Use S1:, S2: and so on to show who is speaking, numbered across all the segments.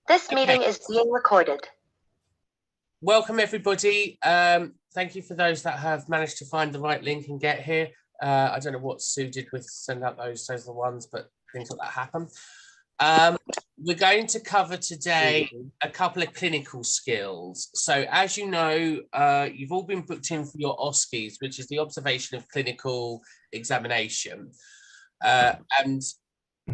S1: This meeting is being recorded.
S2: Welcome, everybody. Thank you for those that have managed to find the right link and get here. I don't know what Sue did with send out those are the ones, but things like that happen. We're going to cover today a couple of clinical skills. So as you know, you've all been booked in for your OSCEs, which is the observation of clinical examination. And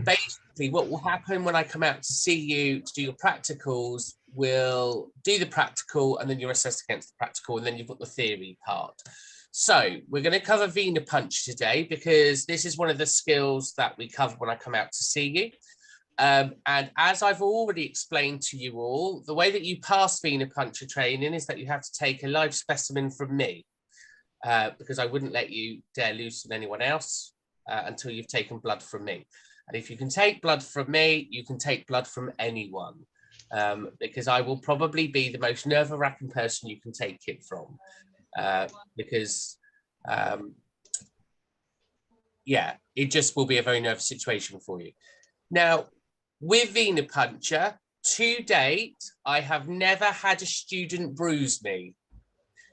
S2: basically what will happen when I come out to see you to do your practicals, we'll do the practical and then you're assessed against the practical and then you've got the theory part. So we're going to cover Venepuncture today because this is one of the skills that we cover when I come out to see you. And as I've already explained to you all, the way that you pass Venepuncture training is that you have to take a live specimen from me because I wouldn't let you dare loosen anyone else until you've taken blood from me. And if you can take blood from me, you can take blood from anyone because I will probably be the most nerve-wracking person you can take it from because, yeah, it just will be a very nervous situation for you. Now, with Venepuncture, to date, I have never had a student bruise me.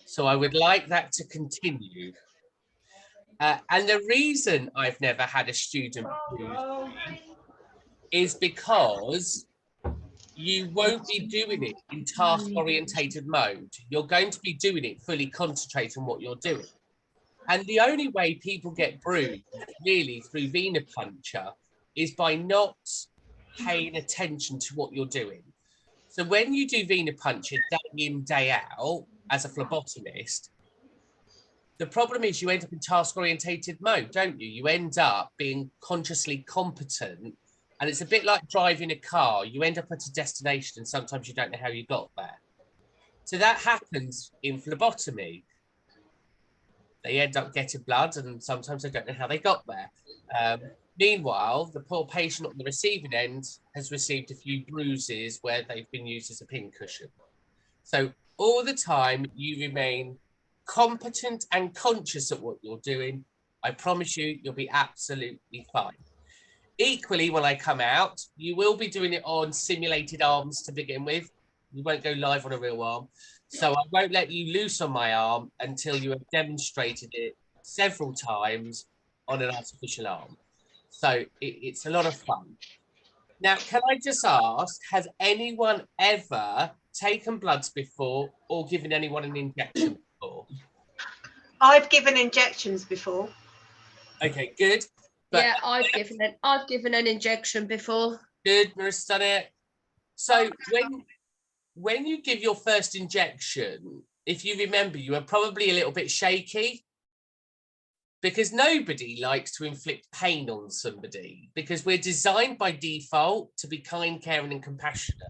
S2: So I would like that to continue. And the reason I've never had a student bruise me is because you won't be doing it in task-orientated mode. You're going to be doing it fully concentrating on what you're doing. And the only way people get bruised, really, through Venepuncture is by not paying attention to what you're doing. So when you do Venepuncture day in, day out, as a phlebotomist, the problem is you end up in task-orientated mode, don't you? You end up being consciously competent, and it's a bit like driving a car. You end up at a destination, and sometimes you don't know how you got there. So that happens in phlebotomy. They end up getting blood, and sometimes they don't know how they got there. Meanwhile, the poor patient on the receiving end has received a few bruises where they've been used as a pincushion. So all the time, you remain competent and conscious of what you're doing. I promise you, you'll be absolutely fine. Equally, when I come out, you will be doing it on simulated arms to begin with. You won't go live on a real arm. So I won't let you loose on my arm until you have demonstrated it several times on an artificial arm. So it's a lot of fun. Now, can I just ask, has anyone ever taken bloods before or given anyone an injection before?
S3: I've given injections before.
S2: Okay, good. But
S4: yeah, I've given an injection before.
S2: Good, Marissa's done it. So when you give your first injection, if you remember, you were probably a little bit shaky because nobody likes to inflict pain on somebody because we're designed by default to be kind, caring and compassionate.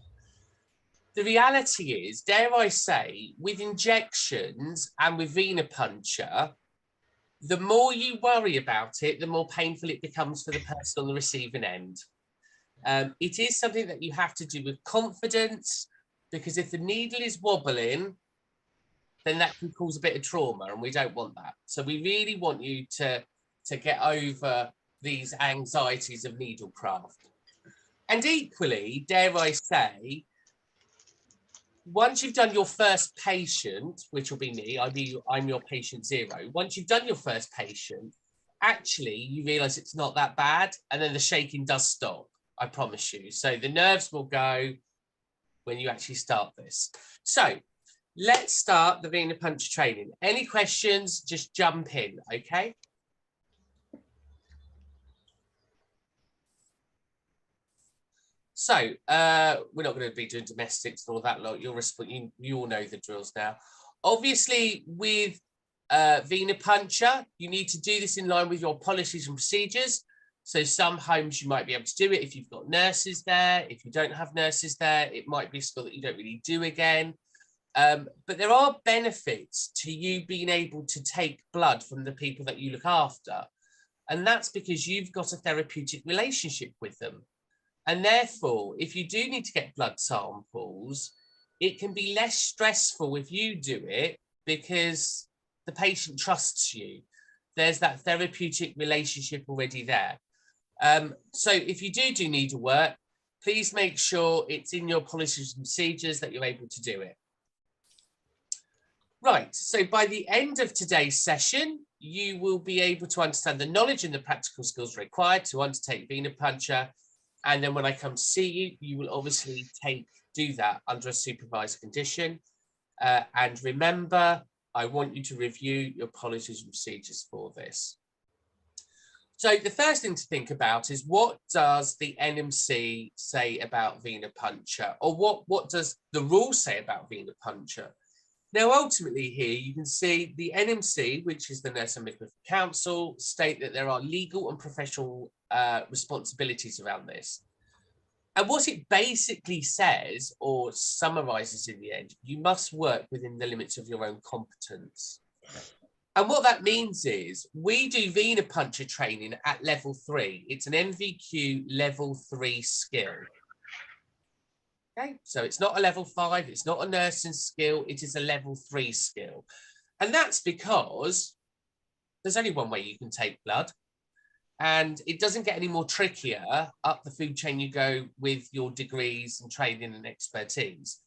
S2: The reality is, dare I say, with injections and with Venepuncture, the more you worry about it, the more painful it becomes for the person on the receiving end. It is something that you have to do with confidence, because if the needle is wobbling, then that can cause a bit of trauma, and we don't want that. So we really want you to get over these anxieties of needlecraft. And equally, dare I say, once you've done your first patient, which will be me, I'm your patient zero. Once you've done your first patient, actually, you realise it's not that bad, and then the shaking does stop, I promise you. So the nerves will go when you actually start this. So let's start the Venepuncture training. Any questions, just jump in, okay? So we're not going to be doing domestics and all that lot. You all know the drills now. Obviously, with Venepuncture, you need to do this in line with your policies and procedures. So some homes you might be able to do it if you've got nurses there. If you don't have nurses there, it might be a skill that you don't really do again. But there are benefits to you being able to take blood from the people that you look after. And that's because you've got a therapeutic relationship with them. And therefore, if you do need to get blood samples, it can be less stressful if you do it because the patient trusts you. There's that therapeutic relationship already there. So if you do needle work, please make sure it's in your policies and procedures that you're able to do it. Right, so by the end of today's session, you will be able to understand the knowledge and the practical skills required to undertake venipuncture. And then when I come to see you, you will obviously do that under a supervised condition. And remember, I want you to review your policies and procedures for this. So the first thing to think about is, what does the NMC say about venipuncture, or what does the rule say about venipuncture? Now, ultimately here, you can see the NMC, which is the Nurse and Midwifery Council, state that there are legal and professional responsibilities around this. And what it basically says, or summarises in the end, you must work within the limits of your own competence. And what that means is, we do venipuncture training at level 3. It's an NVQ level 3 skill. Okay, so it's not a level 5, it's not a nursing skill, it is a level 3 skill. And that's because there's only one way you can take blood, and it doesn't get any more trickier up the food chain you go with your degrees and training and expertise.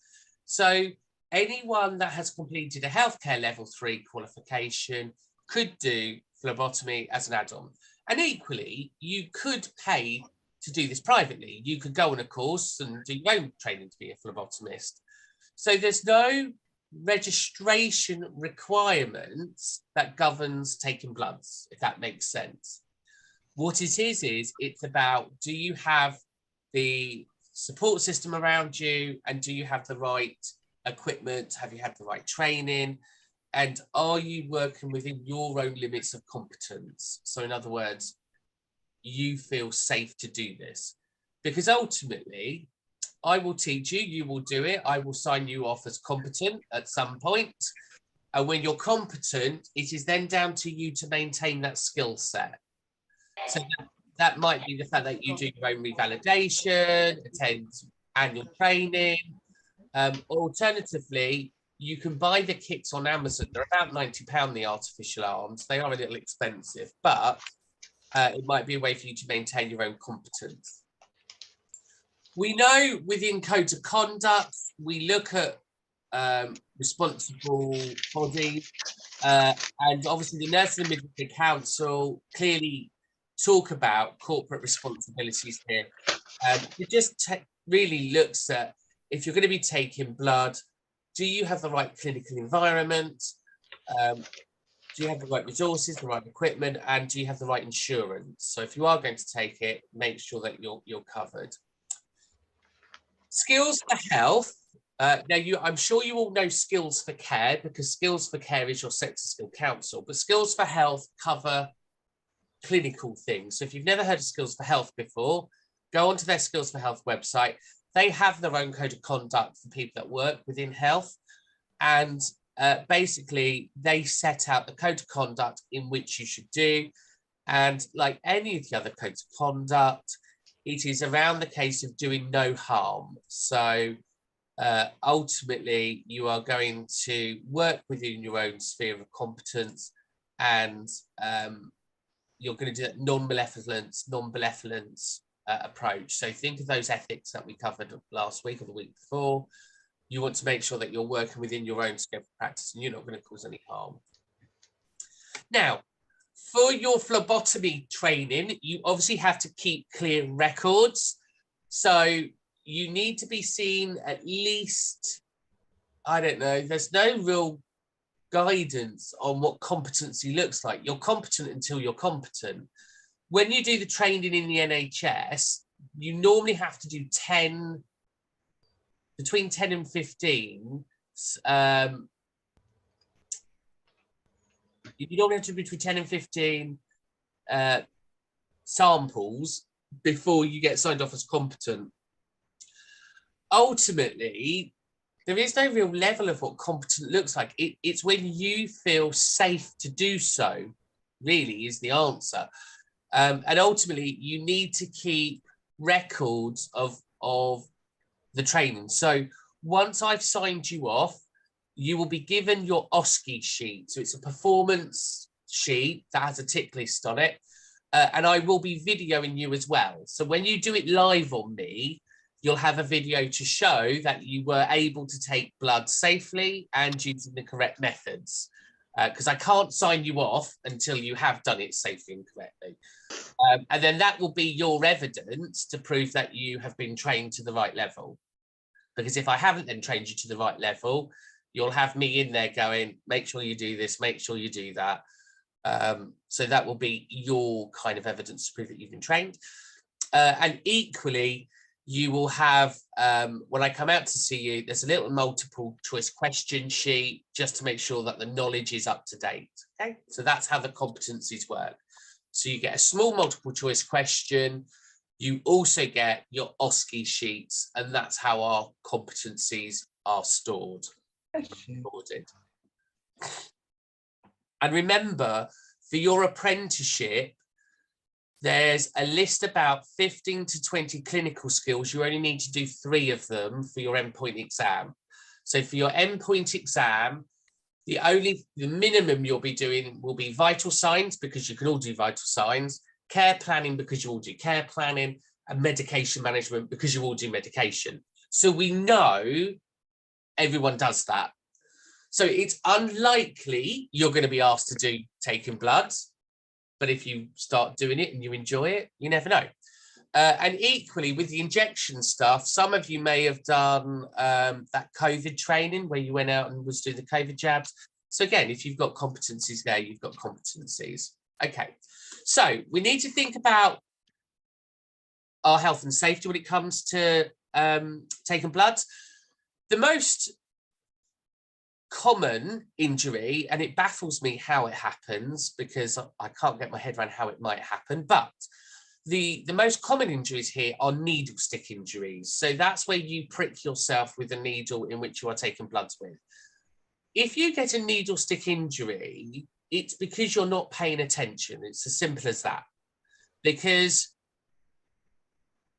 S2: So anyone that has completed a healthcare level 3 qualification could do phlebotomy as an add-on. And equally, you could pay to do this privately. You could go on a course and do your own training to be a phlebotomist. So there's no registration requirements that governs taking bloods, if that makes sense. What it is it's about, do you have the support system around you, and do you have the right equipment? Have you had the right training? And are you working within your own limits of competence? So in other words, you feel safe to do this, because ultimately I will teach you, you will do it, I will sign you off as competent at some point, and when you're competent, it is then down to you to maintain that skill set. So that might be the fact that you do your own revalidation, attend annual training. Alternatively, you can buy the kits on Amazon. They're about £90, the artificial arms. They are a little expensive, but it might be a way for you to maintain your own competence. We know within codes of conduct, we look at responsible bodies, and obviously the Nurse and Midwifery Council clearly talk about corporate responsibilities here. It just really looks at, if you're going to be taking blood, do you have the right clinical environment? Do you have the right resources, the right equipment, and do you have the right insurance? So if you are going to take it, make sure that you're covered. Skills for health. Now, I'm sure you all know Skills for Care, because Skills for Care is your sector skill council, but Skills for Health cover clinical things. So if you've never heard of Skills for Health before, go onto their Skills for Health website. They have their own code of conduct for people that work within health, and basically they set out the code of conduct in which you should do. And like any of the other codes of conduct, it is around the case of doing no harm. So ultimately, you are going to work within your own sphere of competence, and you're going to do that non-malevolence approach. So think of those ethics that we covered last week or the week before. You want to make sure that you're working within your own scope of practice and you're not going to cause any harm. Now, for your phlebotomy training, you obviously have to keep clear records. So you need to be seen at least, I don't know, there's no real guidance on what competency looks like. You're competent until you're competent. When you do the training in the NHS, you normally have to do between 10 and 15. You normally have to do between 10 and 15 samples before you get signed off as competent. Ultimately, there is no real level of what competent looks like. It's when you feel safe to do so, really, is the answer. And ultimately, you need to keep records of the training. So once I've signed you off, you will be given your OSCE sheet. So it's a performance sheet that has a tick list on it. And I will be videoing you as well. So when you do it live on me, you'll have a video to show that you were able to take blood safely and using the correct methods. Because I can't sign you off until you have done it safely and correctly. And then that will be your evidence to prove that you have been trained to the right level. Because if I haven't then trained you to the right level, you'll have me in there going, make sure you do this, make sure you do that. So that will be your kind of evidence to prove that you've been trained. And equally, you will have, when I come out to see you, there's a little multiple choice question sheet just to make sure that the knowledge is up to date. Okay, so that's how the competencies work. So you get a small multiple choice question. You also get your OSCE sheets, and that's how our competencies are stored. And remember, for your apprenticeship, there's a list about 15 to 20 clinical skills. You only need to do 3 of them for your endpoint exam. So for your endpoint exam, the minimum you'll be doing will be vital signs, because you can all do vital signs, care planning, because you all do care planning, and medication management, because you all do medication. So we know everyone does that. So it's unlikely you're going to be asked to do taking blood. But if you start doing it and you enjoy it, you never know. And equally with the injection stuff, some of you may have done that COVID training where you went out and was doing the COVID jabs. So again, if you've got competencies there, you've got competencies. Okay, so we need to think about our health and safety when it comes to taking blood. The most common injury, and it baffles me how it happens because I can't get my head around how it might happen, but the most common injuries here are needle stick injuries. So that's where you prick yourself with a needle in which you are taking blood with. If you get a needle stick injury, it's because you're not paying attention. It's as simple as that. Because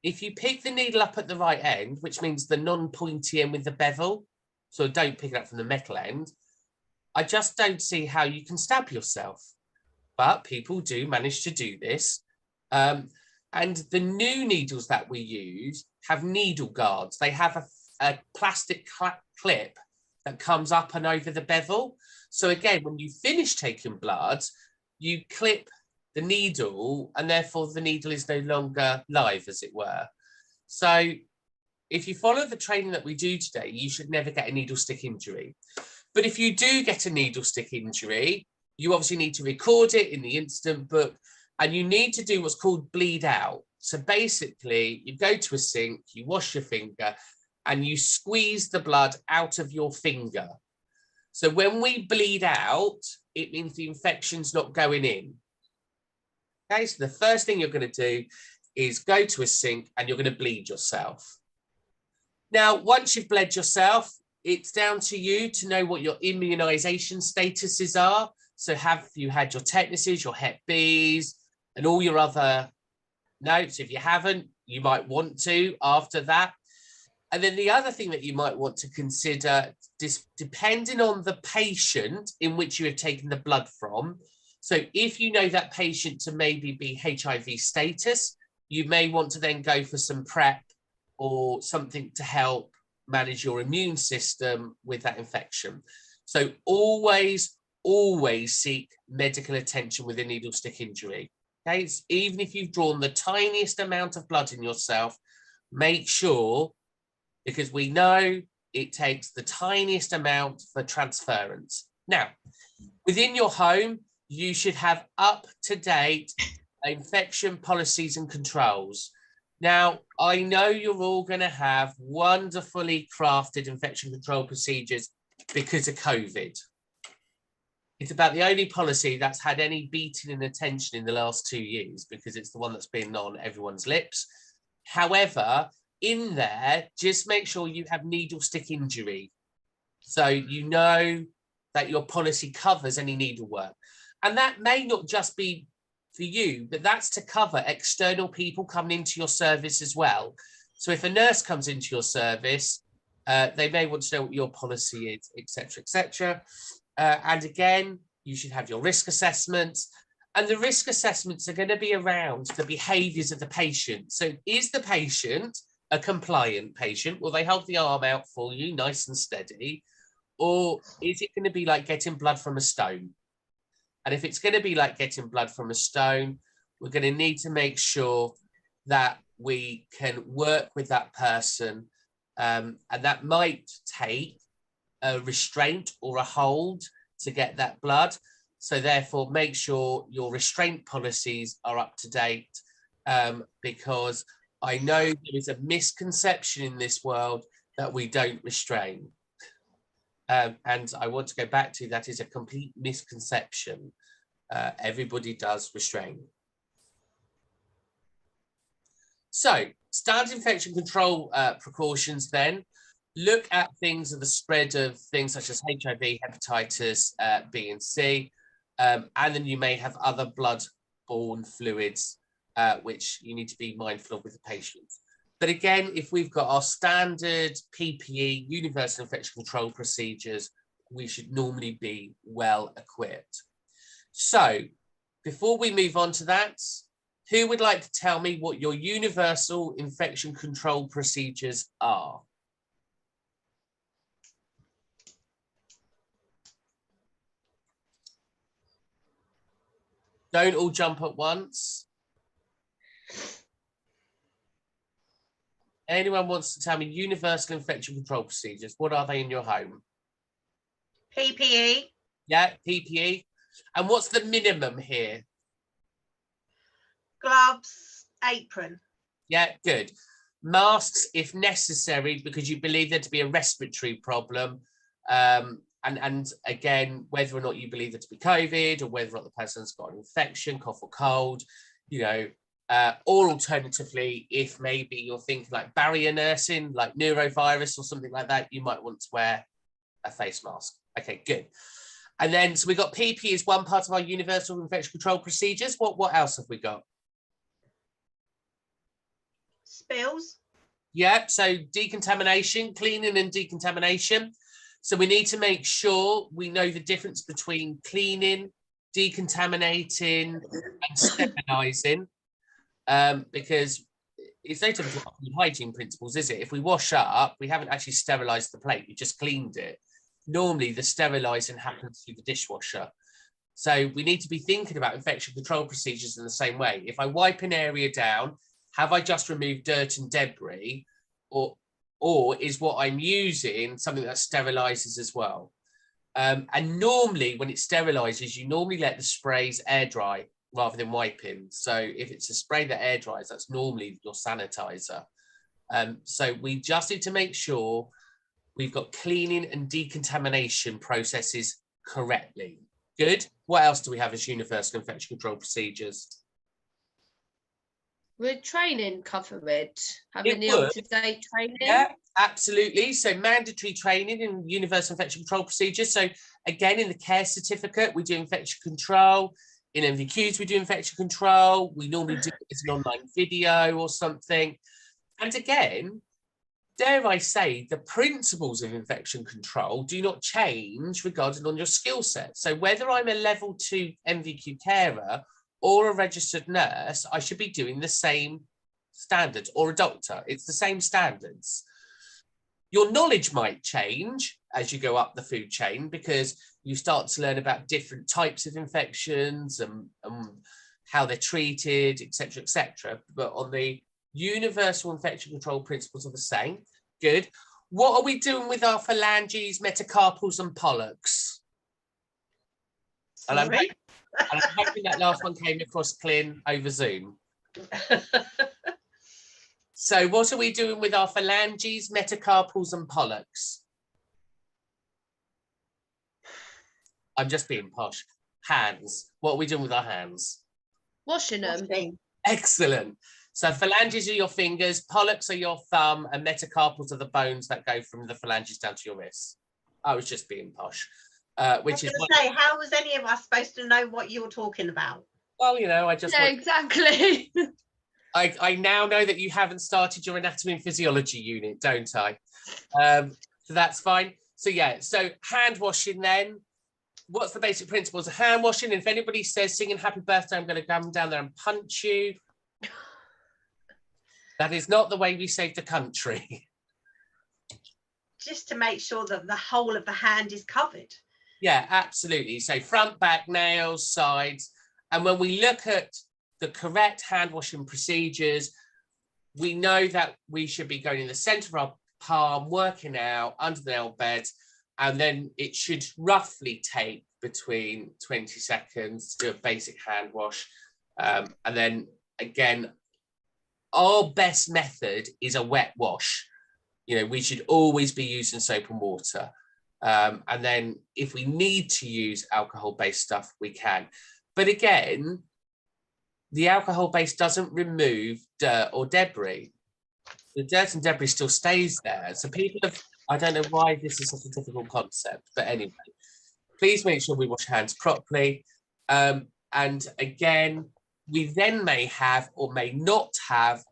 S2: if you pick the needle up at the right end, which means the non-pointy end with the bevel, so don't pick it up from the metal end, I just don't see how you can stab yourself. But people do manage to do this. And the new needles that we use have needle guards. They have a plastic clip that comes up and over the bevel. So again, when you finish taking blood, you clip the needle, and therefore the needle is no longer live, as it were. So if you follow the training that we do today, you should never get a needle stick injury. But if you do get a needle stick injury, you obviously need to record it in the incident book, and you need to do what's called bleed out. So basically, you go to a sink, you wash your finger, and you squeeze the blood out of your finger. So when we bleed out, it means the infection's not going in. Okay, so the first thing you're going to do is go to a sink and you're going to bleed yourself. Now, once you've bled yourself, it's down to you to know what your immunization statuses are. So have you had your tetanuses, your Hep Bs, and all your other notes? If you haven't, you might want to after that. And then the other thing that you might want to consider, depending on the patient in which you have taken the blood from. So if you know that patient to maybe be HIV status, you may want to then go for some PrEP or something to help manage your immune system with that infection. So always seek medical attention with a needle stick injury. Okay, even if you've drawn the tiniest amount of blood in yourself, make sure, because we know it takes the tiniest amount for transference. Now, within your home, you should have up-to-date infection policies and controls. Now, I know you're all going to have wonderfully crafted infection control procedures because of COVID. It's about the only policy that's had any beating in attention in the last 2 years, because it's the one that's been on everyone's lips. However, in there, just make sure you have needle stick injury. So you know that your policy covers any needle work. And that may not just be for you, but that's to cover external people coming into your service as well. So if a nurse comes into your service, they may want to know what your policy is, etc., etc. And again, you should have your risk assessments. And the risk assessments are going to be around the behaviours of the patient. So is the patient a compliant patient? Will they hold the arm out for you nice and steady? Or is it going to be like getting blood from a stone? And if it's going to be like getting blood from a stone, we're going to need to make sure that we can work with that person. And that might take a restraint or a hold to get that blood. So therefore, make sure your restraint policies are up to date, because I know there is a misconception in this world that we don't restrain. And I want to go back to that is a complete misconception. Everybody does restrain. So standard infection control precautions then. Look at things of the spread of things such as HIV, hepatitis B and C, and then you may have other blood-borne fluids which you need to be mindful of with the patients. But again, if we've got our standard PPE, universal infection control procedures, we should normally be well equipped. So before we move on to that, who would like to tell me what your universal infection control procedures are? Don't all jump at once. Anyone wants to tell me universal infection control procedures? What are they in your home?
S3: PPE.
S2: Yeah, PPE. And what's the minimum here?
S3: Gloves, apron.
S2: Yeah, good. Masks if necessary, because you believe there to be a respiratory problem. And again, whether or not you believe it to be COVID or whether or not the person's got an infection, cough or cold, you know, or alternatively, if maybe you're thinking like barrier nursing, like neurovirus or something like that, you might want to wear a face mask. Okay, good. And then, so we got PP is one part of our universal infection control procedures. What else have we got?
S3: Spills.
S2: Yeah, so decontamination, cleaning and decontamination. So we need to make sure we know the difference between cleaning, decontaminating and sterilizing, because it's no different to hygiene principles, is it? If we wash up, we haven't actually sterilized the plate, we just cleaned it. Normally the sterilizing happens through the dishwasher. So we need to be thinking about infection control procedures in the same way. If I wipe an area down, have I just removed dirt and debris, or is what I'm using something that sterilizes as well? And normally when it sterilizes, you normally let the sprays air dry rather than wiping. So if it's a spray that air dries, that's normally your sanitizer. So we just need to make sure we've got cleaning and decontamination processes correctly. Good. What else do we have as universal infection control procedures?
S4: Would training cover it? Having the
S2: would.
S4: up-to-date training?
S2: Yeah, absolutely. So mandatory training in universal infection control procedures. So again, in the care certificate, we do infection control. In MVQs, we do infection control. We normally do it as an online video or something. And again, dare I say, the principles of infection control do not change regarding on your skill set. So whether I'm a level 2 MVQ carer or a registered nurse, I should be doing the same standards, or a doctor. It's the same standards. Your knowledge might change as you go up the food chain, because you start to learn about different types of infections and how they're treated, etc., etc. But on the universal infection control principles are the same. Good. What are we doing with our phalanges, metacarpals, and pollocs? And I'm hoping that last one came across clean over Zoom. So what are we doing with our phalanges, metacarpals, and pollocs? I'm just being posh. Hands. What are we doing with our hands?
S4: Washing them.
S2: Excellent. So phalanges are your fingers, pollocs are your thumb, and metacarpals are the bones that go from the phalanges down to your wrists. I was just being posh. Which is
S3: say, how was any of us supposed to know what you were talking about?
S2: Well, you know, I just
S4: exactly.
S2: I now know that you haven't started your anatomy and physiology unit, don't I? So that's fine. So yeah, so hand washing then. What's the basic principles of hand washing? And if anybody says singing happy birthday, I'm going to come down there and punch you. That is not the way we save the country.
S3: Just to make sure that the whole of the hand is covered.
S2: Yeah, absolutely. So front, back, nails, sides. And when we look at the correct hand washing procedures, we know that we should be going in the center of our palm, working out under the nail bed, and then it should roughly take between 20 seconds to do a basic hand wash. And then again, our best method is a wet wash. You know, we should always be using soap and water. And then if we need to use alcohol-based stuff, we can. But again, the alcohol base doesn't remove dirt or debris. The dirt and debris still stays there. So people have, I don't know why this is such a difficult concept, but anyway, please make sure we wash hands properly. And again, we then may have or may not have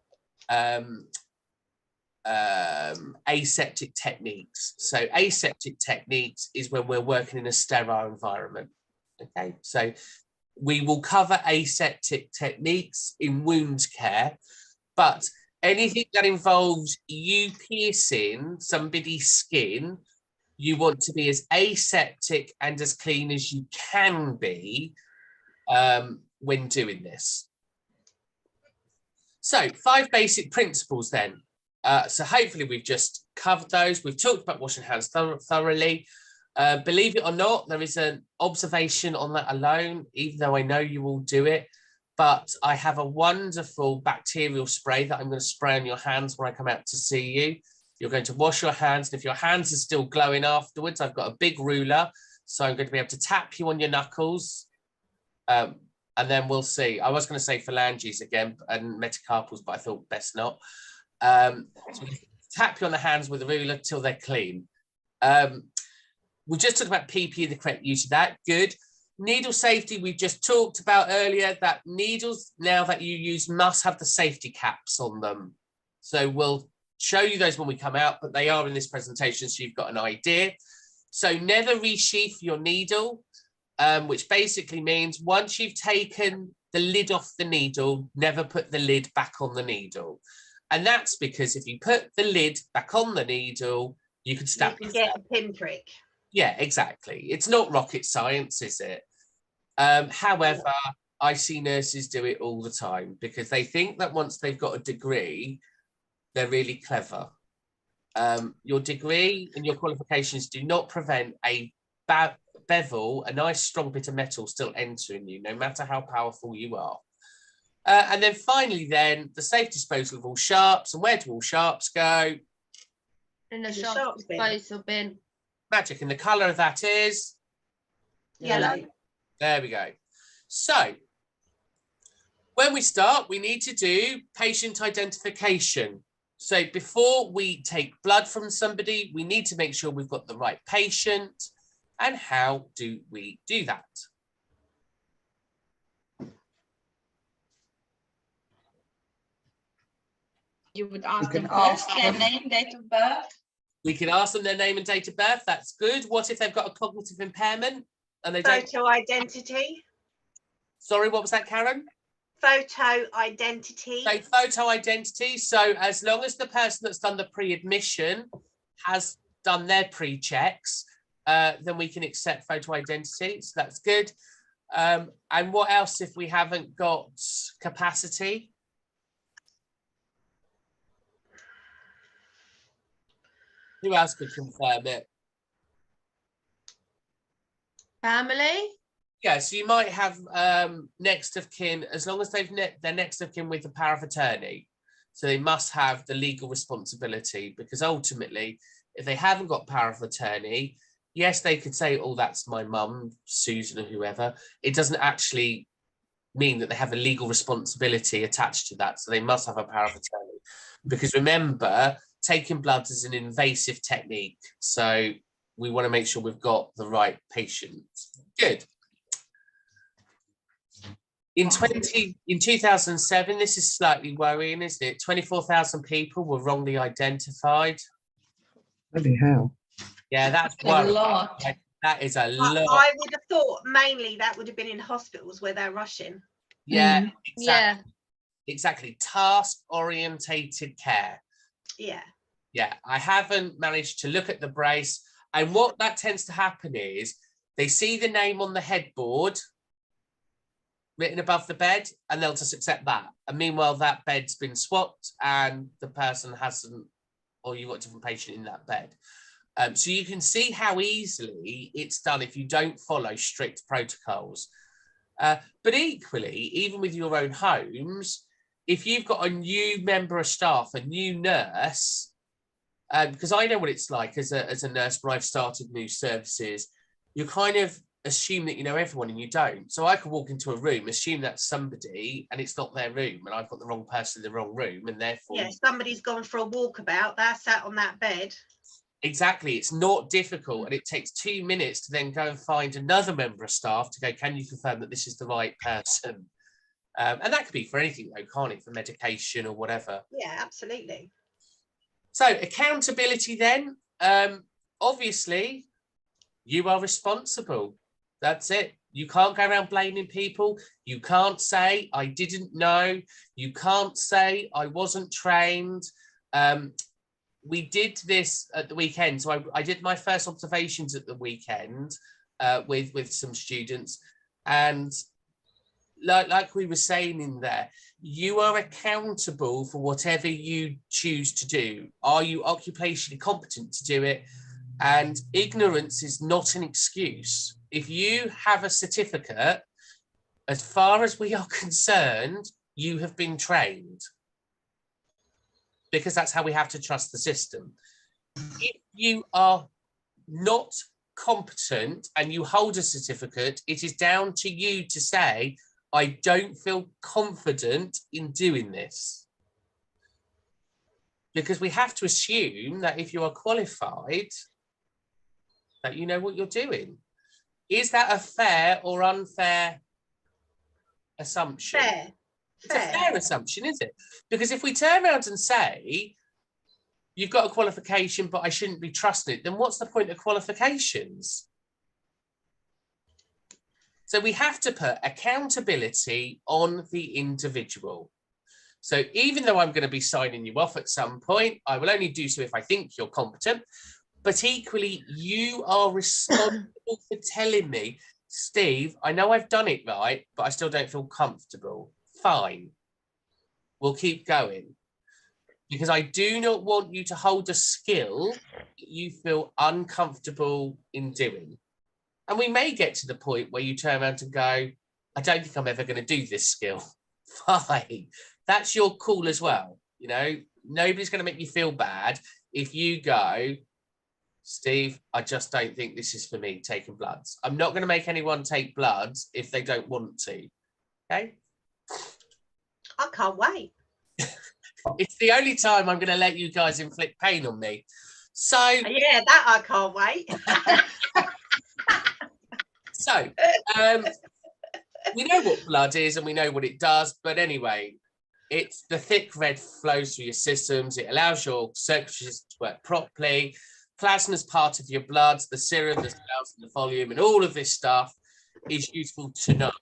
S2: aseptic techniques. So aseptic techniques is when we're working in a sterile environment. Okay, so we will cover aseptic techniques in wound care, but anything that involves you piercing somebody's skin, you want to be as aseptic and as clean as you can be when doing this. So 5 basic principles then. So hopefully we've just covered those. We've talked about washing hands thoroughly. Believe it or not, there is an observation on that alone, even though I know you all do it. But I have a wonderful bacterial spray that I'm going to spray on your hands when I come out to see you. You're going to wash your hands, and if your hands are still glowing afterwards, I've got a big ruler, so I'm going to be able to tap you on your knuckles, and then we'll see. I was going to say phalanges again and metacarpals, but I thought best not. So tap you on the hands with a ruler till they're clean. We just talked about PPE, the correct use of that. Good. Needle safety, we just talked about earlier that needles now that you use must have the safety caps on them. So we'll show you those when we come out, but they are in this presentation, so you've got an idea. So never resheath your needle, which basically means once you've taken the lid off the needle, never put the lid back on the needle. And that's because if you put the lid back on the needle, you could stab
S3: You can get a pinprick.
S2: Yeah, exactly. It's not rocket science, is it? However, I see nurses do it all the time because they think that once they've got a degree, they're really clever. Your degree and your qualifications do not prevent a bevel, a nice strong bit of metal still entering you, no matter how powerful you are. And then finally, then the safe disposal of all sharps. And where do all sharps go?
S4: In the
S3: sharp
S4: sharp
S3: bin.
S4: disposal bin.
S2: Magic. And the colour of that is?
S3: Yellow.
S2: There we go. So when we start, we need to do patient identification. So before we take blood from somebody, we need to make sure we've got the right patient. And how do we do that?
S5: You would ask them first their name, date of birth.
S2: We can ask them their name and date of birth. That's good. What if they've got a cognitive impairment and they don't?
S3: Photo identity.
S2: Sorry, what was that, Karen?
S3: Photo identity.
S2: So photo identity. So as long as the person that's done the pre-admission has done their pre-checks, then we can accept photo identity. So that's good. And what else if we haven't got capacity? Who else could confirm it?
S4: Family?
S2: Yeah, so you might have next of kin, as long as they're next of kin with the power of attorney. So they must have the legal responsibility, because ultimately, if they haven't got power of attorney, yes, they could say, oh, that's my mum, Susan, or whoever. It doesn't actually mean that they have a legal responsibility attached to that. So they must have a power of attorney. Because remember, taking blood is an invasive technique. So we want to make sure we've got the right patient. Good. In 2007, this is slightly worrying, isn't it? 24,000 people were wrongly identified.
S6: Bloody hell.
S2: Yeah, that's
S5: A
S2: worrying.
S5: lot.
S2: That is a lot.
S3: I would have thought mainly that would have been in hospitals where they're rushing.
S2: Yeah,
S5: Mm.
S2: exactly. exactly, task-orientated care.
S3: Yeah.
S2: Yeah, I haven't managed to look at the brace. And what that tends to happen is they see the name on the headboard written above the bed, and they'll just accept that. And meanwhile, that bed's been swapped and the person hasn't, or you've got a different patient in that bed. So you can see how easily it's done if you don't follow strict protocols. But equally, even with your own homes, if you've got a new member of staff, a new nurse, because I know what it's like as a nurse when I've started new services, you kind of assume that you know everyone and you don't. So I could walk into a room, assume that's somebody, and it's not their room, and I've got the wrong person in the wrong room, and therefore...
S3: Yeah, somebody's gone for a walkabout, they're sat on that bed.
S2: Exactly, it's not difficult, and it takes 2 minutes to then go and find another member of staff to go, can you confirm that this is the right person? And that could be for anything though, can't it? For medication or whatever.
S3: Yeah, absolutely.
S2: So accountability then, obviously you are responsible. That's it. You can't go around blaming people. You can't say, I didn't know. You can't say, I wasn't trained. We did this at the weekend. So I did my first observations at the weekend with some students. And like we were saying in there, you are accountable for whatever you choose to do. Are you occupationally competent to do it? And ignorance is not an excuse. If you have a certificate, as far as we are concerned, you have been trained. Because that's how we have to trust the system. If you are not competent and you hold a certificate, it is down to you to say, I don't feel confident in doing this. Because we have to assume that if you are qualified, that you know what you're doing. Is that a fair or unfair assumption?
S3: Fair.
S2: It's a fair assumption, is it? Because if we turn around and say, you've got a qualification, but I shouldn't be trusting it, then what's the point of qualifications? So we have to put accountability on the individual. So even though I'm going to be signing you off at some point, I will only do so if I think you're competent. But equally, you are responsible for telling me, Steve, I know I've done it right, but I still don't feel comfortable. Fine. We'll keep going. Because I do not want you to hold a skill that you feel uncomfortable in doing. And we may get to the point where you turn around and go, I don't think I'm ever going to do this skill. Fine. That's your call as well. You know, nobody's going to make you feel bad if you go, Steve, I just don't think this is for me, taking bloods. I'm not going to make anyone take bloods if they don't want to. Okay?
S3: I can't wait.
S2: It's the only time I'm going to let you guys inflict pain on me. So
S3: yeah, that I can't wait.
S2: So we know what blood is and we know what it does, but anyway, it's the thick red flows through your systems. It allows your circulatory system to work properly. Plasma is part of your blood, the serum, the cells, and the volume, and all of this stuff is useful to know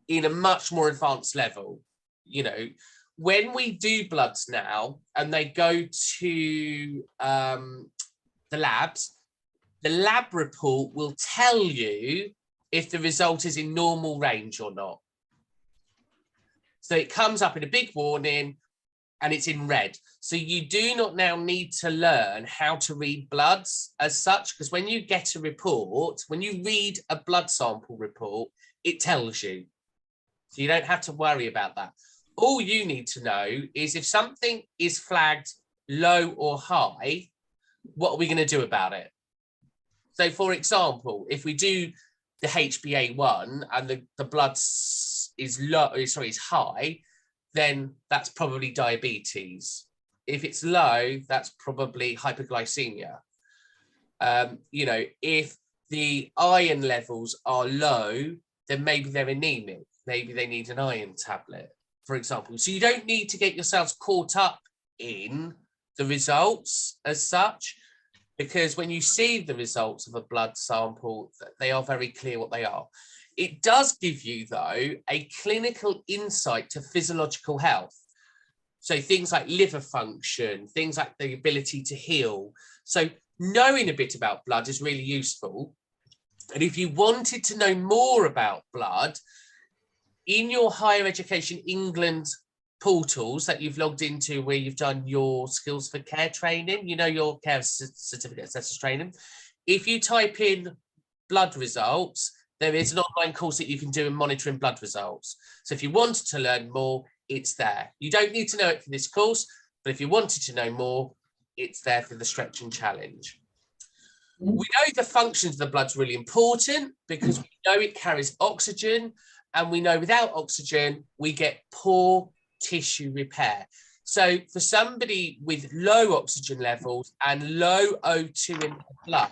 S2: in a much more advanced level. You know, when we do bloods now and they go to the labs, the lab report will tell you if the result is in normal range or not. So it comes up in a big warning and it's in red. So you do not now need to learn how to read bloods as such, because when you get a report, when you read a blood sample report, it tells you. So you don't have to worry about that. All you need to know is if something is flagged low or high, what are we going to do about it? So, for example, if we do the HbA1 and the blood is low, sorry, is high, then that's probably diabetes. If it's low, that's probably hyperglycemia. You know, if the iron levels are low, then maybe they're anemic. Maybe they need an iron tablet, for example. So you don't need to get yourselves caught up in the results as such, because when you see the results of a blood sample, they are very clear what they are. It does give you, though, a clinical insight to physiological health. So things like liver function, things like the ability to heal. So knowing a bit about blood is really useful. And if you wanted to know more about blood, in your higher education England portals that you've logged into where you've done your skills for care training, you know, your care certificate assessors training, if you type in blood results, there is an online course that you can do in monitoring blood results. So if you wanted to learn more, it's there. You don't need to know it for this course, but if you wanted to know more, it's there for the stretch and challenge. We know the functions of the blood's really important because we know it carries oxygen, and we know without oxygen, we get poor tissue repair. So for somebody with low oxygen levels and low O2 in the blood,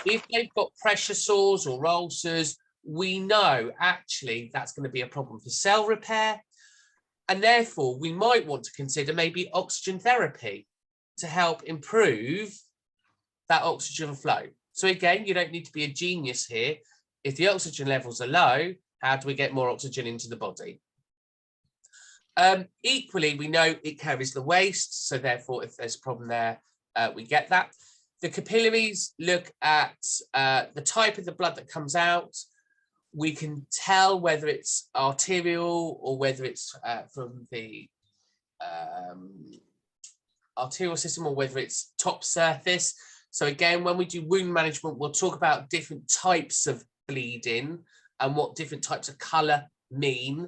S2: if they've got pressure sores or ulcers, we know actually that's going to be a problem for cell repair. And therefore, we might want to consider maybe oxygen therapy to help improve that oxygen flow. So again, you don't need to be a genius here. If the oxygen levels are low, how do we get more oxygen into the body? Equally, we know it carries the waste. So therefore, if there's a problem there, we get that. The capillaries look at the type of the blood that comes out. We can tell whether it's arterial or whether it's from the arterial system or whether it's top surface. So again, when we do wound management, we'll talk about different types of bleeding and what different types of colour mean,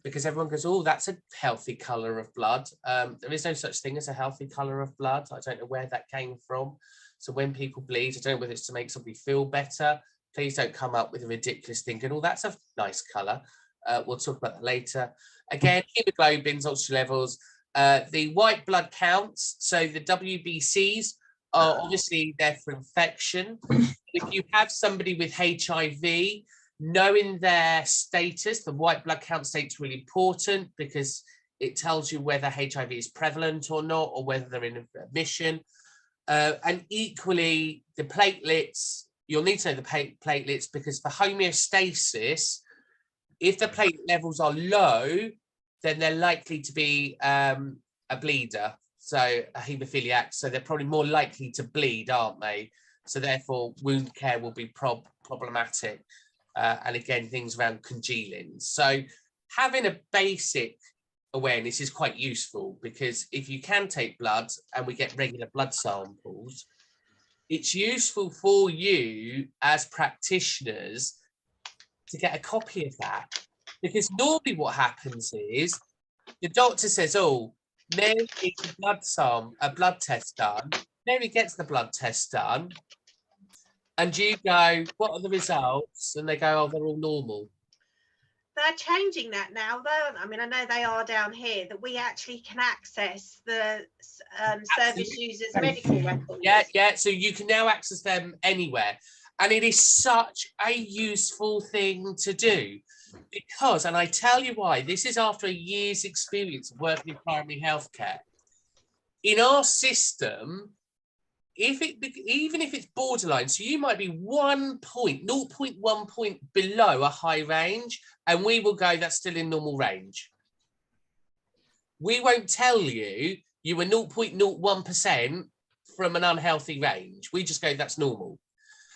S2: because everyone goes, oh, that's a healthy colour of blood. There is no such thing as a healthy colour of blood. I don't know where that came from. So when people bleed, I don't know whether it's to make somebody feel better. Please don't come up with a ridiculous thinking, oh, that's a nice colour. We'll talk about that later. Again, hemoglobins, oxygen levels, the white blood counts. So the WBCs are obviously there for infection. If you have somebody with HIV, knowing their status, the white blood count status is really important because it tells you whether HIV is prevalent or not, or whether they're in remission. And equally, the platelets, you'll need to know the platelets because for homeostasis, if the platelet levels are low, then they're likely to be a bleeder, so a haemophiliac, so they're probably more likely to bleed, aren't they? So therefore, wound care will be problematic. And again, things around congealing. So having a basic awareness is quite useful because if you can take blood and we get regular blood samples, it's useful for you as practitioners to get a copy of that, because normally what happens is the doctor says, oh, Mary needs a blood test done. Mary gets the blood test done. And you go, what are the results? And they go, oh, they're all normal.
S3: They're changing that now, though. I mean, I know they are down here, that we actually can access the service users' medical records.
S2: Yeah. So you can now access them anywhere. And it is such a useful thing to do because, and I tell you why, this is after a year's experience of working in primary healthcare. In our system, even if it's borderline, so you might be 0.1 point below a high range, and we will go, that's still in normal range. We won't tell you you were 0.01% from an unhealthy range. We just go, that's normal.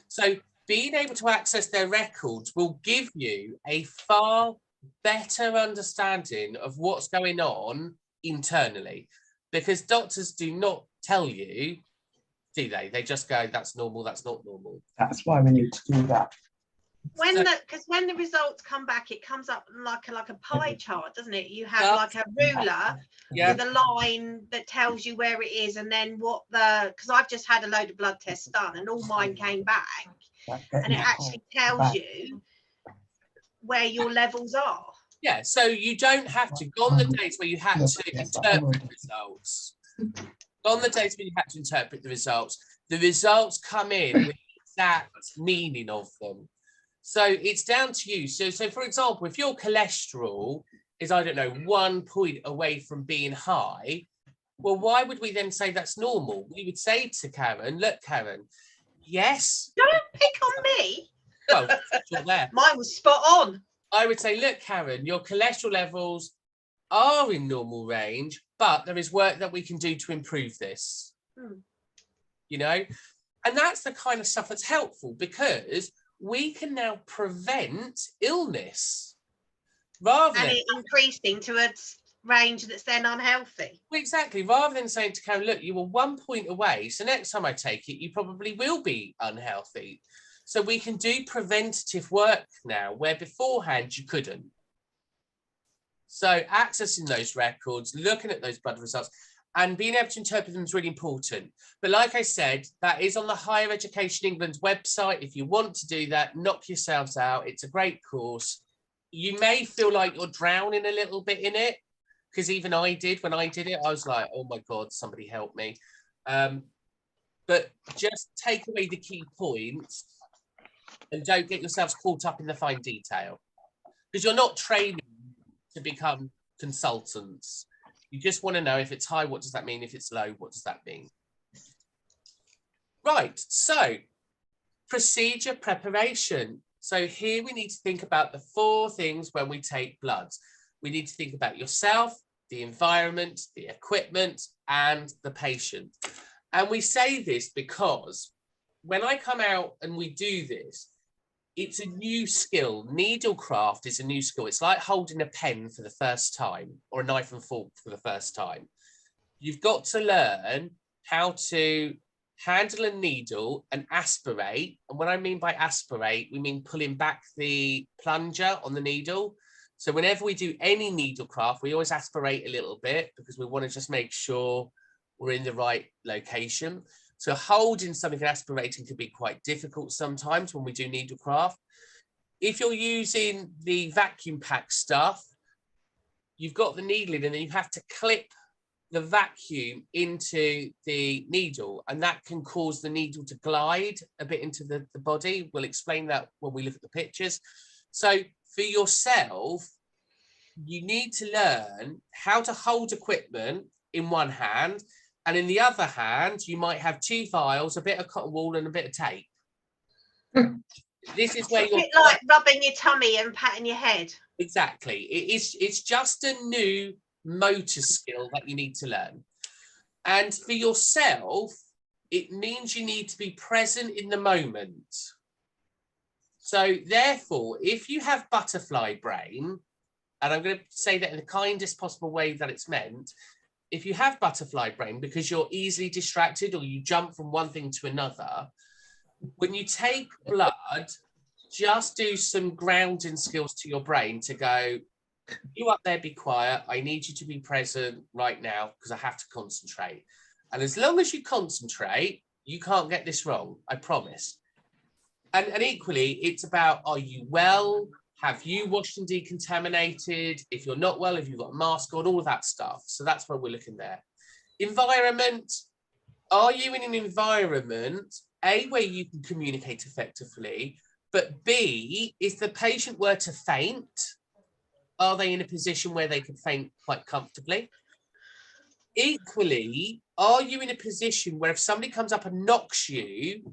S2: So being able to access their records will give you a far better understanding of what's going on internally, because doctors do not tell you, do they? They just go, that's normal, that's not normal.
S6: That's why we need to do that.
S3: Because when the results come back, it comes up like a pie chart, doesn't it? You have like a ruler with a line that tells you where it is, and then because I've just had a load of blood tests done and all mine came back, and it actually tells you where your levels are.
S2: Yeah, so you don't have to go on the days where you had to interpret the results. On the days when you had to interpret the results come in with exact meaning of them. So it's down to you. So for example, if your cholesterol is, I don't know, 1 point away from being high, well, why would we then say that's normal? We would say to Karen, look, Karen, yes.
S3: Don't pick on me.
S2: Well, you're there.
S3: Mine was spot on.
S2: I would say, look, Karen, your cholesterol levels are in normal range, but there is work that we can do to improve this. You know, and that's the kind of stuff that's helpful, because we can now prevent illness rather than
S3: it increasing to a range that's then unhealthy.
S2: Exactly. Rather than saying to Karen, look, you were 1 point away, so next time I take it, you probably will be unhealthy. So we can do preventative work now, where beforehand you couldn't. So accessing those records, looking at those blood results, and being able to interpret them is really important. But like I said, that is on the Higher Education England's website. If you want to do that, knock yourselves out. It's a great course. You may feel like you're drowning a little bit in it, because even I did. When I did it, I was like, oh my God, somebody help me. But just take away the key points and don't get yourselves caught up in the fine detail, because you're not training to become consultants. You just want to know, if it's high, what does that mean? If it's low, what does that mean? Right, so procedure preparation. So here we need to think about the 4 things when we take blood. We need to think about yourself, the environment, the equipment, and the patient. And we say this because when I come out and we do this, it's a new skill. Needlecraft is a new skill. It's like holding a pen for the first time, or a knife and fork for the first time. You've got to learn how to handle a needle and aspirate. And what I mean by aspirate, we mean pulling back the plunger on the needle. So whenever we do any needlecraft, we always aspirate a little bit, because we want to just make sure we're in the right location. So holding something and aspirating can be quite difficult sometimes when we do needlecraft. If you're using the vacuum pack stuff, you've got the needle in, and then you have to clip the vacuum into the needle, and that can cause the needle to glide a bit into the body. We'll explain that when we look at the pictures. So for yourself, you need to learn how to hold equipment in one hand, and in the other hand, you might have 2 files, a bit of cotton wool and a bit of tape. This is where
S3: It's a bit like rubbing your tummy and patting your head.
S2: Exactly. It's just a new motor skill that you need to learn. And for yourself, it means you need to be present in the moment. So therefore, if you have butterfly brain, and I'm going to say that in the kindest possible way that it's meant, if you have butterfly brain because you're easily distracted or you jump from one thing to another, when you take blood, just do some grounding skills to your brain to go, you up there, be quiet. I need you to be present right now because I have to concentrate. And as long as you concentrate, you can't get this wrong, I promise. And equally, it's about, are you well? Have you washed and decontaminated? If you're not well, have you got a mask on? All of that stuff. So that's where we're looking there. Environment. Are you in an environment, A, where you can communicate effectively, but B, if the patient were to faint, are they in a position where they could faint quite comfortably? Equally, are you in a position where if somebody comes up and knocks you,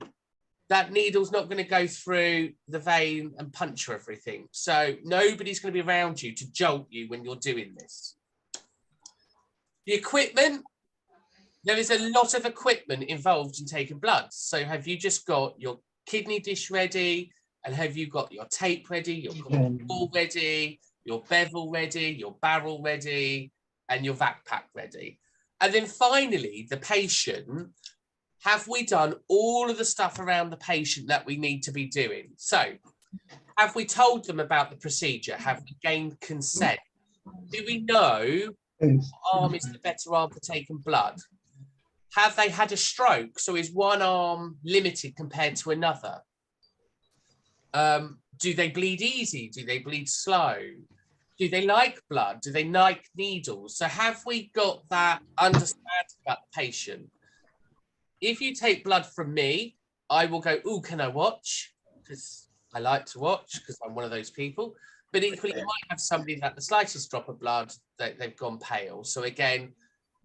S2: that needle's not going to go through the vein and puncture everything? So nobody's going to be around you to jolt you when you're doing this. The equipment, there is a lot of equipment involved in taking blood. So have you just got your kidney dish ready? And have you got your tape ready, your ball ready, your bevel ready, your barrel ready, and your vac pack ready? And then finally, the patient, have we done all of the stuff around the patient that we need to be doing? So have we told them about the procedure? Have we gained consent? Do we know what arm is the better arm for taking blood? Have they had a stroke? So is one arm limited compared to another? Do they bleed easy? Do they bleed slow? Do they like blood? Do they like needles? So have we got that understanding about the patient? If you take blood from me, I will go, oh, can I watch? Because I like to watch because I'm one of those people. But equally, you might have somebody that the slightest drop of blood, they've gone pale. So again,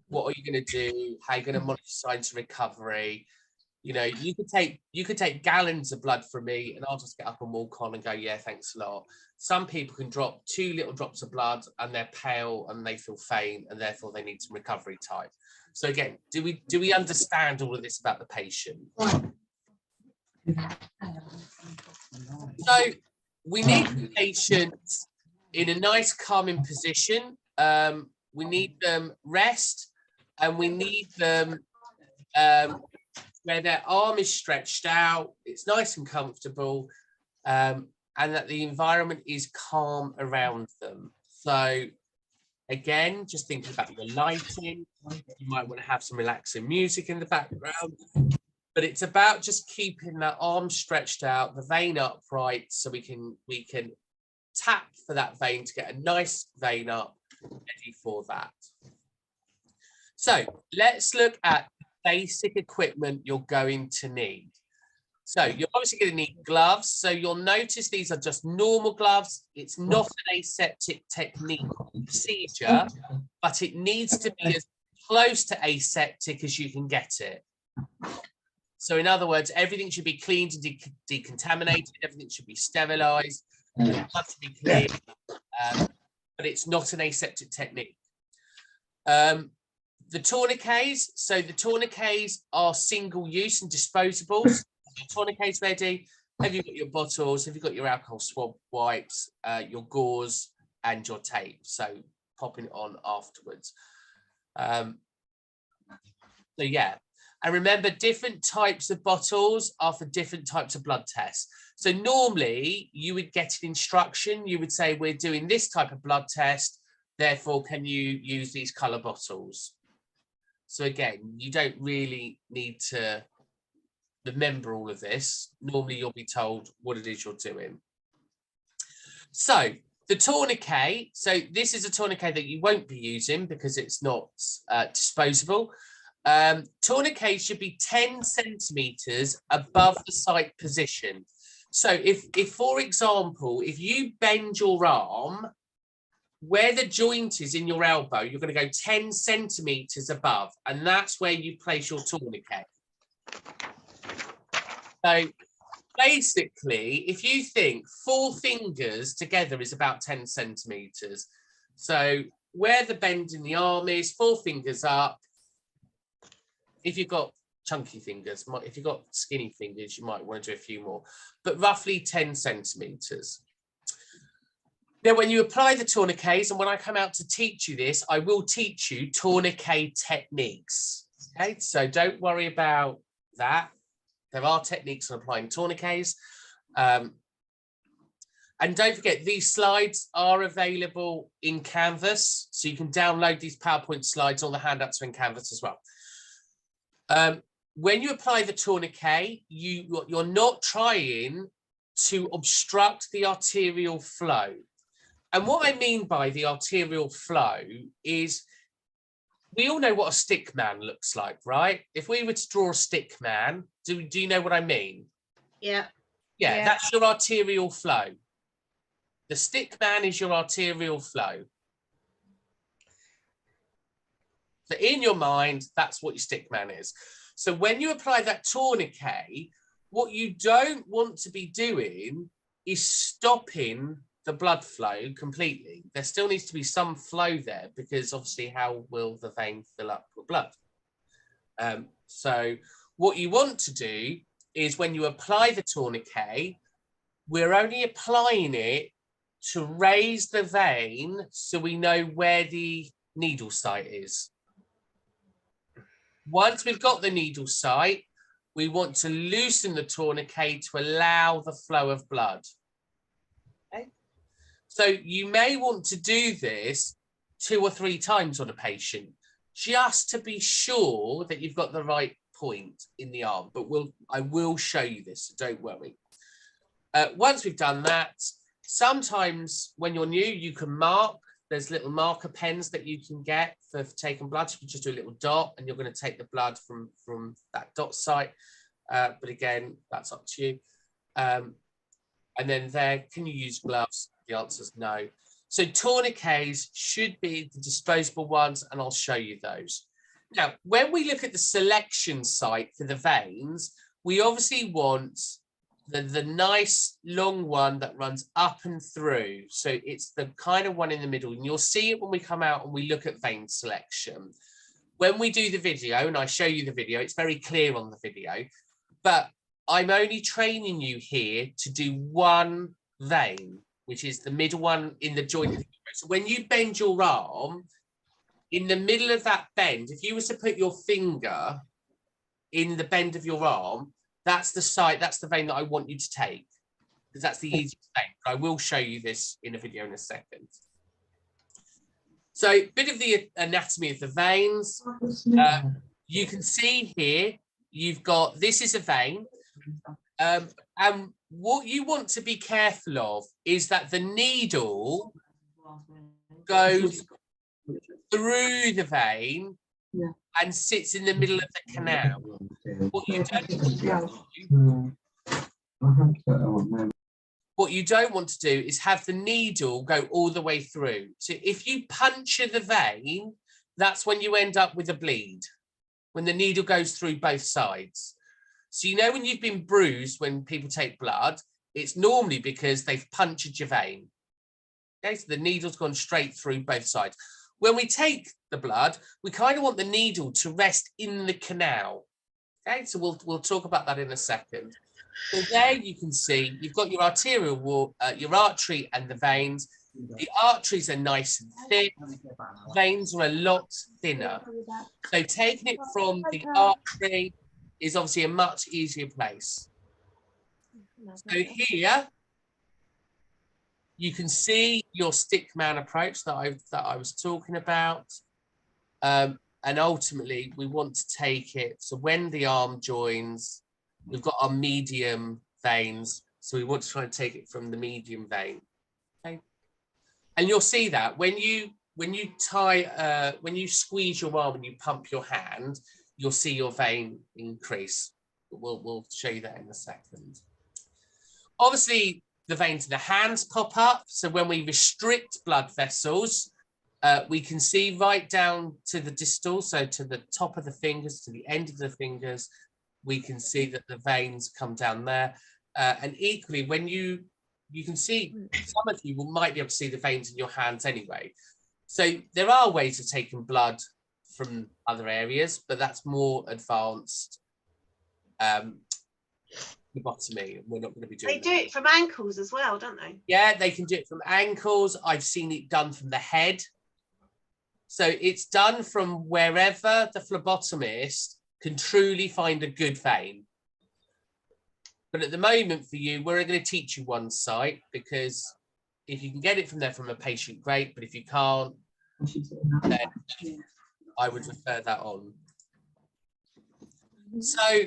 S2: what are you going to do? How are you going to monitor signs of recovery? You know, you could take gallons of blood from me and I'll just get up and walk on and go, yeah, thanks a lot. Some people can drop 2 little drops of blood and they're pale and they feel faint and therefore they need some recovery time. So again, do we understand all of this about the patient? So we need the patient in a nice calming position. We need them rest, and we need them where their arm is stretched out, it's nice and comfortable, and that the environment is calm around them. So again, just thinking about your lighting, you might want to have some relaxing music in the background, but it's about just keeping that arm stretched out, the vein upright, so we can tap for that vein to get a nice vein up, ready for that. So let's look at basic equipment you're going to need. So you're obviously going to need gloves. So you'll notice these are just normal gloves. It's not an aseptic technique procedure, but it needs to be as close to aseptic as you can get it. So in other words, everything should be cleaned and decontaminated. Everything should be sterilized. Your blood should be clear, but it's not an aseptic technique. The tourniquets, so the tourniquets are single use and disposables. Your tourniquets ready. Have you got your bottles? Have you got your alcohol swab wipes, your gauze and your tape? So popping it on afterwards. So yeah, and remember, different types of bottles are for different types of blood tests. So normally you would get an instruction. You would say, we're doing this type of blood test, therefore can you use these color bottles? So again, you don't really need to remember all of this. Normally you'll be told what it is you're doing. So the tourniquet, so this is a tourniquet that you won't be using because it's not disposable. Tourniquet should be 10 centimeters above the site position. So if for example, if you bend your arm, where the joint is in your elbow, you're going to go 10 centimeters above, and that's where you place your tourniquet. So basically, if you think 4 fingers together is about 10 centimeters. So where the bend in the arm is, 4 fingers up. If you've got chunky fingers, if you've got skinny fingers, you might want to do a few more, but roughly 10 centimeters. Now, when you apply the tourniquets, and when I come out to teach you this, I will teach you tourniquet techniques. Okay, so don't worry about that. There are techniques on applying tourniquets. And don't forget, these slides are available in Canvas, so you can download these PowerPoint slides. All the handouts are in Canvas as well. When you apply the tourniquet, you're not trying to obstruct the arterial flow. And what I mean by the arterial flow is, we all know what a stick man looks like, right? If we were to draw a stick man, do you know what I mean?
S3: Yeah.
S2: Yeah, that's your arterial flow. The stick man is your arterial flow. So in your mind, that's what your stick man is. So when you apply that tourniquet, what you don't want to be doing is stopping the blood flow completely. There still needs to be some flow there, because obviously how will the vein fill up with blood? So what you want to do is, when you apply the tourniquet, we're only applying it to raise the vein so we know where the needle site is. Once we've got the needle site, we want to loosen the tourniquet to allow the flow of blood. Okay. So you may want to do this 2 or 3 times on a patient, just to be sure that you've got the right point in the arm. But I will show you this, so don't worry. Once we've done that, sometimes when you're new, you can mark. There's little marker pens that you can get for taking blood. So you just do a little dot, and you're going to take the blood from that dot site. But again, that's up to you. And then there, can you use gloves? The answer is no. So tourniquets should be the disposable ones, and I'll show you those. Now, when we look at the selection site for the veins, we obviously want the nice long one that runs up and through. So it's the kind of one in the middle, and you'll see it when we come out and we look at vein selection. When we do the video, and I show you the video, it's very clear on the video, but I'm only training you here to do one vein, which is the middle one in the joint. So when you bend your arm, in the middle of that bend, if you were to put your finger in the bend of your arm, that's the site, that's the vein that I want you to take, because that's the easiest vein. I will show you this in a video in a second. So, a bit of the anatomy of the veins. You can see here, you've got, this is a vein. And what you want to be careful of is that the needle goes through the vein and sits in the middle of the canal. What you don't want to do is have the needle go all the way through. So if you puncture the vein, that's when you end up with a bleed, when the needle goes through both sides. So you know when you've been bruised, when people take blood, it's normally because they've punctured your vein. Okay, so the needle's gone straight through both sides. When we take the blood, we kind of want the needle to rest in the canal. Okay, so we'll talk about that in a second. So there you can see you've got your arterial wall, your artery and the veins. The arteries are nice and thick. Veins are a lot thinner. So taking it from the artery is obviously a much easier place. So here you can see your stick man approach that I was talking about. And ultimately we want to take it. So when the arm joins, we've got our medium veins. So we want to try and take it from the medium vein. Okay. And you'll see that when you tie, when you squeeze your arm and you pump your hand, you'll see your vein increase. We'll show you that in a second. Obviously, the veins in the hands pop up. So when we restrict blood vessels, we can see right down to the distal, so to the top of the fingers, to the end of the fingers, we can see that the veins come down there. And equally, when you can see, some of you might be able to see the veins in your hands anyway. So there are ways of taking blood from other areas, but that's more advanced phlebotomy. We're not going to be doing
S3: They do it from ankles as well, don't they?
S2: Yeah, they can do it from ankles. I've seen it done from the head. So it's done from wherever the phlebotomist can truly find a good vein. But at the moment for you, we're going to teach you one site, because if you can get it from there from a patient, great. But if you can't, then I would refer that on. So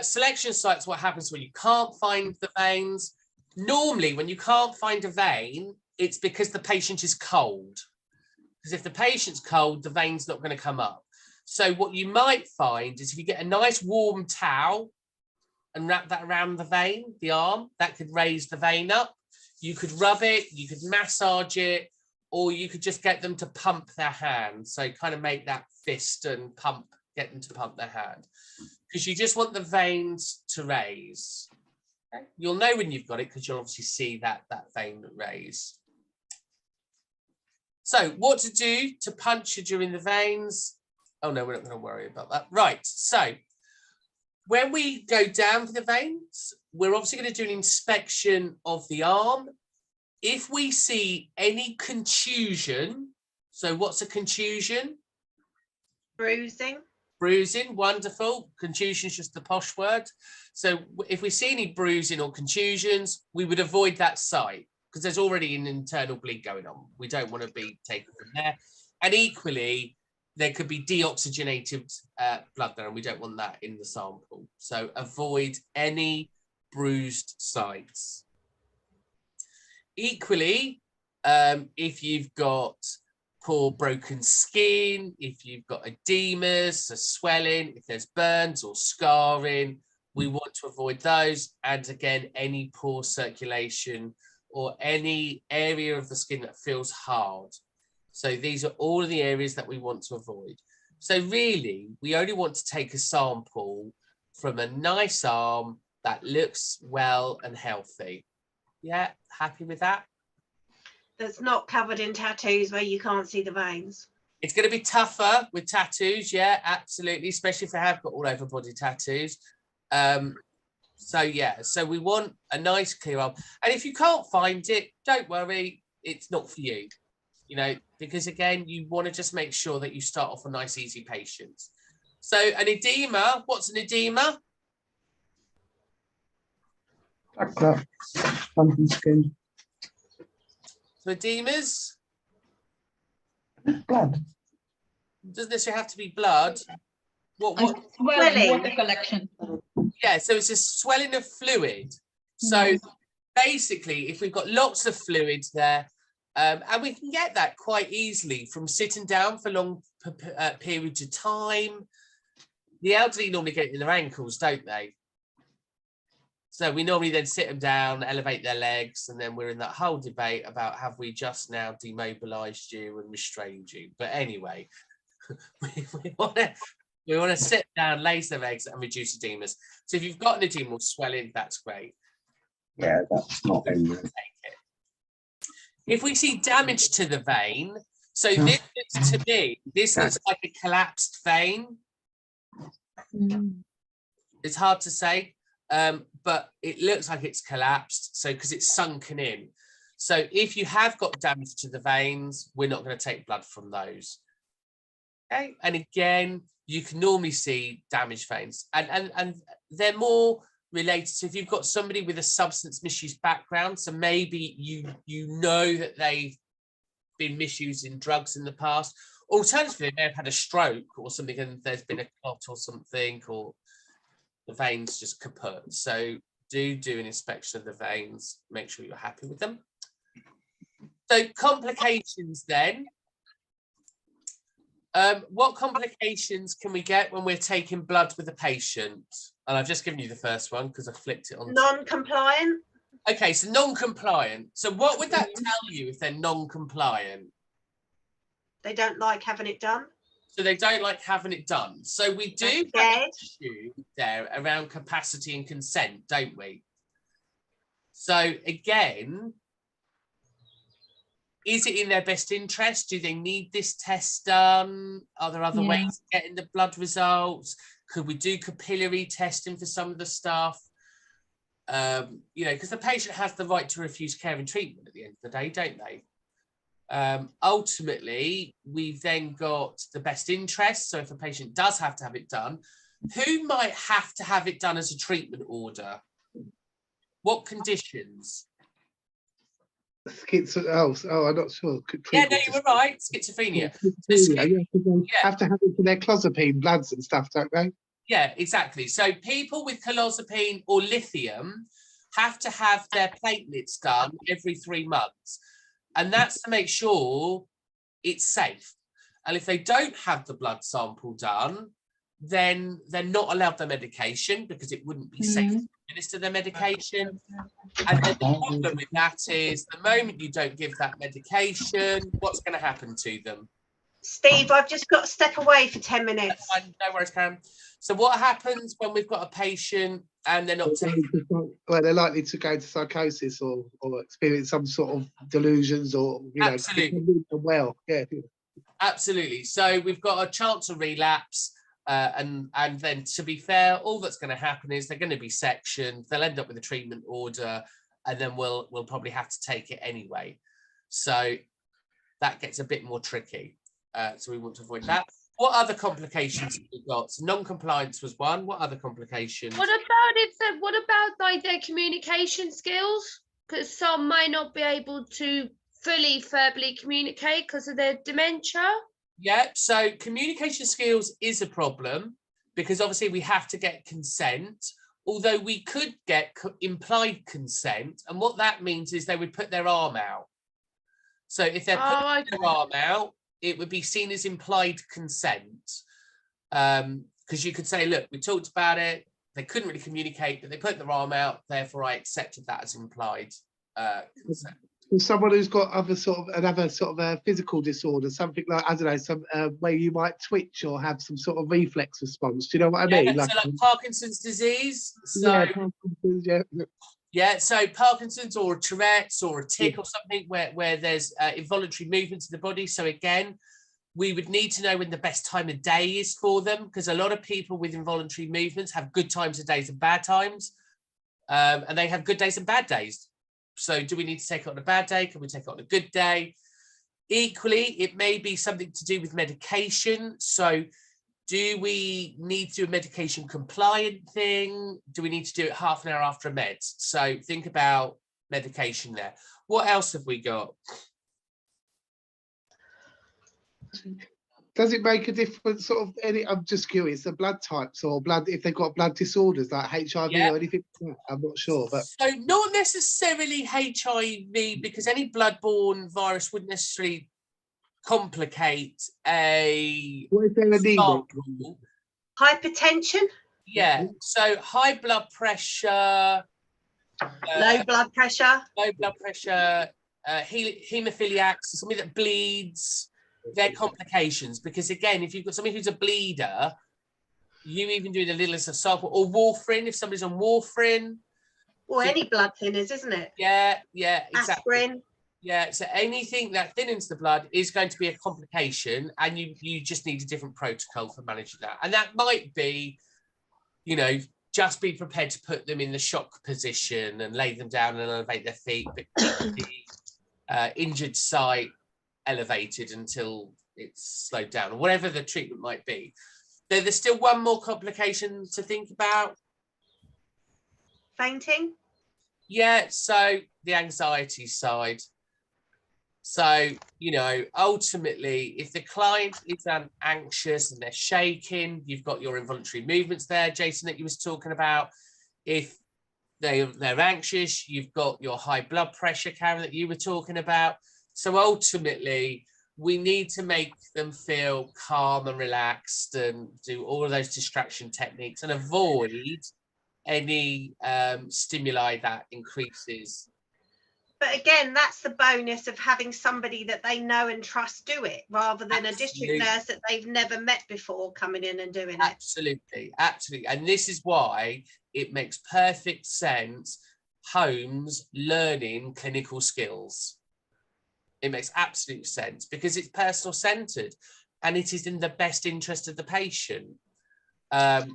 S2: selection sites, what happens when you can't find the veins? Normally, when you can't find a vein, it's because the patient is cold. Because if the patient's cold, the vein's not going to come up. So what you might find is if you get a nice warm towel and wrap that around the vein, the arm, that could raise the vein up. You could rub it, you could massage it, or you could just get them to pump their hand. So kind of make that fist and pump, get them to pump their hand. Because you just want the veins to raise. Okay? You'll know when you've got it because you'll obviously see that vein raise. So what to do to puncture during the veins? Oh no, we're not going to worry about that. Right, so when we go down for the veins, we're obviously going to do an inspection of the arm. If we see any contusion, so what's a contusion?
S3: Bruising.
S2: Bruising, wonderful. Contusion is just the posh word. So if we see any bruising or contusions, we would avoid that site because there's already an internal bleed going on. We don't want to be taken from there. And equally, there could be deoxygenated blood there, and we don't want that in the sample. So avoid any bruised sites. Equally, if you've got poor broken skin, if you've got edemas, a swelling, if there's burns or scarring, we want to avoid those. And again, any poor circulation or any area of the skin that feels hard. So these are all of the areas that we want to avoid. So really, we only want to take a sample from a nice arm that looks well and healthy. Yeah, happy with that?
S3: That's not covered in tattoos where you can't see the veins.
S2: It's going to be tougher with tattoos, yeah, absolutely, especially if they have got all over body tattoos. So yeah, so we want a nice clear arm. And if you can't find it, don't worry, it's not for you. You know, because again, you want to just make sure that you start off a nice, easy patient. So an edema, what's an edema?
S6: Black clot, pumping skin,
S2: So edemas,
S6: blood.
S2: doesn't necessarily have to be blood. What?
S3: Swelling.
S5: Water collection.
S2: Yeah, so it's a swelling of fluid. So basically, if we've got lots of fluid there, and we can get that quite easily from sitting down for long periods of time. The elderly normally get it in their ankles, don't they? So we normally then sit them down, elevate their legs, and then we're in that whole debate about have we just now demobilized you and restrained you? But anyway, we want to sit down, lace their legs, and reduce edemas. So if you've got an edemal swelling, that's great.
S6: Yeah, that's not in there.
S2: If we see damage to the vein, so this looks to me, this looks like a collapsed vein. It's hard to say, but it looks like it's collapsed. So because it's sunken in. So if you have got damage to the veins, we're not going to take blood from those. Okay, and again, you can normally see damaged veins, and they're more related to if you've got somebody with a substance misuse background. So maybe you know that they've been misusing drugs in the past. Alternatively, they may have had a stroke or something, and there's been a clot or something, or the veins just kaput. So do an inspection of the veins. Make sure you're happy with them. So complications then. What complications can we get when we're taking blood with a patient? And I've just given you the first one because I flipped it on.
S3: Non-compliant.
S2: Okay, so non-compliant. So what would that tell you if they're non-compliant?
S3: They don't like having it done.
S2: So they don't like having it done. So we do have an issue there around capacity and consent, don't we? So again, is it in their best interest? Do they need this test done? Are there other ways of getting the blood results? Could we do capillary testing for some of the stuff? You know, because the patient has the right to refuse care and treatment at the end of the day, don't they? Ultimately, we've then got the best interest. So if a patient does have to have it done, who might have to have it done as a treatment order? What conditions?
S7: I'm not sure.
S2: Yeah, no, you were right. Schizophrenia.
S7: Have to have it for their clozapine bloods and stuff, don't they?
S2: Yeah, exactly. So people with clozapine or lithium have to have their platelets done every 3 months. And that's to make sure it's safe. And if they don't have the blood sample done, then they're not allowed their medication because it wouldn't be safe to administer their medication. And then the problem with that is the moment you don't give that medication, what's going to happen to them?
S3: Steve, I've just got to step away for 10 minutes.
S2: No worries, Karen. So what happens when we've got a patient and they're not taking...
S7: Well, they're likely to go into psychosis or experience some sort of delusions or, you know,
S2: Absolutely.
S7: Well, yeah.
S2: Absolutely. So we've got a chance of relapse. And then, to be fair, all that's going to happen is they're going to be sectioned. They'll end up with a treatment order, and then we'll probably have to take it anyway. So that gets a bit more tricky. So we want to avoid that. What other complications have we got? So non-compliance was one. What other complications?
S4: What about like their communication skills? Because some might not be able to fully verbally communicate because of their dementia.
S2: Yeah, so communication skills is a problem because obviously we have to get consent, although we could get implied consent. And what that means is they would put their arm out. So if they're putting their arm out, it would be seen as implied consent. Because you could say, look, we talked about it. They couldn't really communicate, but they put their arm out. Therefore, I accepted that as implied consent.
S7: For someone who's got other sort of another sort of a physical disorder, something like, I don't know, some where you might twitch or have some sort of reflex response. Do you know what I mean?
S2: So like Parkinson's disease. So
S7: yeah, Parkinson's, yeah.
S2: yeah, so Parkinson's or Tourette's or a tic or something where there's involuntary movements in the body. So again, we would need to know when the best time of day is for them, because a lot of people with involuntary movements have good times of days and bad times, and they have good days and bad days. So do we need to take it on a bad day? Can we take it on a good day? Equally, it may be something to do with medication. So do we need to do a medication compliant thing? Do we need to do it half an hour after a med? So think about medication there. What else have we got?
S7: Does it make a difference, sort of, any, I'm just curious, the blood types or blood, if they've got blood disorders like HIV or anything, I'm not sure. But
S2: so not necessarily HIV, because any bloodborne virus wouldn't necessarily complicate a
S7: what if they're anemic?
S3: Hypertension,
S2: Yeah, so high blood pressure,
S3: low blood pressure.
S2: haemophiliacs, somebody that bleeds, they're complications, because again, if you've got somebody who's a bleeder, you even do the littlest of sample, or warfarin, if somebody's on warfarin.
S3: Or any blood thinners, isn't it?
S2: Yeah, exactly.
S3: Aspirin.
S2: Yeah, so anything that thinnens the blood is going to be a complication, and you just need a different protocol for managing that. And that might be, you know, just be prepared to put them in the shock position and lay them down and elevate their feet, but keep the injured site elevated until it's slowed down, or whatever the treatment might be. There's still one more complication to think about.
S3: Fainting.
S2: Yeah, so the anxiety side. So, you know, ultimately, if the client is anxious and they're shaking, you've got your involuntary movements there, Jason, that you was talking about. If they're anxious, you've got your high blood pressure, Karen, that you were talking about. So ultimately, we need to make them feel calm and relaxed and do all of those distraction techniques and avoid any stimuli that increases.
S3: But again, that's the bonus of having somebody that they know and trust do it, rather than a district nurse that they've never met before coming in and doing it.
S2: Absolutely. And this is why it makes perfect sense, homes learning clinical skills. It makes absolute sense because it's personal centered and it is in the best interest of the patient.
S3: And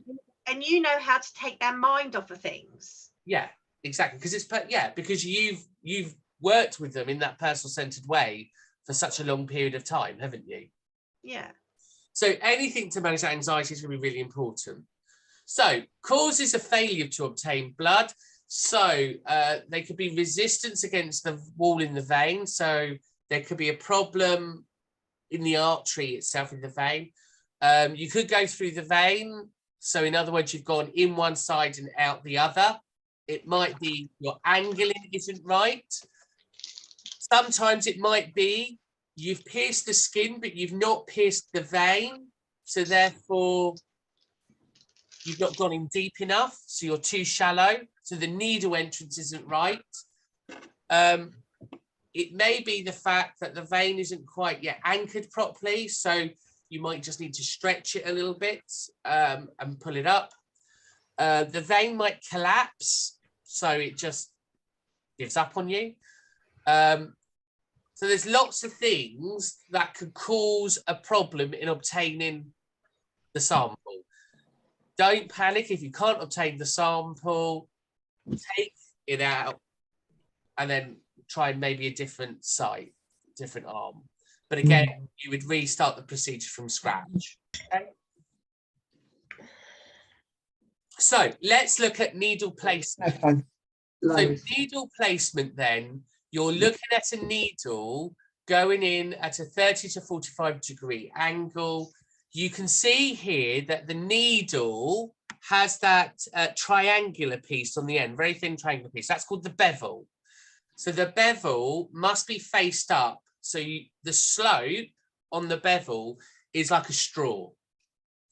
S3: you know how to take their mind off of things.
S2: Yeah, exactly. Because you've worked with them in that personal centered way for such a long period of time, haven't you?
S3: Yeah.
S2: So anything to manage that anxiety is going to be really important. So causes of failure to obtain blood. So they could be resistance against the wall in the vein. So there could be a problem in the artery itself, in the vein. You could go through the vein. So in other words, you've gone in one side and out the other. It might be your angling isn't right. Sometimes it might be you've pierced the skin, but you've not pierced the vein. So therefore, you've not gone in deep enough. So you're too shallow. So the needle entrance isn't right. It may be the fact that the vein isn't quite yet anchored properly. So you might just need to stretch it a little bit and pull it up. The vein might collapse, so it just gives up on you. So there's lots of things that could cause a problem in obtaining the sample. Don't panic if you can't obtain the sample. Take it out and then try maybe a different site, different arm. But again, you would restart the procedure from scratch. Okay? So let's look at needle placement. So needle placement then, you're looking at a needle going in at a 30 to 45 degree angle. You can see here that the needle has that triangular piece on the end, very thin triangular piece. That's called the bevel. So the bevel must be faced up. So the slope on the bevel is like a straw.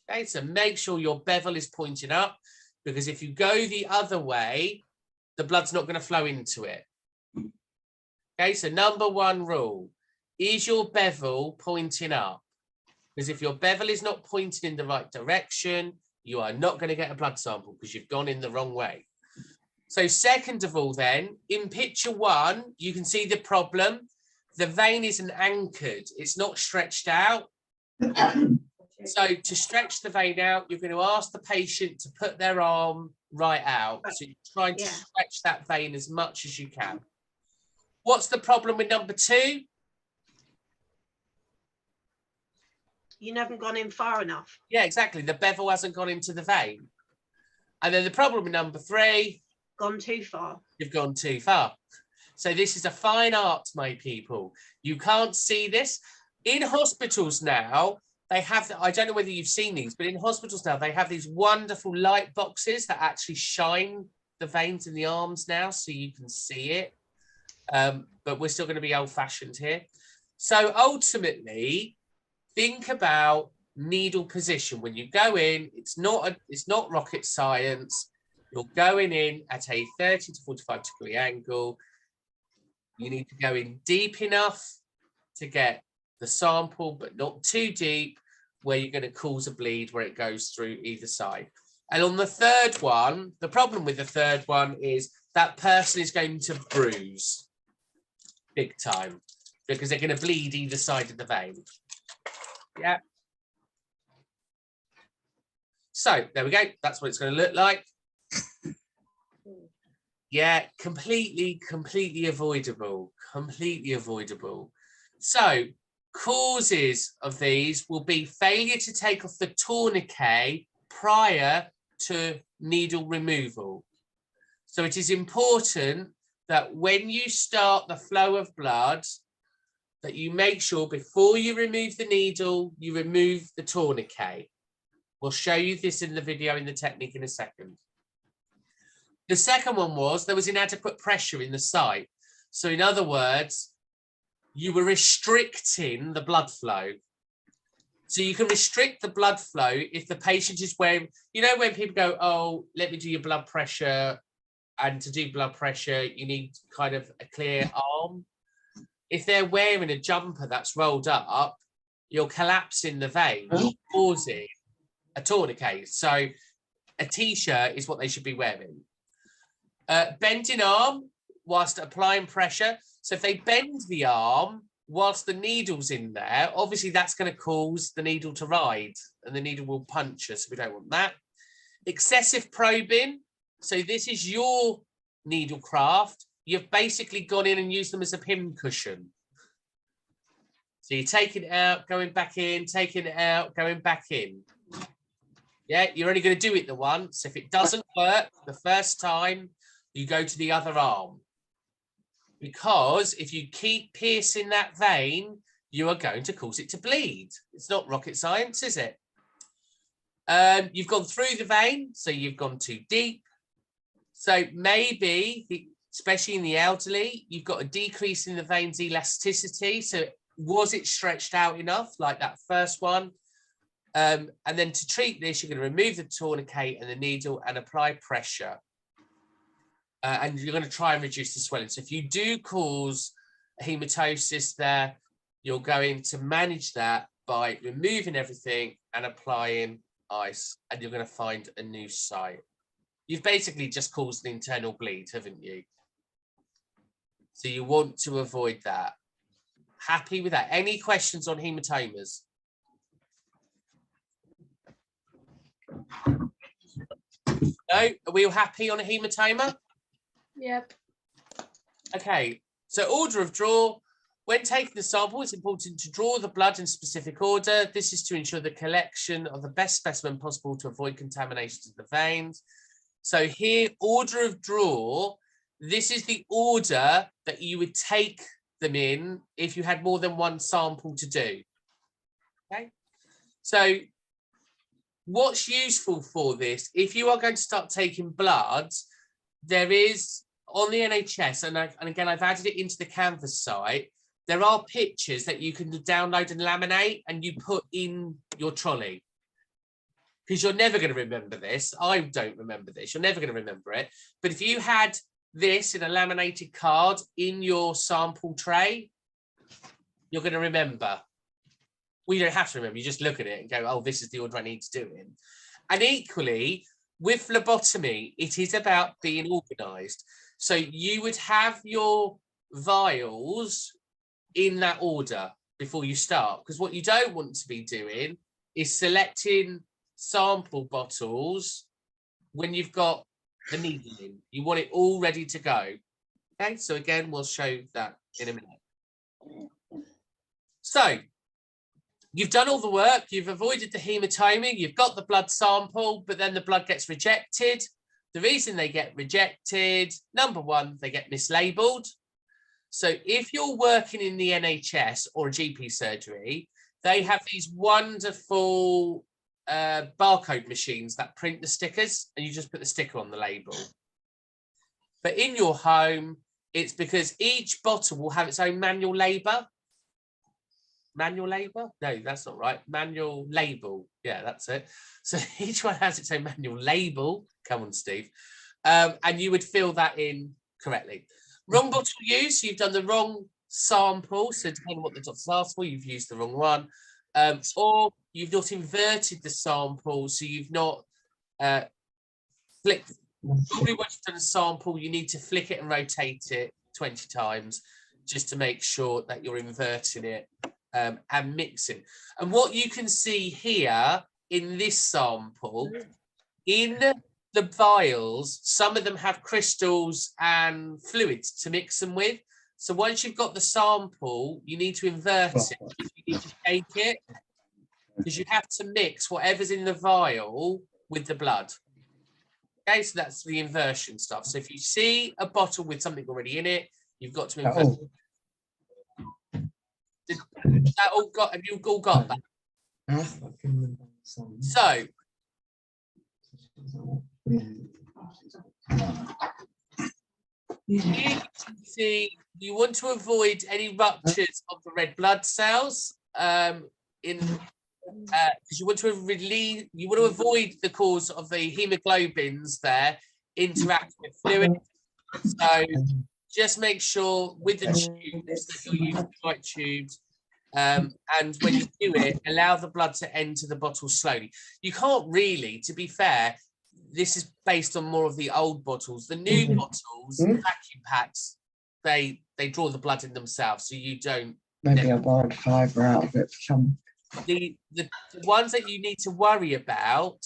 S2: Okay, so make sure your bevel is pointing up, because if you go the other way, the blood's not going to flow into it. Okay, so number one rule, is your bevel pointing up? Because if your bevel is not pointing in the right direction, you are not going to get a blood sample because you've gone in the wrong way. So second of all then, in picture one, you can see the problem. The vein isn't anchored, it's not stretched out. So to stretch the vein out, you're going to ask the patient to put their arm right out. So you're trying to stretch that vein as much as you can. What's the problem with number two?
S3: You haven't gone in far enough.
S2: Yeah, exactly. The bevel hasn't gone into the vein. And then the problem with number three,
S3: gone too far.
S2: You've gone too far. So this is a fine art, my people. You can't see this. In hospitals now, they have, I don't know whether you've seen these, but in hospitals now, they have these wonderful light boxes that actually shine the veins in the arms now, so you can see it. But we're still going to be old-fashioned here. So ultimately, think about needle position. When you go in, it's not rocket science. You're going in at a 30 to 45 degree angle. You need to go in deep enough to get the sample, but not too deep, where you're going to cause a bleed where it goes through either side. And on the third one, the problem with the third one is that person is going to bruise big time because they're going to bleed either side of the vein. Yeah. So there we go. That's what it's going to look like. Yeah, completely avoidable, completely avoidable. So causes of these will be failure to take off the tourniquet prior to needle removal. So it is important that when you start the flow of blood, that you make sure before you remove the needle, you remove the tourniquet. We'll show you this in the video in the technique in a second. The second one was there was inadequate pressure in the site. So in other words, you were restricting the blood flow. So you can restrict the blood flow if the patient is wearing, you know, when people go, oh, let me do your blood pressure. And to do blood pressure, you need kind of a clear arm. If they're wearing a jumper that's rolled up, you're collapsing the vein, causing a tourniquet. So a t-shirt is what they should be wearing. Bending arm whilst applying pressure. So if they bend the arm whilst the needle's in there, obviously that's going to cause the needle to ride and the needle will puncture. So we don't want that. Excessive probing. So this is your needle craft. You've basically gone in and used them as a pin cushion. So you're taking it out, going back in, taking it out, going back in. Yeah, you're only going to do it the once. If it doesn't work the first time, you go to the other arm. Because if you keep piercing that vein, you are going to cause it to bleed. It's not rocket science, is it? You've gone through the vein, so you've gone too deep. So maybe, especially in the elderly, you've got a decrease in the vein's elasticity. So was it stretched out enough, like that first one? And then to treat this, you're going to remove the tourniquet and the needle and apply pressure. And you're going to try and reduce the swelling. So if you do cause a hematosis there, you're going to manage that by removing everything and applying ice, and you're going to find a new site. You've basically just caused an internal bleed, haven't you? So you want to avoid that. Happy with that? Any questions on hematomas? No? Are we all happy on a hematoma?
S4: Yep.
S2: Okay, so order of draw. When taking the sample, it's important to draw the blood in specific order. This is to ensure the collection of the best specimen possible to avoid contamination of the veins. So here, order of draw, this is the order that you would take them in if you had more than one sample to do. Okay, so what's useful for this, if you are going to start taking blood, there is on the NHS, and again, I've added it into the Canvas site, there are pictures that you can download and laminate and you put in your trolley. Because you're never going to remember this. I don't remember this. You're never going to remember it. But if you had this in a laminated card in your sample tray, you're going to remember. Well, you don't have to remember, you just look at it and go, oh, this is the order I need to do it in. And equally, with phlebotomy, it is about being organised. So you would have your vials in that order before you start, because what you don't want to be doing is selecting sample bottles when you've got the needle in. You want it all ready to go. Okay, so again, we'll show that in a minute. So you've done all the work, you've avoided the hematoma, you've got the blood sample, but then the blood gets rejected. The reason they get rejected, number one, they get mislabeled. So if you're working in the NHS or a GP surgery, they have these wonderful barcode machines that print the stickers, and you just put the sticker on the label. But in your home, it's because each bottle will have its own manual label. Manual label? No, that's not right. Manual label. Yeah, that's it. So each one has its own manual label. Come on, Steve. And you would fill that in correctly. Wrong bottle used, you've done the wrong sample. So depending on what the doctor's asked for, you've used the wrong one. Or you've not inverted the sample, so you've not flicked. Probably once you've done a sample, you need to flick it and rotate it 20 times just to make sure that you're inverting it and mixing. And what you can see here in this sample, in the vials, some of them have crystals and fluids to mix them with. So once you've got the sample, you need to invert it. You need to shake it, because you have to mix whatever's in the vial with the blood. Okay, so that's the inversion stuff. So if you see a bottle with something already in it, you've got to invert it. Have you all got that? So you can see you want to avoid any ruptures of the red blood cells because you want to avoid the cause of the hemoglobins there interacting with fluid. So just make sure with the tubes that you're using the right tubes, and when you do it, allow the blood to enter the bottle slowly. You can't really, to be fair, this is based on more of the old bottles. The new bottles, vacuum packs, they draw the blood in themselves, so you don't.
S6: Maybe I borrowed fibre out of it for some.
S2: The ones that you need to worry about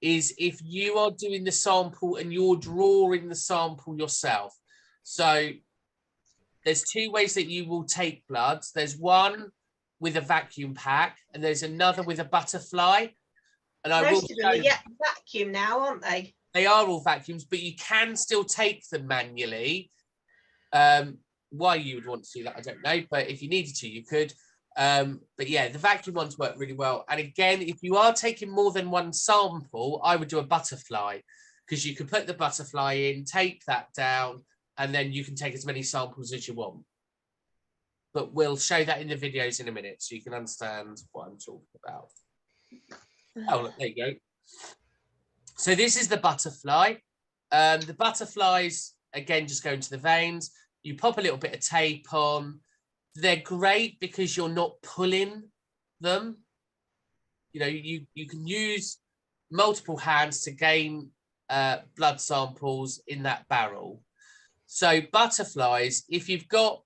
S2: is if you are doing the sample and you're drawing the sample yourself. So there's two ways that you will take bloods. There's one with a vacuum pack, and there's another with a butterfly. And I will show you.
S3: Vacuum now, aren't they?
S2: They are all vacuums, but you can still take them manually. Why you would want to do that, I don't know. But if you needed to, you could. But yeah, the vacuum ones work really well. And again, if you are taking more than one sample, I would do a butterfly, because you can put the butterfly in, tape that down, and then you can take as many samples as you want. But we'll show that in the videos in a minute so you can understand what I'm talking about. Oh, look, there you go. So this is the butterfly. The butterflies, again, just go into the veins. You pop a little bit of tape on. They're great because you're not pulling them. You know, you can use multiple hands to gain blood samples in that barrel. So butterflies, if you've got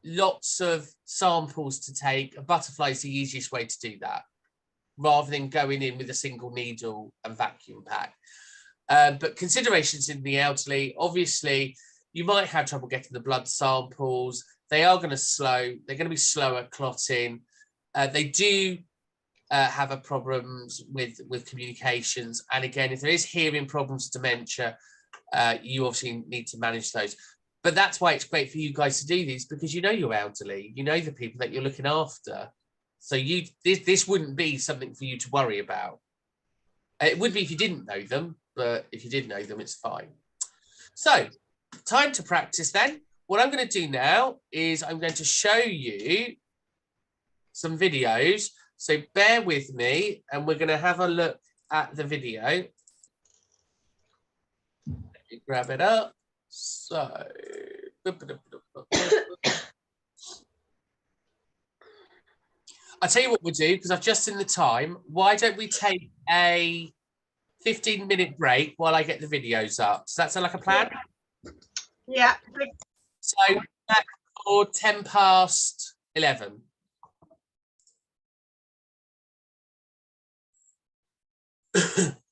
S2: lots of samples to take, a butterfly is the easiest way to do that, rather than going in with a single needle and vacuum pack. But considerations in the elderly, obviously, you might have trouble getting the blood samples. They are going to they're going to be slower clotting. They do have a problems with communications. And again, if there is hearing problems, dementia, you obviously need to manage those. But that's why it's great for you guys to do these, because you know you're elderly, you know the people that you're looking after. So this wouldn't be something for you to worry about. It would be if you didn't know them, but if you did know them, it's fine. So time to practice then. What I'm going to do now is I'm going to show you some videos. So bear with me and we're going to have a look at the video. Let me grab it up. So, I'll tell you what we'll do, because I've just seen the time. Why don't we take a 15-minute break while I get the videos up? Does that sound like a plan?
S3: Yeah.
S2: So back for 11:10.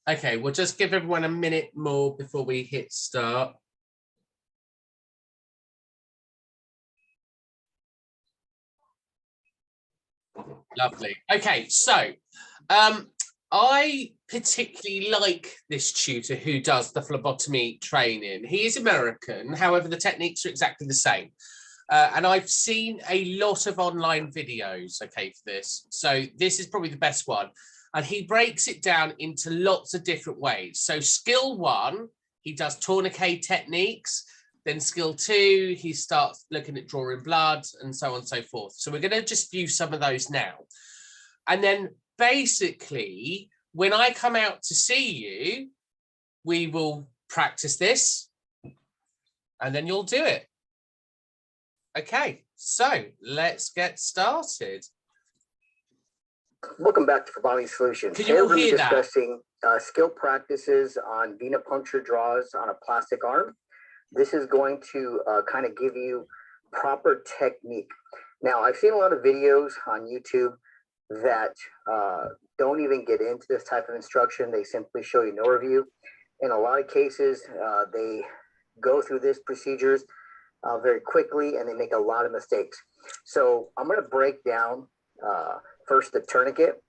S2: Okay, we'll just give everyone a minute more before we hit start. Lovely. Okay, so I particularly like this tutor who does the phlebotomy training. He is American, however, the techniques are exactly the same. And I've seen a lot of online videos, okay, for this. So this is probably the best one. And he breaks it down into lots of different ways. So skill 1, he does tourniquet techniques. Then skill 2, he starts looking at drawing blood and so on and so forth. So we're going to just view some of those now. And then basically, when I come out to see you, we will practice this and then you'll do it. Okay, so let's get started.
S8: Welcome back to Phlebotomy Solutions.
S2: Can you all hear that?
S8: Discussing skill practices on venepuncture draws on a plastic arm. This is going to kind of give you proper technique. Now, I've seen a lot of videos on YouTube that don't even get into this type of instruction. They simply show you an overview. In a lot of cases, they go through these procedures very quickly and they make a lot of mistakes. So I'm going to break down first the tourniquet,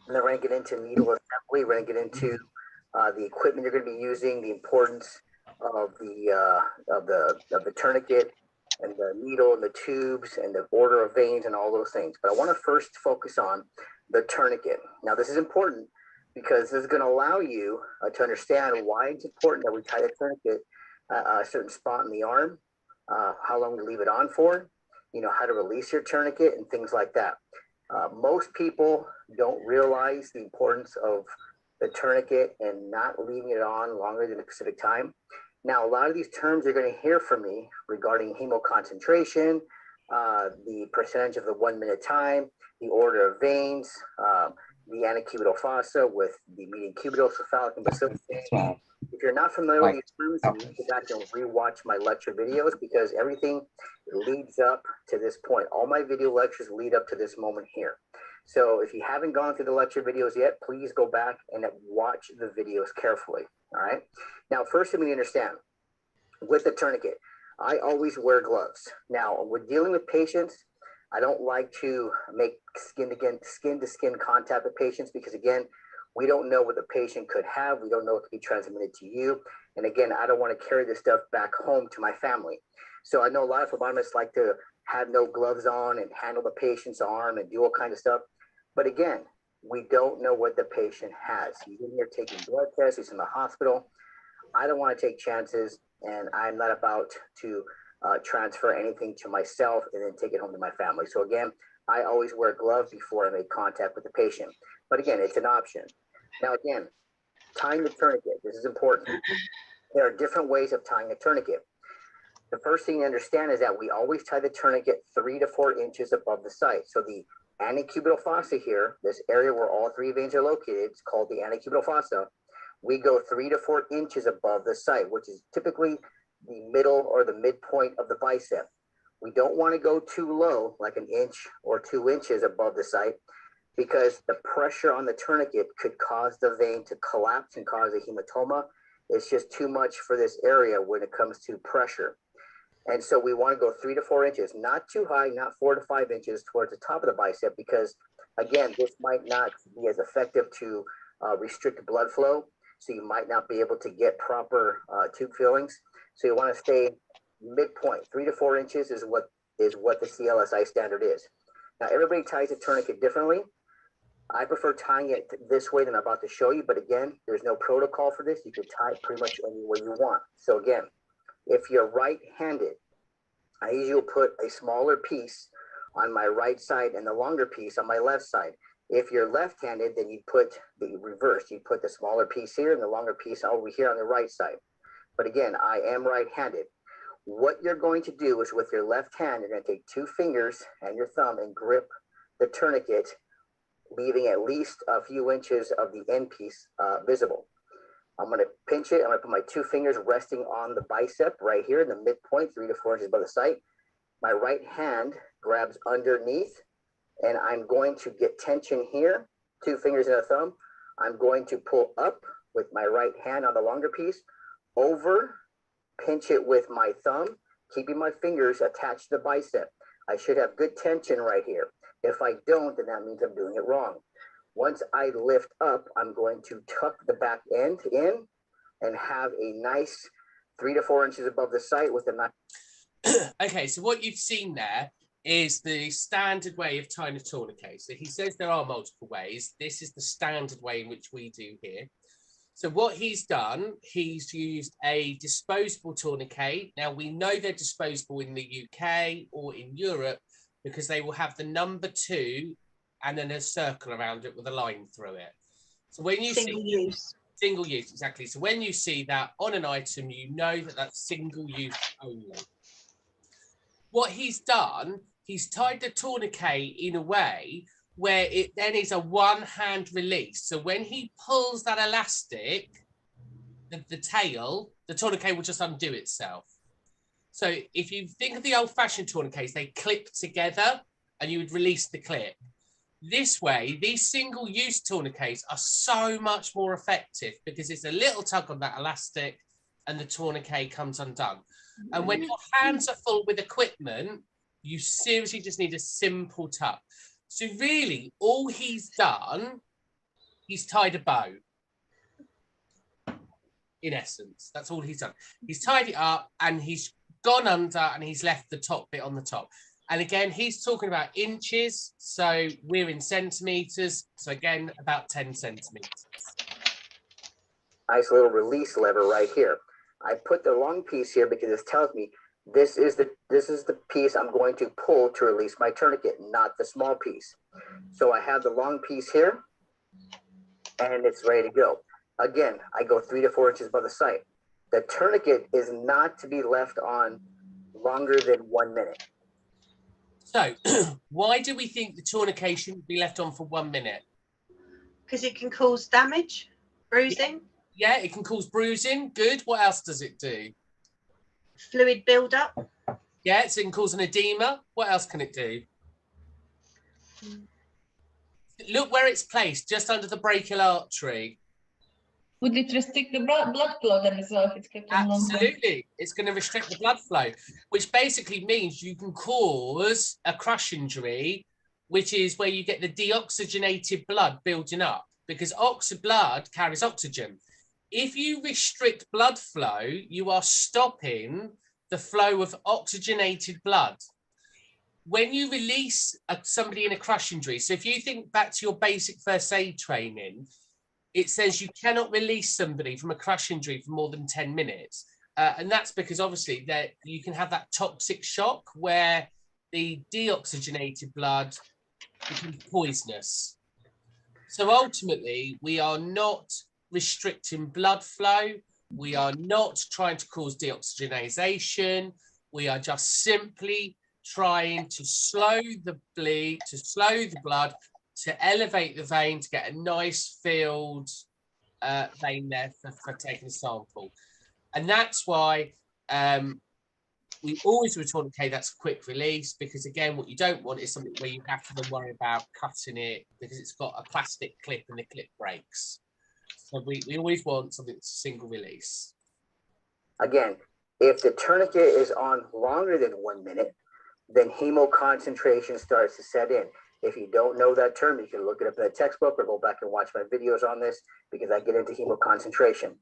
S8: and then we're going to get into needle assembly. We're going to get into the equipment you're going to be using, the importance of the tourniquet and the needle and the tubes and the order of veins and all those things. But I want to first focus on the tourniquet. Now, this is important because this is going to allow you to understand why it's important that we tie the tourniquet a certain spot in the arm, how long to leave it on for, you know, how to release your tourniquet and things like that. Most people don't realize the importance of the tourniquet and not leaving it on longer than a specific time. Now, a lot of these terms you're going to hear from me regarding hemoconcentration, the percentage of the 1 minute time, the order of veins, the antecubital fossa with the median cubital, cephalic, and basilic veins. If you're not familiar with these terms, you need to go back and rewatch my lecture videos because everything leads up to this point. All my video lectures lead up to this moment here. So if you haven't gone through the lecture videos yet, please go back and watch the videos carefully. All right. Now, first thing we need to understand with the tourniquet, I always wear gloves. Now, when dealing with patients, I don't like to make skin to skin contact with patients because, again, we don't know what the patient could have. We don't know what could be transmitted to you. And again, I don't want to carry this stuff back home to my family. So I know a lot of phlebotomists like to have no gloves on and handle the patient's arm and do all kinds of stuff. But again, we don't know what the patient has. He's in here taking blood tests. He's in the hospital. I don't want to take chances, and I'm not about to transfer anything to myself and then take it home to my family. So again, I always wear gloves before I make contact with the patient. But again, it's an option. Now again, tying the tourniquet, this is important. There are different ways of tying a tourniquet. The first thing to understand is that we always tie the tourniquet 3 to 4 inches above the site. So the antecubital fossa here, this area where all 3 veins are located, it's called the antecubital fossa. We go 3 to 4 inches above the site, which is typically the middle or the midpoint of the bicep. We don't want to go too low, like 1 inch or 2 inches above the site, because the pressure on the tourniquet could cause the vein to collapse and cause a hematoma. It's just too much for this area when it comes to pressure. And so we want to go 3 to 4 inches, not too high, not 4 to 5 inches towards the top of the bicep, because again, this might not be as effective to restrict blood flow. So you might not be able to get proper tube fillings. So you want to stay midpoint. 3 to 4 inches is what the CLSI standard is. Now, everybody ties a tourniquet differently. I prefer tying it this way than I'm about to show you, but again, there's no protocol for this. You can tie it pretty much any way you want. So again, if you're right-handed, I usually put a smaller piece on my right side and the longer piece on my left side. If you're left-handed, then you put the reverse. You put the smaller piece here and the longer piece over here on the right side. but again, I am right-handed. What you're going to do is with your left hand, you're going to take 2 fingers and your thumb and grip the tourniquet, leaving at least a few inches of the end piece visible. I'm going to pinch it. I'm going to put my 2 fingers resting on the bicep right here in the midpoint, 3 to 4 inches above the site. My right hand grabs underneath, and I'm going to get tension here, 2 fingers and a thumb. I'm going to pull up with my right hand on the longer piece, over, pinch it with my thumb, keeping my fingers attached to the bicep. I should have good tension right here. If I don't, then that means I'm doing it wrong. Once I lift up, I'm going to tuck the back end in and have a nice 3 to 4 inches above the site with a nice.
S2: Okay, so what you've seen there is the standard way of tying a tourniquet. So he says there are multiple ways. This is the standard way in which we do here. So what he's done, he's used a disposable tourniquet. Now we know they're disposable in the UK or in Europe because they will have the number 2 and then a circle around it with a line through it. So when you
S3: Single use.
S2: Single use, exactly. So when you see that on an item, you know that that's single use only. What he's done, he's tied the tourniquet in a way where it then is a one-hand release. So when he pulls that elastic, the tail, the tourniquet will just undo itself. So if you think of the old-fashioned tourniquets, they clip together and you would release the clip. This way, these single-use tourniquets are so much more effective because it's a little tug on that elastic and the tourniquet comes undone. And when your hands are full with equipment, you seriously just need a simple tuck. So really, all he's done, he's tied a bow. In essence, that's all he's done. He's tied it up and he's gone under and he's left the top bit on the top. And again, he's talking about inches. So we're in centimeters. So again, about 10 centimeters.
S8: Nice little release lever right here. I put the long piece here because it tells me this is the piece I'm going to pull to release my tourniquet, not the small piece. So I have the long piece here and it's ready to go. Again, I go 3 to 4 inches above the site. The tourniquet is not to be left on longer than 1 minute.
S2: So why do we think the tourniquet shouldn't be left on for 1 minute?
S3: Because it can cause damage, bruising.
S2: Yeah, it can cause bruising. Good. What else does it do?
S3: Fluid buildup.
S2: Yeah, so it can cause an edema. What else can it do? Look where it's placed, just under the brachial artery.
S5: Would it restrict the blood flow then as well if it's kept on longer?
S2: Absolutely. It's going to restrict the blood flow, which basically means you can cause a crush injury, which is where you get the deoxygenated blood building up because blood carries oxygen. If you restrict blood flow, you are stopping the flow of oxygenated blood. When you release somebody in a crush injury, so if you think back to your basic first aid training, it says you cannot release somebody from a crush injury for more than 10 minutes. And that's because obviously that you can have that toxic shock where the deoxygenated blood becomes poisonous. So ultimately, we are not restricting blood flow. We are not trying to cause deoxygenation. We are just simply trying to slow the bleed, to slow the blood, to elevate the vein, to get a nice filled vein there for taking a sample. And that's why we always return, okay, that's a quick release, because again, what you don't want is something where you have to then worry about cutting it because it's got a plastic clip and the clip breaks. So we always want something that's a single release.
S8: Again, if the tourniquet is on longer than 1 minute, then hemoconcentration starts to set in. If you don't know that term, you can look it up in a textbook or go back and watch my videos on this because I get into hemoconcentration.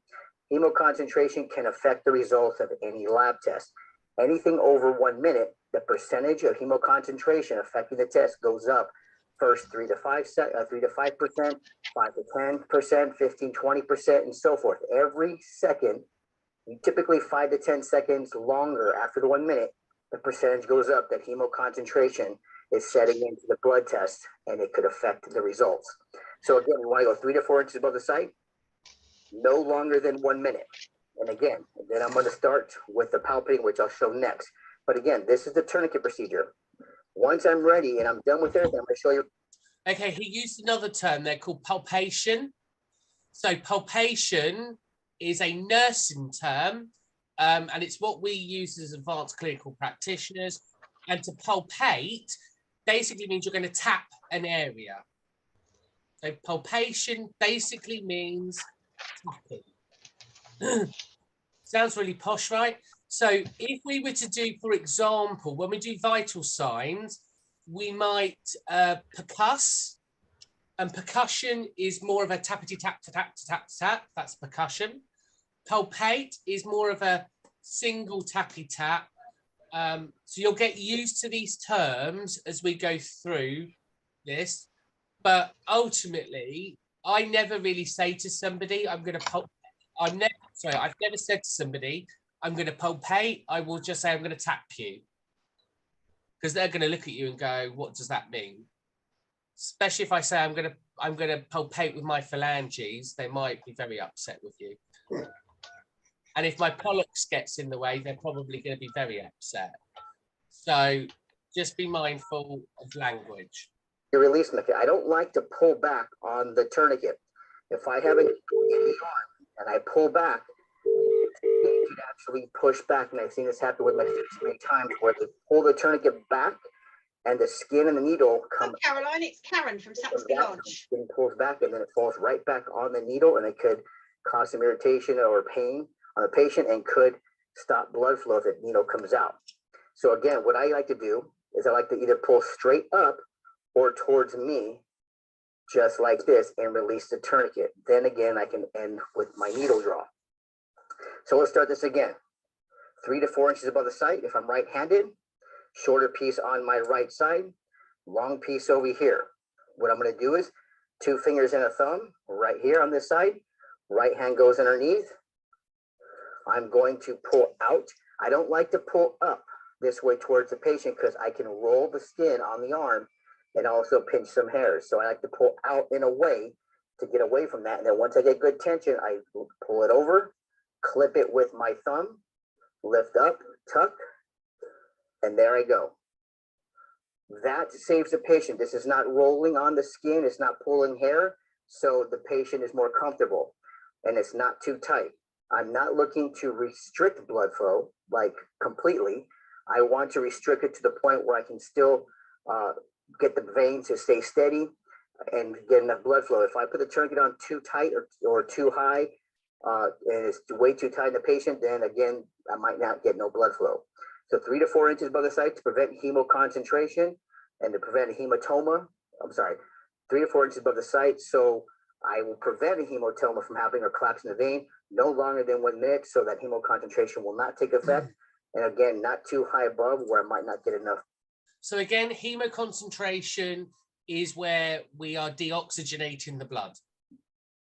S8: Hemoconcentration can affect the results of any lab test. Anything over 1 minute, the percentage of hemoconcentration affecting the test goes up. First 3 to 5%, 5 to 10%, 15, 20%, and so forth. Every second, typically 5 to 10 seconds longer after the 1 minute, the percentage goes up that hemoconcentration is setting into the blood test, and it could affect the results. So again, we want to go 3 to 4 inches above the site, no longer than 1 minute. And again, Then I'm going to start with the palpating, which I'll show next. But again, this is the tourniquet procedure. Once I'm ready and I'm done with everything, I'm going to show you.
S2: Okay, he used another term there called palpation. So palpation is a nursing term, and it's what we use as advanced clinical practitioners. And to palpate basically means you're going to tap an area. So palpation basically means tapping. Sounds really posh, right? So if we were to do, for example, when we do vital signs, we might percuss, and percussion is more of a tappity tap to tap to tap to tap. That's percussion. Palpate is more of a single tappy tap. So you'll get used to these terms as we go through this. But ultimately, I never really say to somebody, I'm going to palpate. I've never said to somebody, I'm going to palpate. I will just say, I'm going to tap you. Because they're going to look at you and go, what does that mean? Especially if I say I'm going to palpate with my phalanges, they might be very upset with you. And if my pollux gets in the way, they're probably going to be very upset. So just be mindful of language.
S8: Your release mechanism. I don't like to pull back on the tourniquet. If I have an arm and I pull back, you could actually push back. And I've seen this happen with my students many times where they pull the tourniquet back and the skin and the needle come.
S3: Oh, Caroline, it's Karen from Saxby Lodge.
S8: It pulls back and then it falls right back on the needle, and it could cause some irritation or pain on the patient and could stop blood flow if the needle comes out. So again, what I like to do is I like to either pull straight up or towards me, just like this, and release the tourniquet. Then again, I can end with my needle draw. So let's start this again. 3 to 4 inches above the site if I'm right-handed, shorter piece on my right side, long piece over here. What I'm going to do is 2 fingers and a thumb right here on this side. Right hand goes underneath. I'm going to pull out. I don't like to pull up this way towards the patient because I can roll the skin on the arm and also pinch some hairs. So I like to pull out in a way to get away from that. And then once I get good tension, I pull it over, clip it with my thumb, lift up, tuck, and there I go. That saves the patient. This is not rolling on the skin. It's not pulling hair. So the patient is more comfortable and it's not too tight. I'm not looking to restrict blood flow like completely. I want to restrict it to the point where I can still get the veins to stay steady and get enough blood flow. If I put the tourniquet on too tight or too high and it's way too tight in the patient, then again, I might not get no blood flow. So 3 to 4 inches above the site to prevent hemoconcentration and to prevent hematoma. 3 to 4 inches above the site. So I will prevent a hematoma from happening or collapse in the vein no longer than 1 minute so that hemoconcentration will not take effect. And again, not too high above where I might not get enough.
S2: So again, hemoconcentration is where we are deoxygenating the blood.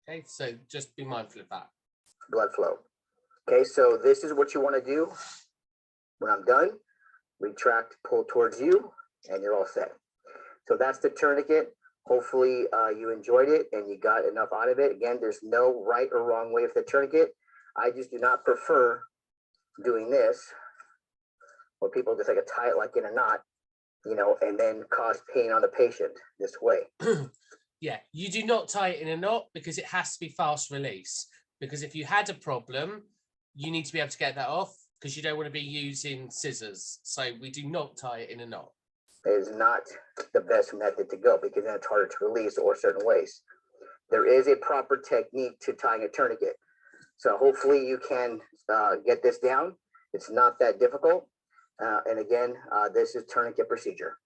S2: Okay, so just be mindful of that.
S8: Blood flow. Okay, so this is what you want to do. When I'm done, retract, pull towards you, and you're all set. So that's the tourniquet. Hopefully you enjoyed it and you got enough out of it. Again, there's no right or wrong way with the tourniquet. I just do not prefer doing this, where people just like to tie it like in a knot, you know, and then cause pain on the patient this way.
S2: Yeah, you do not tie it in a knot because it has to be fast release. Because if you had a problem, you need to be able to get that off because you don't want to be using scissors. So we do not tie it in a knot.
S8: It is not the best method to go because then it's harder to release or certain ways. There is a proper technique to tying a tourniquet. So hopefully you can get this down. It's not that difficult. And again, this is tourniquet procedure.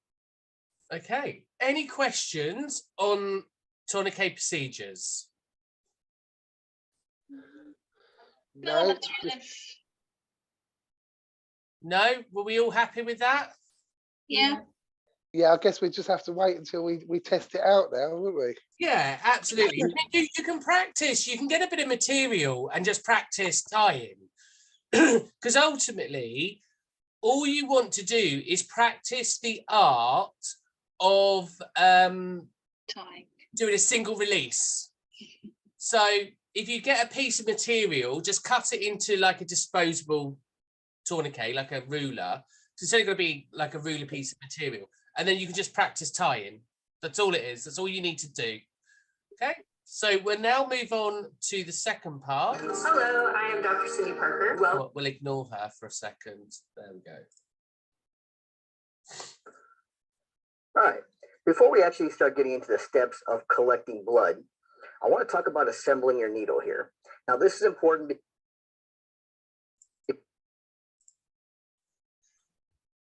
S2: Okay. Any questions on tourniquet procedures?
S7: No,
S2: No? Were we all happy with that?
S5: Yeah.
S7: yeah, I guess we just have to wait until we test it out now, won't we?
S2: Yeah, absolutely. You can practice. You can get a bit of material and just practice tying. Because ultimately, all you want to do is practice the art of
S5: Tying.
S2: doing a single release. So if you get a piece of material, just cut it into like a disposable tourniquet, like a ruler. So it's only going to be like a ruler piece of material. And then you can just practice tying. That's all it is. That's all you need to do. Okay. So we'll now move on to the second part.
S1: Hello, I am Dr. Cindy Parker. Well,
S2: we'll ignore her for a second. There we go.
S8: All right. Before we actually start getting into the steps of collecting blood, I want to talk about assembling your needle here. Now, this is important.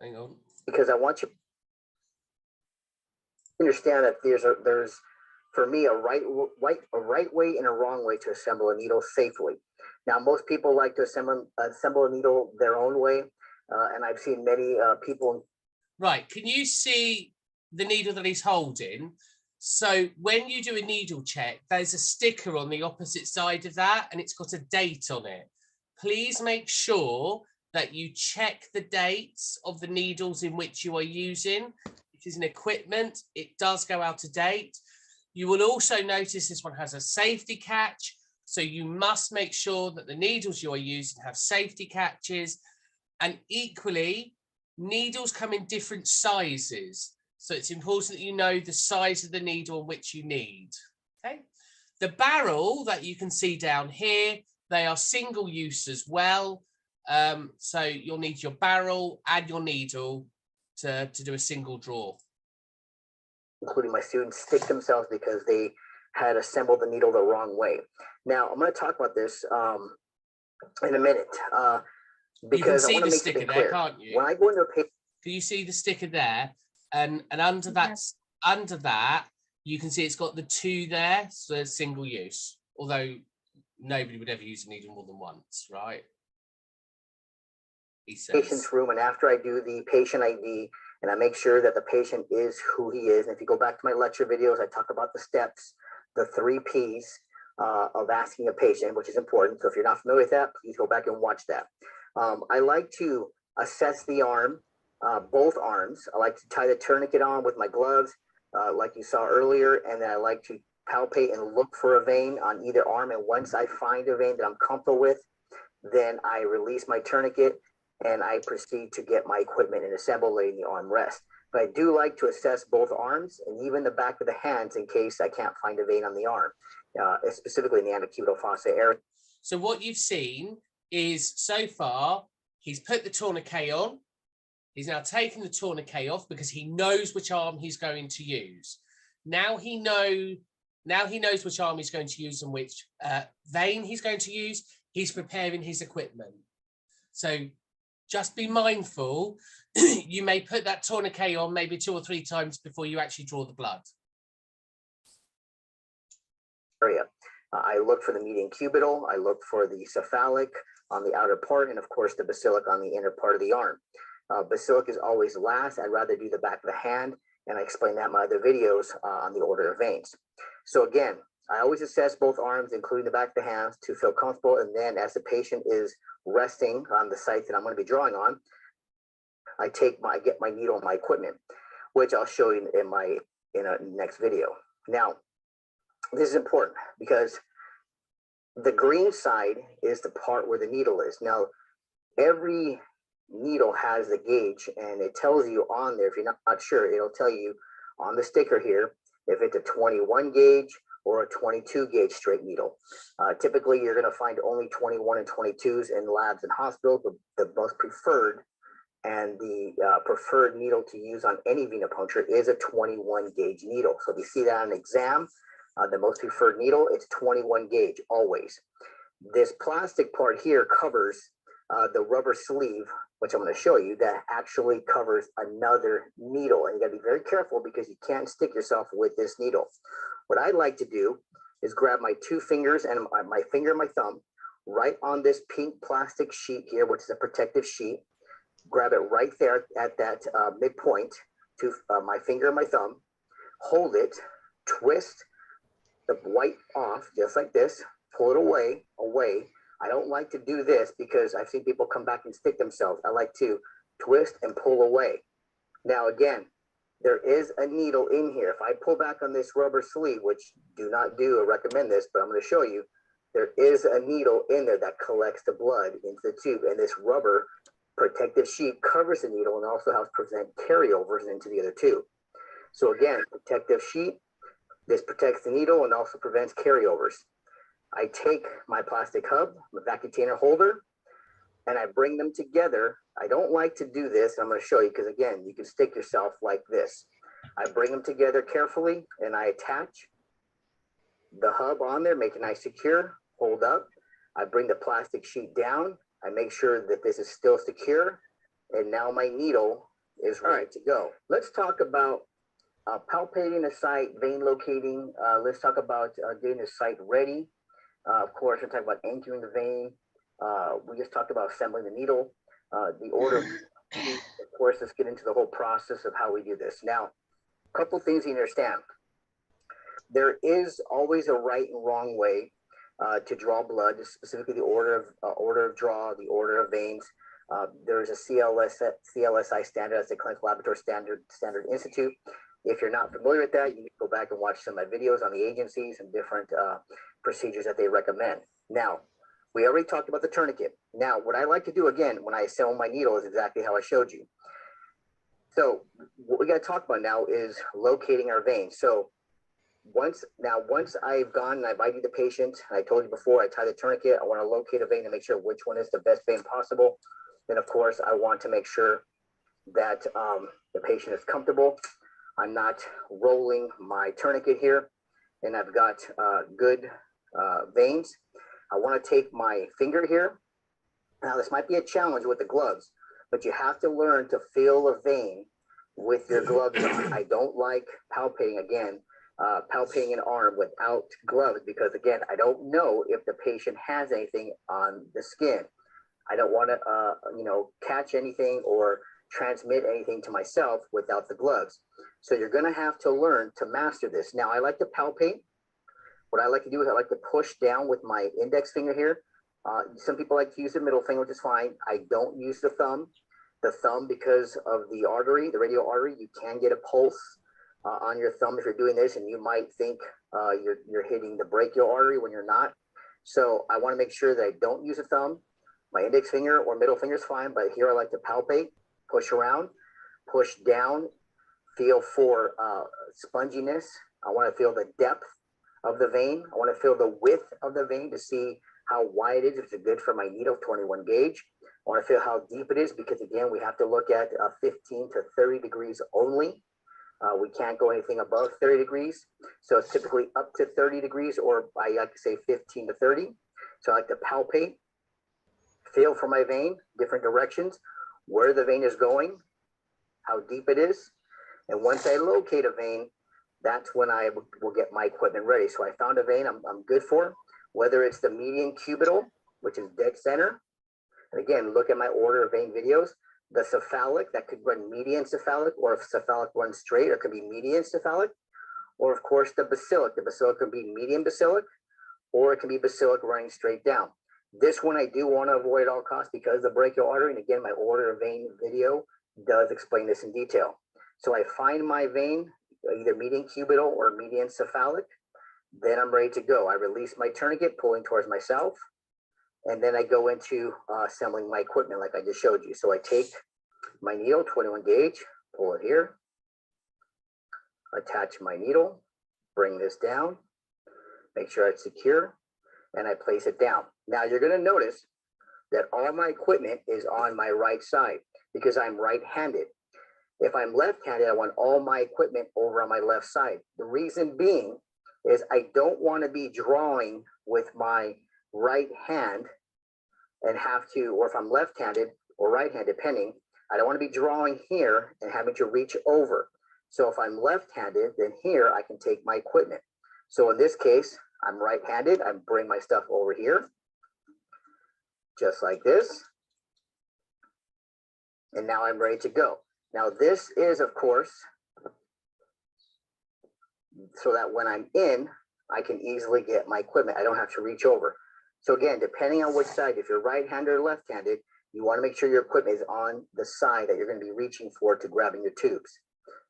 S2: Hang on.
S8: Because I want you to understand that there's for me a right way and a wrong way to assemble a needle safely. Now, most people like to assemble a needle their own way, and I've seen many people.
S2: Right, can you see the needle that he's holding? So when you do a needle check, there's a sticker on the opposite side of that, and it's got a date on it. Please make sure that you check the dates of the needles in which you are using. It is an equipment, it does go out of date. You will also notice this one has a safety catch, so you must make sure that the needles you are using have safety catches. And equally, needles come in different sizes, so it's important that you know the size of the needle in which you need. Okay, the barrel that you can see down here, they are single use as well. So you'll need your barrel and your needle to do a single draw.
S8: Including my students, stick themselves because they had assembled the needle the wrong way. Now, I'm going to talk about this in a minute because I want to make something clear.
S2: Can't you?
S8: When I go into a patient,
S2: can you see the sticker there? And under that, you can see it's got the 2 there, so it's single use. Although nobody would ever use a needle more than once, right? He says.
S8: Patient's room, and after I do the patient ID, and I make sure that the patient is who he is. And if you go back to my lecture videos, I talk about the steps, the 3 Ps of asking a patient, which is important. So if you're not familiar with that, please go back and watch that. I like to assess the arm, both arms. I like to tie the tourniquet on with my gloves, like you saw earlier. And then I like to palpate and look for a vein on either arm. And once I find a vein that I'm comfortable with, then I release my tourniquet and I proceed to get my equipment and assemble, letting the arm rest. But I do like to assess both arms and even the back of the hands in case I can't find a vein on the arm, specifically in the antecubital fossa area.
S2: So what you've seen is, so far, he's put the tourniquet on. He's now taken the tourniquet off because he knows which arm he's going to use. Now he knows which arm he's going to use and which vein he's going to use. He's preparing his equipment. So just be mindful, you may put that tourniquet on maybe 2 or 3 times before you actually draw the blood.
S8: I look for the median cubital, I look for the cephalic on the outer part, and of course the basilic on the inner part of the arm. Basilic is always last. I'd rather do the back of the hand, and I explain that in my other videos on the order of veins. So again, I always assess both arms, including the back of the hands, to feel comfortable. And then as the patient is resting on the site that I'm going to be drawing on, I get my needle and my equipment, which I'll show you in a next video. Now, this is important because the green side is the part where the needle is. Now, every needle has the gauge, and it tells you on there, if you're not sure, it'll tell you on the sticker here if it's a 21 gauge or a 22 gauge straight needle. Typically, you're going to find only 21 and 22s in labs and hospitals. The most preferred and the preferred needle to use on any venipuncture is a 21 gauge needle. So if you see that on an exam, the most preferred needle, it's 21 gauge always. This plastic part here covers the rubber sleeve, which I'm going to show you, that actually covers another needle. And you got to be very careful because you can't stick yourself with this needle. What I like to do is grab my 2 fingers and my finger and my thumb right on this pink plastic sheet here, which is a protective sheet. Grab it right there at that midpoint to my finger and my thumb. Hold it, twist the white off just like this, pull it away. I don't like to do this because I've seen people come back and stick themselves. I like to twist and pull away. Now again, there is a needle in here. If I pull back on this rubber sleeve, which do not do or recommend this, but I'm going to show you, there is a needle in there that collects the blood into the tube, and this rubber protective sheet covers the needle and also helps prevent carryovers into the other tube. So again, protective sheet, this protects the needle and also prevents carryovers. I take my plastic hub, my vacuum container holder, and I bring them together. I don't like to do this. I'm going to show you because, again, you can stick yourself like this. I bring them together carefully and I attach the hub on there, make it nice secure, hold up. I bring the plastic sheet down. I make sure that this is still secure. And now my needle is ready to go. Let's talk about palpating a site, vein locating. Let's talk about getting the site ready. Of course, we're talking about anchoring the vein. We just talked about assembling the needle. The order, of course, let's get into the whole process of how we do this. Now, a couple things you understand. There is always a right and wrong way to draw blood, specifically the order of draw, the order of veins. There's a CLSI standard, that's the Clinical Laboratory Standard Institute. If you're not familiar with that, you can go back and watch some of my videos on the agencies and different procedures that they recommend. Now, we already talked about the tourniquet. Now, what I like to do again when I assemble my needle is exactly how I showed you. So what we got to talk about now is locating our vein. So once I've gone and I've ID'd the patient, I told you before, I tie the tourniquet, I want to locate a vein to make sure which one is the best vein possible. Then of course, I want to make sure that the patient is comfortable. I'm not rolling my tourniquet here, and I've got good veins. I want to take my finger here. Now this might be a challenge with the gloves, but you have to learn to feel a vein with your gloves on. I don't like palpating an arm without gloves because again, I don't know if the patient has anything on the skin. I don't want to, catch anything or transmit anything to myself without the gloves. So you're going to have to learn to master this. Now I like to palpate. What I like to do is I like to push down with my index finger here. Some people like to use the middle finger, which is fine. I don't use the thumb. The thumb, because of the artery, the radial artery, you can get a pulse on your thumb if you're doing this, and you might think you're hitting the brachial artery when you're not. So I want to make sure that I don't use a thumb. My index finger or middle finger is fine, but here I like to palpate, push around, push down, feel for sponginess. I want to feel the depth of the vein. I want to feel the width of the vein to see how wide it is, if it's good for my needle, 21 gauge. I want to feel how deep it is because again, we have to look at 15 to 30 degrees only. We can't go anything above 30 degrees. So it's typically up to 30 degrees, or I like to say 15 to 30. So I like to palpate, feel for my vein, different directions, where the vein is going, how deep it is. And once I locate a vein, that's when I will get my equipment ready. So I found a vein I'm good for, whether it's the median cubital, which is dead center. And again, look at my order of vein videos. The cephalic, that could run median cephalic, or if cephalic runs straight, or it could be median cephalic. Or of course, the basilic. The basilic could be median basilic, or it can be basilic running straight down. This one I do want to avoid at all costs because the brachial artery, and again, my order of vein video does explain this in detail. So I find my vein, either median cubital or median cephalic, then I'm ready to go. I release my tourniquet, pulling towards myself, and then I go into assembling my equipment like I just showed you. So I take my needle, 21 gauge, pull it here, attach my needle, bring this down, make sure it's secure, and I place it down. Now you're gonna notice that all my equipment is on my right side because I'm right-handed. If I'm left-handed, I want all my equipment over on my left side. The reason being is I don't want to be drawing with my right hand and have to, or if I'm left-handed or right-handed, depending, I don't want to be drawing here and having to reach over. So if I'm left-handed, then here I can take my equipment. So in this case, I'm right-handed. I bring my stuff over here, just like this. And now I'm ready to go. Now this is, of course, so that when I'm in, I can easily get my equipment. I don't have to reach over. So again, depending on which side, if you're right-handed or left-handed, you want to make sure your equipment is on the side that you're going to be reaching for to grabbing your tubes,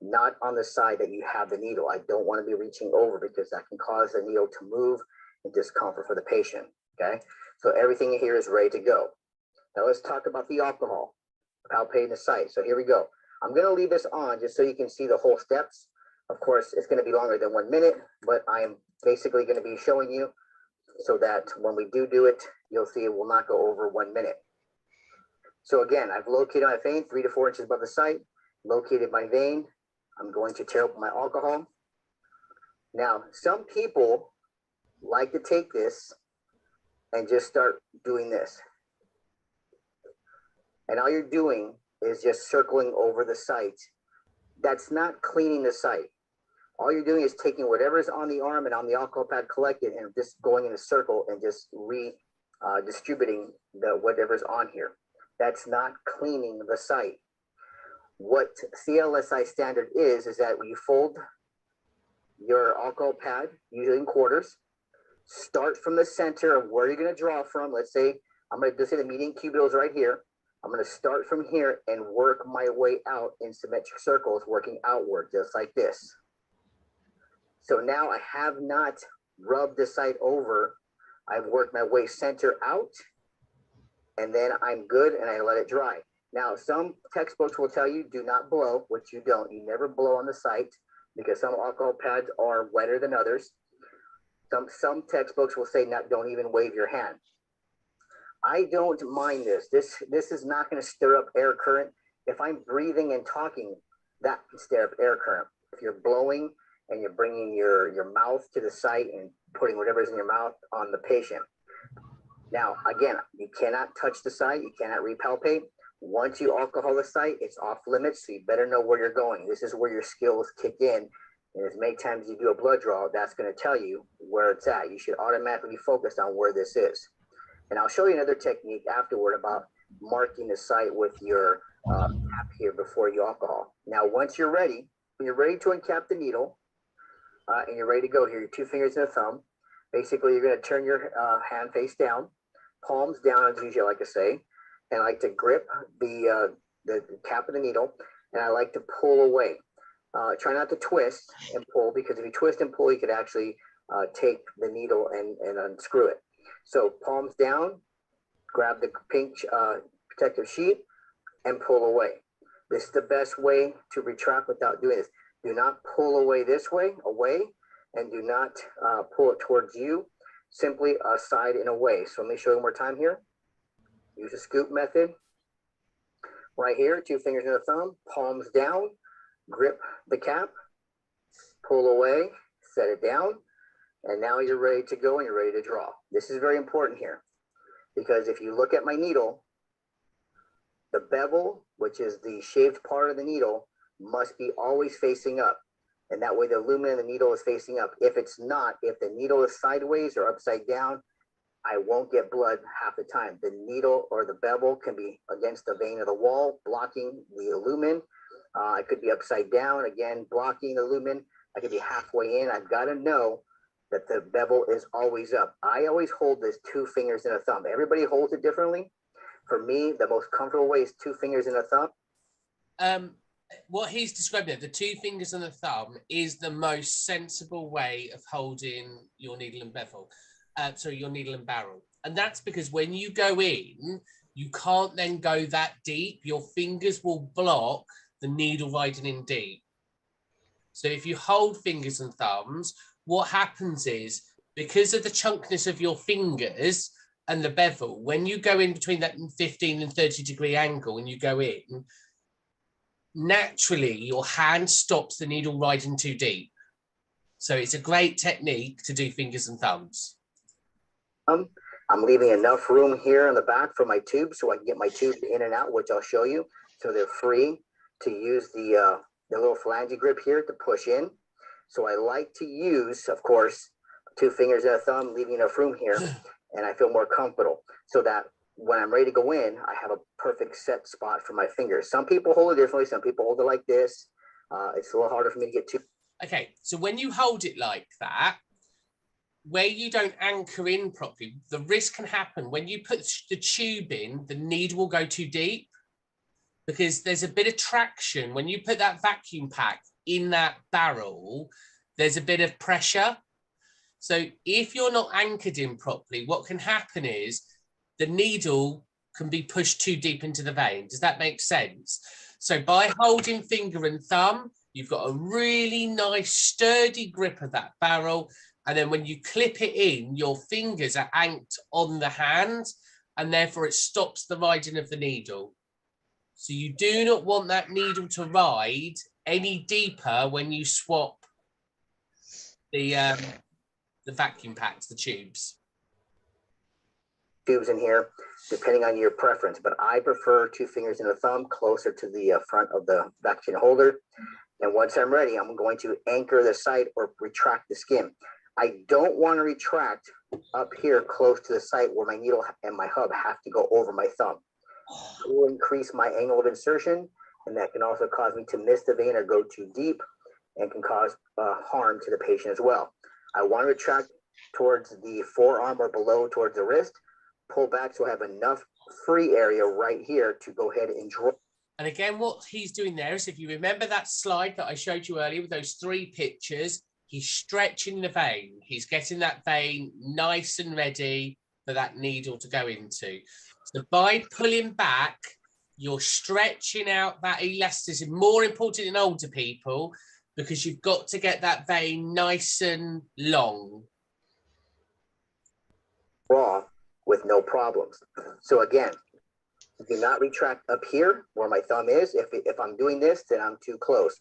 S8: not on the side that you have the needle. I don't want to be reaching over because that can cause the needle to move and discomfort for the patient. Okay, so everything here is ready to go. Now let's talk about the alcohol, palpating the site. So here we go. I'm going to leave this on just so you can see the whole steps. Of course, it's going to be longer than 1 minute, but I am basically going to be showing you so that when we do it, you'll see it will not go over 1 minute. So again, I've located my vein 3 to 4 inches above the site, located my vein. I'm going to tear open my alcohol. Now, some people like to take this and just start doing this. And all you're doing is just circling over the site. That's not cleaning the site. All you're doing is taking whatever is on the arm and on the alcohol pad collected and just going in a circle and just distributing whatever's on here. That's not cleaning the site. What CLSI standard is that when you fold your alcohol pad, usually in quarters, start from the center of where you're going to draw from. Let's say I'm going to just say the median cubital is right here. I'm going to start from here and work my way out in symmetric circles, working outward, just like this. So now I have not rubbed the site over. I've worked my way center out, and then I'm good, and I let it dry. Now, some textbooks will tell you do not blow, which you don't. You never blow on the site because some alcohol pads are wetter than others. Some textbooks will say don't even wave your hand. I don't mind this. This is not going to stir up air current. If I'm breathing and talking, that can stir up air current. If you're blowing and you're bringing your mouth to the site and putting whatever's in your mouth on the patient. Now, again, you cannot touch the site. You cannot repalpate. Once you alcohol the site, it's off limits. So you better know where you're going. This is where your skills kick in. And as many times as you do a blood draw, that's going to tell you where it's at. You should automatically be focused on where this is. And I'll show you another technique afterward about marking the site with your cap here before you alcohol. Now, once you're ready, when you're ready to uncap the needle and you're ready to go here, your 2 fingers and a thumb, basically you're going to turn your hand face down, palms down, as usually I like to say, and I like to grip the cap of the needle, and I like to pull away. Try not to twist and pull, because if you twist and pull, you could actually take the needle and unscrew it. So palms down, grab the pink protective sheet and pull away. This is the best way to retract without doing this. Do not pull away this way, away, and do not pull it towards you, simply aside and away. So let me show you one more time here. Use the scoop method. Right here, 2 fingers and a thumb, palms down, grip the cap, pull away, set it down, and now you're ready to go and you're ready to draw. This is very important here, because if you look at my needle, the bevel, which is the shaved part of the needle, must be always facing up. And that way the lumen of the needle is facing up. If it's not, if the needle is sideways or upside down, I won't get blood half the time. The needle or the bevel can be against the vein of the wall, blocking the lumen. I could be upside down, again, blocking the lumen. I could be halfway in. I've got to know that the bevel is always up. I always hold this 2 fingers and a thumb. Everybody holds it differently. For me, the most comfortable way is 2 fingers and a thumb.
S2: What he's described there, the 2 fingers and the thumb, is the most sensible way of holding your needle and bevel. Your needle and barrel. And that's because when you go in, you can't then go that deep. Your fingers will block the needle riding in deep. So if you hold fingers and thumbs, what happens is, because of the chunkness of your fingers and the bevel, when you go in between that 15 and 30 degree angle and you go in, naturally your hand stops the needle riding too deep. So it's a great technique to do fingers and thumbs.
S8: I'm leaving enough room here in the back for my tubes so I can get my tubes in and out, which I'll show you. So they're free to use the little phalange grip here to push in. So I like to use, of course, 2 fingers and a thumb, leaving enough room here, and I feel more comfortable so that when I'm ready to go in, I have a perfect set spot for my fingers. Some people hold it differently. Some people hold it like this. It's a little harder for me to get to.
S2: Okay, so when you hold it like that, where you don't anchor in properly, the risk can happen when you put the tube in, the needle will go too deep because there's a bit of traction. When you put that vacuum pack in that barrel, there's a bit of pressure. So if you're not anchored in properly, what can happen is the needle can be pushed too deep into the vein. Does that make sense? So by holding finger and thumb, you've got a really nice sturdy grip of that barrel. And then when you clip it in, your fingers are anked on the hand, and therefore it stops the riding of the needle. So you do not want that needle to ride any deeper when you swap the vacuum packs, the tubes.
S8: Tubes in here, depending on your preference, but I prefer 2 fingers and a thumb closer to the front of the vacuum holder. And once I'm ready, I'm going to anchor the site or retract the skin. I don't want to retract up here close to the site where my needle and my hub have to go over my thumb. It will increase my angle of insertion, and that can also cause me to miss the vein or go too deep, and can cause harm to the patient as well. I want to retract towards the forearm or below towards the wrist, pull back so I have enough free area right here to go ahead and draw.
S2: And again, what he's doing there is, if you remember that slide that I showed you earlier with those 3 pictures, he's stretching the vein. He's getting that vein nice and ready for that needle to go into. So by pulling back, you're stretching out that elasticity. More important in older people, because you've got to get that vein nice and long.
S8: Raw with no problems. So again, do not retract up here where my thumb is. If I'm doing this, then I'm too close.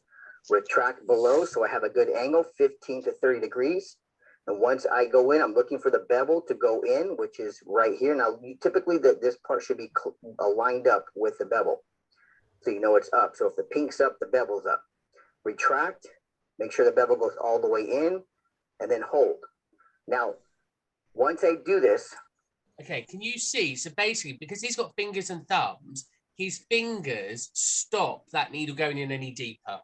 S8: Retract below so I have a good angle, 15 to 30 degrees. And once I go in, I'm looking for the bevel to go in, which is right here. Now, typically this part should be lined up with the bevel, so you know it's up. So if the pink's up, the bevel's up. Retract, make sure the bevel goes all the way in, and then hold. Now, once I do this.
S2: Okay, can you see? So basically, because he's got fingers and thumbs, his fingers stop that needle going in any deeper.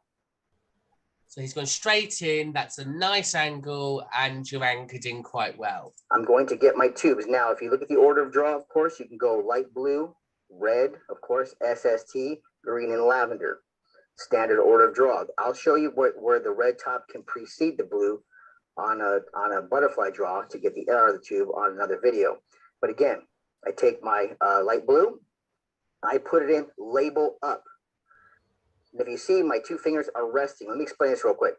S2: So he's gone straight in. That's a nice angle, and you're anchored in quite well.
S8: I'm going to get my tubes. Now, if you look at the order of draw, of course, you can go light blue, red, of course, SST, green, and lavender. Standard order of draw. I'll show you where the red top can precede the blue on a butterfly draw to get the air of the tube on another video. But again, I take my light blue, I put it in, label up. And if you see, my 2 fingers are resting. Let me explain this real quick.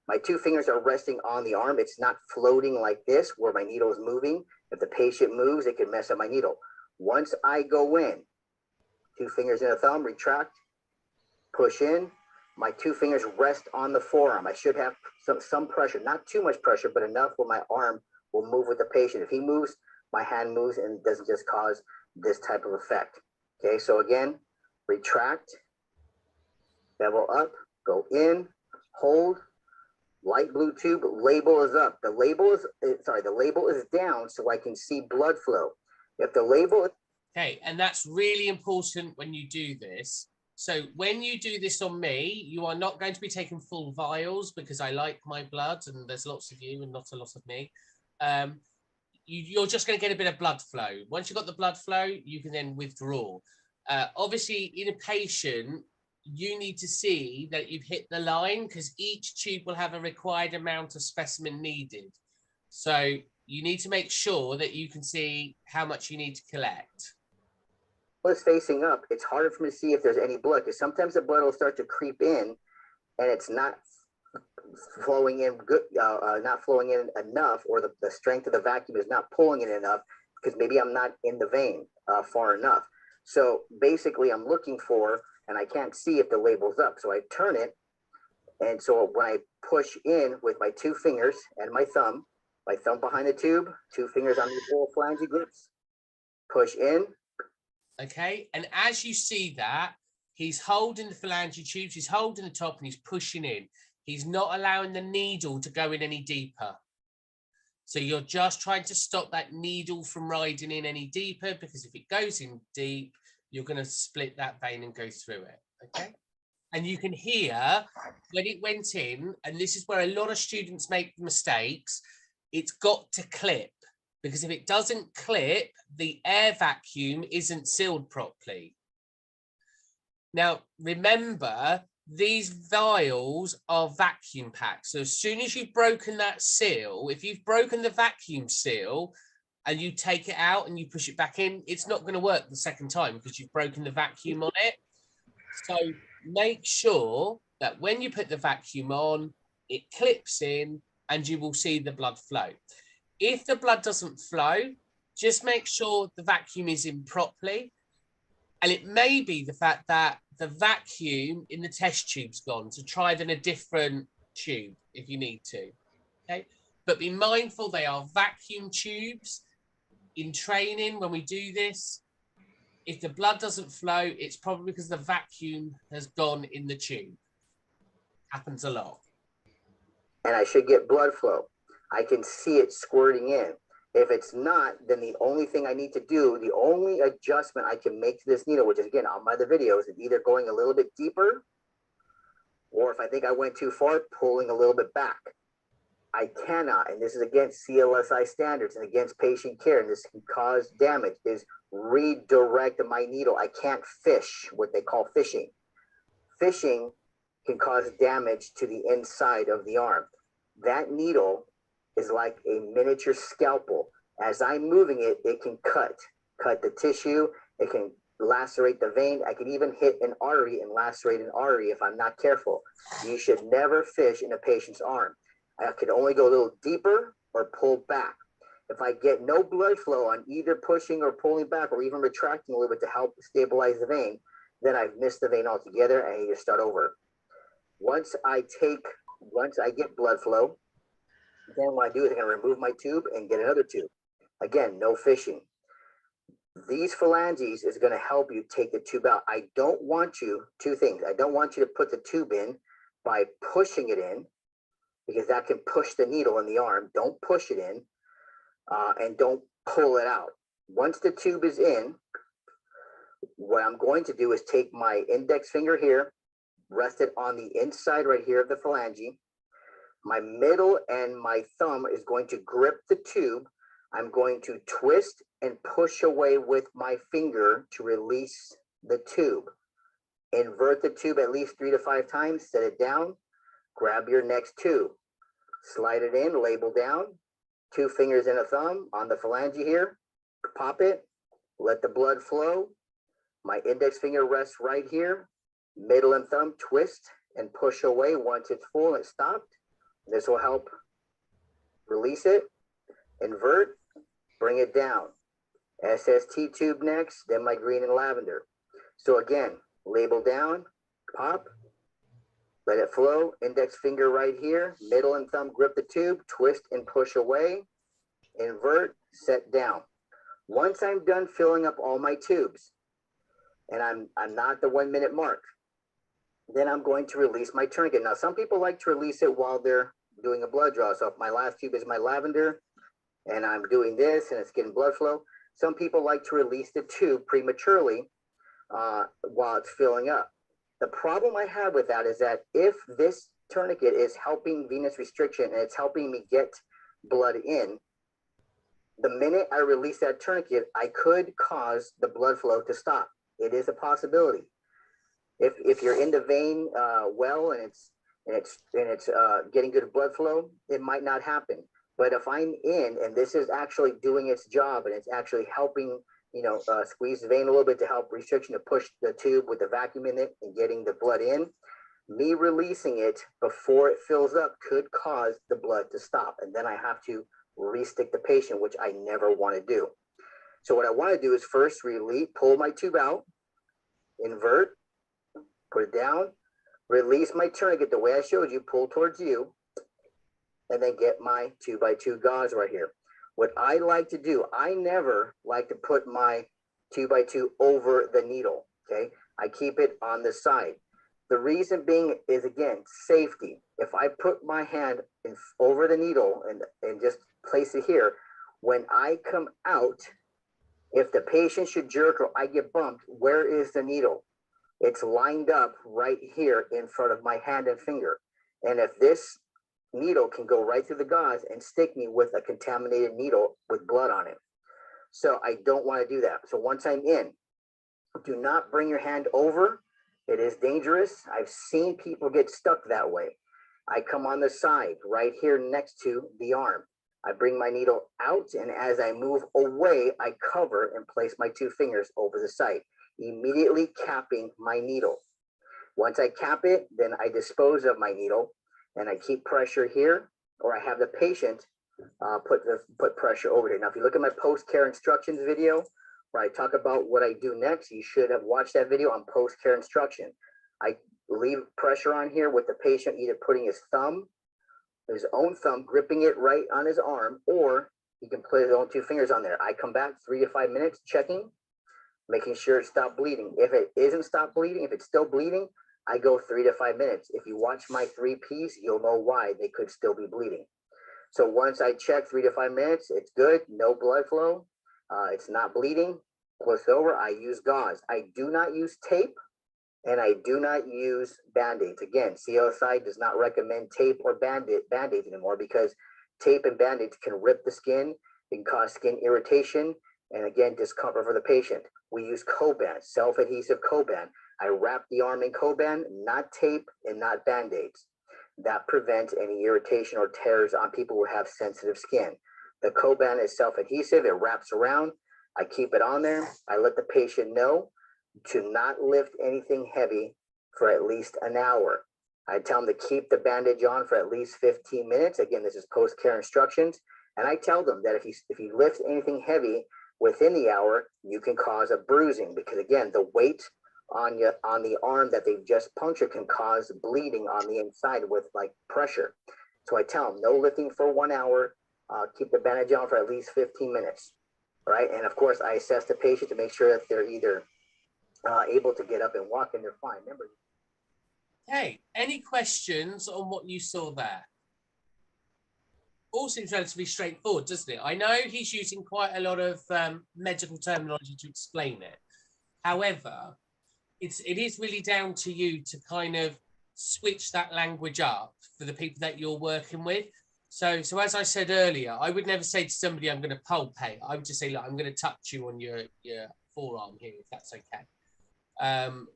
S8: My 2 fingers are resting on the arm. It's not floating like this where my needle is moving. If the patient moves, it can mess up my needle. Once I go in, 2 fingers and a thumb, retract, push in. My 2 fingers rest on the forearm. I should have some pressure, not too much pressure, but enough where my arm will move with the patient. If he moves, my hand moves, and it doesn't just cause this type of effect. Okay, so again, retract, bevel up, go in, hold, light blue tube, label is up. The label is down so I can see blood flow. If the label.
S2: Okay, and that's really important when you do this. So when you do this on me, you are not going to be taking full vials, because I like my blood and there's lots of you and not a lot of me. You're just going to get a bit of blood flow. Once you've got the blood flow, you can then withdraw. Obviously, in a patient, you need to see that you've hit the line, because each tube will have a required amount of specimen needed. So you need to make sure that you can see how much you need to collect.
S8: It's facing up. It's harder for me to see if there's any blood, because sometimes the blood will start to creep in and it's not flowing in good, not flowing in enough, or the strength of the vacuum is not pulling it enough, because maybe I'm not in the vein far enough. So basically I'm looking for, and I can't see if the label's up. So I turn it. And so when I push in with my 2 fingers and my thumb behind the tube, 2 fingers on the full phalange grips, push in.
S2: Okay, and as you see that, he's holding the phalange tubes, he's holding the top, and he's pushing in. He's not allowing the needle to go in any deeper. So you're just trying to stop that needle from riding in any deeper, because if it goes in deep, you're going to split that vein and go through it. Okay. And you can hear when it went in, and this is where a lot of students make mistakes, it's got to clip, because if it doesn't clip, the air vacuum isn't sealed properly. Now, remember, these vials are vacuum packed. So as soon as you've broken that seal, if you've broken the vacuum seal and you take it out and you push it back in, it's not going to work the second time because you've broken the vacuum on it. So make sure that when you put the vacuum on, it clips in and you will see the blood flow. If the blood doesn't flow, just make sure the vacuum is in properly. And it may be the fact that the vacuum in the test tube's gone, so try then a different tube if you need to. Okay, but be mindful they are vacuum tubes. In training, when we do this, if the blood doesn't flow, it's probably because the vacuum has gone in the tube. Happens a lot.
S8: And I should get blood flow. I can see it squirting in. If it's not, then the only thing I need to do, the only adjustment I can make to this needle, which is again on my other videos, is either going a little bit deeper, or if I think I went too far, pulling a little bit back. I cannot, and this is against CLSI standards and against patient care, and this can cause damage, is redirect my needle. I can't fish, what they call fishing. Fishing can cause damage to the inside of the arm. That needle is like a miniature scalpel. As I'm moving it, it can cut the tissue, it can lacerate the vein. I can even hit an artery and lacerate an artery if I'm not careful. You should never fish in a patient's arm. I could only go a little deeper or pull back. If I get no blood flow on either pushing or pulling back or even retracting a little bit to help stabilize the vein, then I've missed the vein altogether and I need to start over. Once I get blood flow, then what I do is I'm going to remove my tube and get another tube. Again, no fishing. These phalanges is going to help you take the tube out. I don't want you, two things. I don't want you to put the tube in by pushing it in, because that can push the needle in the arm. Don't push it in, and don't pull it out. Once the tube is in, what I'm going to do is take my index finger here, rest it on the inside right here of the phalange. My middle and my thumb is going to grip the tube. I'm going to twist and push away with my finger to release the tube. Invert the tube at least 3 to 5 times, set it down, grab your next tube, slide it in, label down, 2 fingers and a thumb on the phalange here, pop it, let the blood flow. My index finger rests right here, middle and thumb twist and push away. Once it's full and it's stopped, this will help release it, invert, bring it down. SST tube next, then my green and lavender. So again, label down, pop, let it flow, index finger right here, middle and thumb grip the tube, twist and push away, invert, set down. Once I'm done filling up all my tubes, and I'm not the 1 minute mark, then I'm going to release my tourniquet. Now, some people like to release it while they're doing a blood draw. So if my last tube is my lavender and I'm doing this and it's getting blood flow, some people like to release the tube prematurely while it's filling up. The problem I have with that is that if this tourniquet is helping venous restriction and it's helping me get blood in, the minute I release that tourniquet, I could cause the blood flow to stop. It is a possibility. If you're in the vein well and it's getting good blood flow, it might not happen. But if I'm in and this is actually doing its job and it's actually helping, squeeze the vein a little bit to help restriction to push the tube with the vacuum in it and getting the blood in, me releasing it before it fills up could cause the blood to stop. And then I have to restick the patient, which I never want to do. So what I want to do is first pull my tube out, invert, put it down, release my tourniquet the way I showed you, pull towards you, and then get my 2x2 gauze right here. What I like to do, I never like to put my 2x2 over the needle, okay? I keep it on the side. The reason being is, again, safety. If I put my hand over the needle and just place it here, when I come out, if the patient should jerk or I get bumped, where is the needle? It's lined up right here in front of my hand and finger. And if this needle can go right through the gauze and stick me with a contaminated needle with blood on it. So I don't want to do that. So once I'm in, do not bring your hand over It is dangerous. I've seen people get stuck that way. I come on the side right here next to the arm. I bring my needle out, and as I move away, I cover and place my 2 fingers over the site, immediately capping my needle. Once I cap it, then I dispose of my needle, and I keep pressure here, or I have the patient put pressure over it. Now, if you look at my post-care instructions video, where I talk about what I do next, you should have watched that video on post-care instruction. I leave pressure on here with the patient either putting his own thumb, gripping it right on his arm, or he can put his own 2 fingers on there. I come back 3 to 5 minutes, checking, making sure it stopped bleeding. If it isn't stopped bleeding, if it's still bleeding, I go 3 to 5 minutes. If you watch my 3Ps, you'll know why they could still be bleeding. So once I check 3 to 5 minutes, it's good, no blood flow, it's not bleeding, close over, I use gauze. I do not use tape, and I do not use Band-Aids. Again, CLSI does not recommend tape or Band-Aids anymore, because tape and Band-Aids can rip the skin and cause skin irritation, and again, discomfort for the patient. We use Coban, self-adhesive Coban. I wrap the arm in Coban, not tape and not Band-Aids. That prevents any irritation or tears on people who have sensitive skin. The Coban is self-adhesive, it wraps around. I keep it on there. I let the patient know to not lift anything heavy for at least an hour. I tell them to keep the bandage on for at least 15 minutes. Again, this is post-care instructions. And I tell them that if you lift anything heavy within the hour, you can cause a bruising, because again, the weight on the arm that they've just punctured can cause bleeding on the inside with like pressure. So I tell them no lifting for 1 hour, keep the bandage on for at least 15 minutes, right? And of course, I assess the patient to make sure that they're either able to get up and walk, and they're fine. Remember.
S2: Hey, any questions on what you saw there? All seems relatively straightforward, doesn't it? I know he's using quite a lot of medical terminology to explain it. However, it is really down to you to kind of switch that language up for the people that you're working with. So as I said earlier, I would never say to somebody, I'm going to palpate. I would just say, look, I'm going to touch you on your forearm here, if that's okay.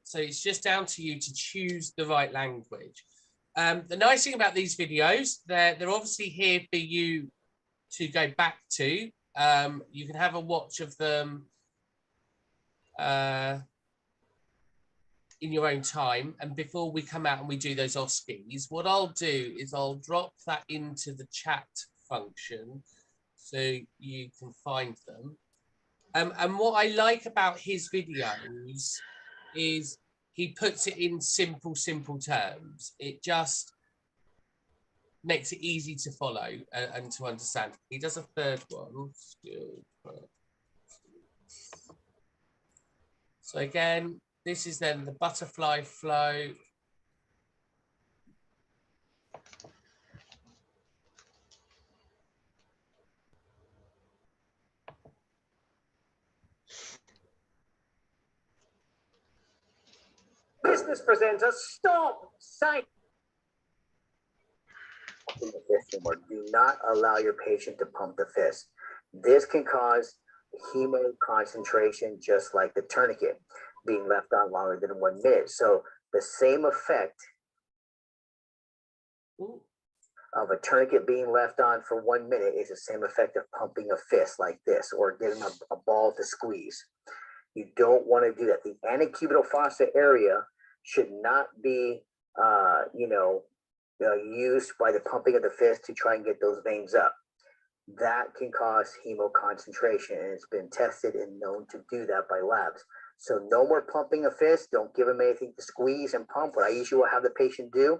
S2: So it's just down to you to choose the right language. The nice thing about these videos, they're obviously here for you to go back to. You can have a watch of them in your own time. And before we come out and we do those OSCEs, what I'll do is I'll drop that into the chat function so you can find them. And what I like about his videos is he puts it in simple terms. It just makes it easy to follow and to understand. He does a third one. So again, this is then the butterfly flow.
S8: Business presenter, stop! Sight. Do not allow your patient to pump the fist. This can cause hemoconcentration, just like the tourniquet being left on longer than 1 minute. So the same effect of a tourniquet being left on for 1 minute is the same effect of pumping a fist like this, or getting a ball to squeeze. You don't want to do that. The antecubital fossa area should not be, used by the pumping of the fist to try and get those veins up. That can cause hemoconcentration, and it's been tested and known to do that by labs. So no more pumping a fist. Don't give them anything to squeeze and pump. What I usually will have the patient do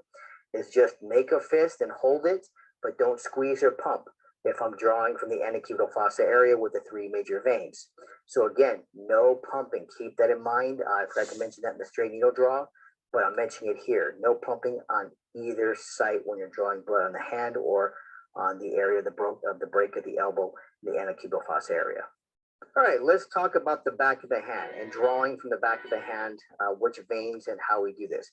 S8: is just make a fist and hold it, but don't squeeze or pump if I'm drawing from the antecubital fossa area with the 3 major veins. So again, no pumping. Keep that in mind. I forgot to mention that in the straight needle draw, but I'm mentioning it here. No pumping on either site when you're drawing blood on the hand or on the area of the break of the elbow, the antecubital fossa area. All right, let's talk about the back of the hand and drawing from the back of the hand, which veins and how we do this.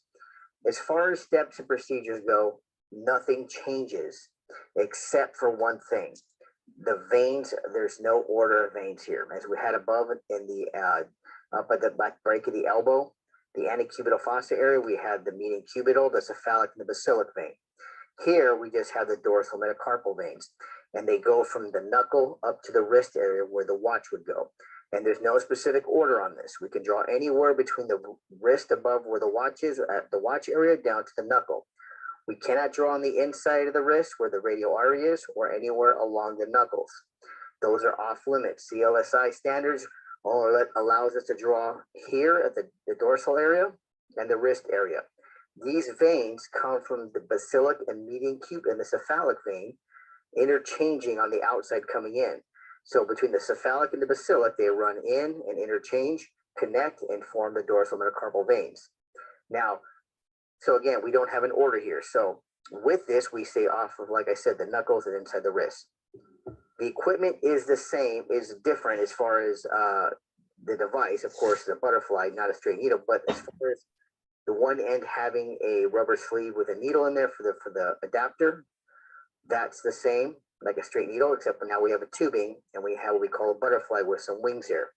S8: As far as steps and procedures go, nothing changes except for one thing. The veins, there's no order of veins here. As we had above in the up at the back break of the elbow, the antecubital fossa area, we have the median cubital, the cephalic, and the basilic vein. Here, we just have the dorsal metacarpal veins, and they go from the knuckle up to the wrist area where the watch would go. And there's no specific order on this. We can draw anywhere between the wrist above where the watch is, at the watch area, down to the knuckle. We cannot draw on the inside of the wrist where the radial artery is, or anywhere along the knuckles. Those are off limits. CLSI standards only allows us to draw here at the dorsal area and the wrist area. These veins come from the basilic and median cube and the cephalic vein, interchanging on the outside coming in. So between the cephalic and the basilic, they run in and interchange, connect, and form the dorsal metacarpal veins. Now, so again, we don't have an order here. So with this, we say off of, like I said, the knuckles and inside the wrist. The equipment is the same, is different as far as the device. Of course, the butterfly, not a straight needle, but as far as the one end having a rubber sleeve with a needle in there for the adapter, that's the same, like a straight needle, except for now we have a tubing and we have what we call a butterfly with some wings here.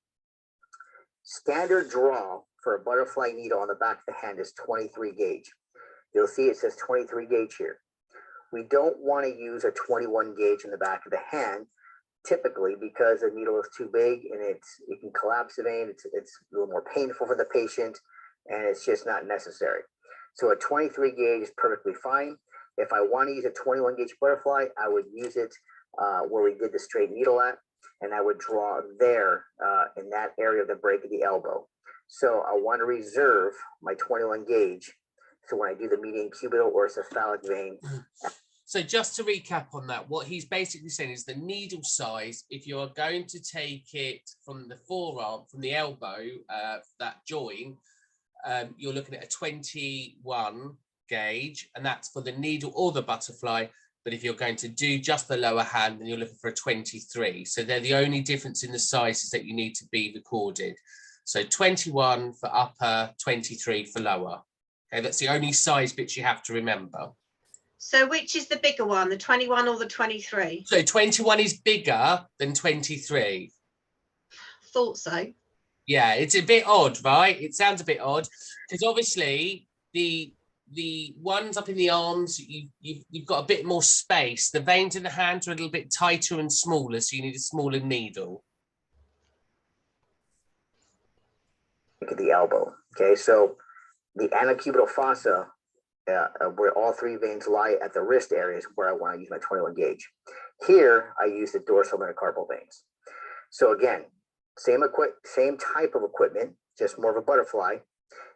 S8: Standard draw for a butterfly needle on the back of the hand is 23 gauge. You'll see it says 23 gauge here. We don't want to use a 21 gauge in the back of the hand, typically because the needle is too big and it can collapse the vein. It's a little more painful for the patient, and it's just not necessary. So a 23 gauge is perfectly fine. If I want to use a 21 gauge butterfly, I would use it where we did the straight needle at, and I would draw there in that area of the break of the elbow. So I want to reserve my 21 gauge. So when I do the median cubital or cephalic vein.
S2: So just to recap on that, what he's basically saying is the needle size, if you are going to take it from the forearm, from the elbow, that join, you're looking at a 21 gauge, and that's for the needle or the butterfly. But if you're going to do just the lower hand, then you're looking for a 23. So they're the only difference in the sizes that you need to be recorded. So 21 for upper, 23 for lower. Okay, that's the only size bits you have to remember.
S3: So which is the bigger one, the 21 or the 23?
S2: So 21 is bigger than 23.
S3: Thought so.
S2: Yeah, it's a bit odd, right? It sounds a bit odd because obviously the ones up in the arms, you've got a bit more space. The veins in the hands are a little bit tighter and smaller, so you need a smaller needle.
S8: Look at the elbow. Okay, so the antecubital fossa, where all three veins lie at the wrist area, is where I want to use my 21 gauge. Here, I use the dorsal metacarpal veins. So again, same type of equipment, just more of a butterfly.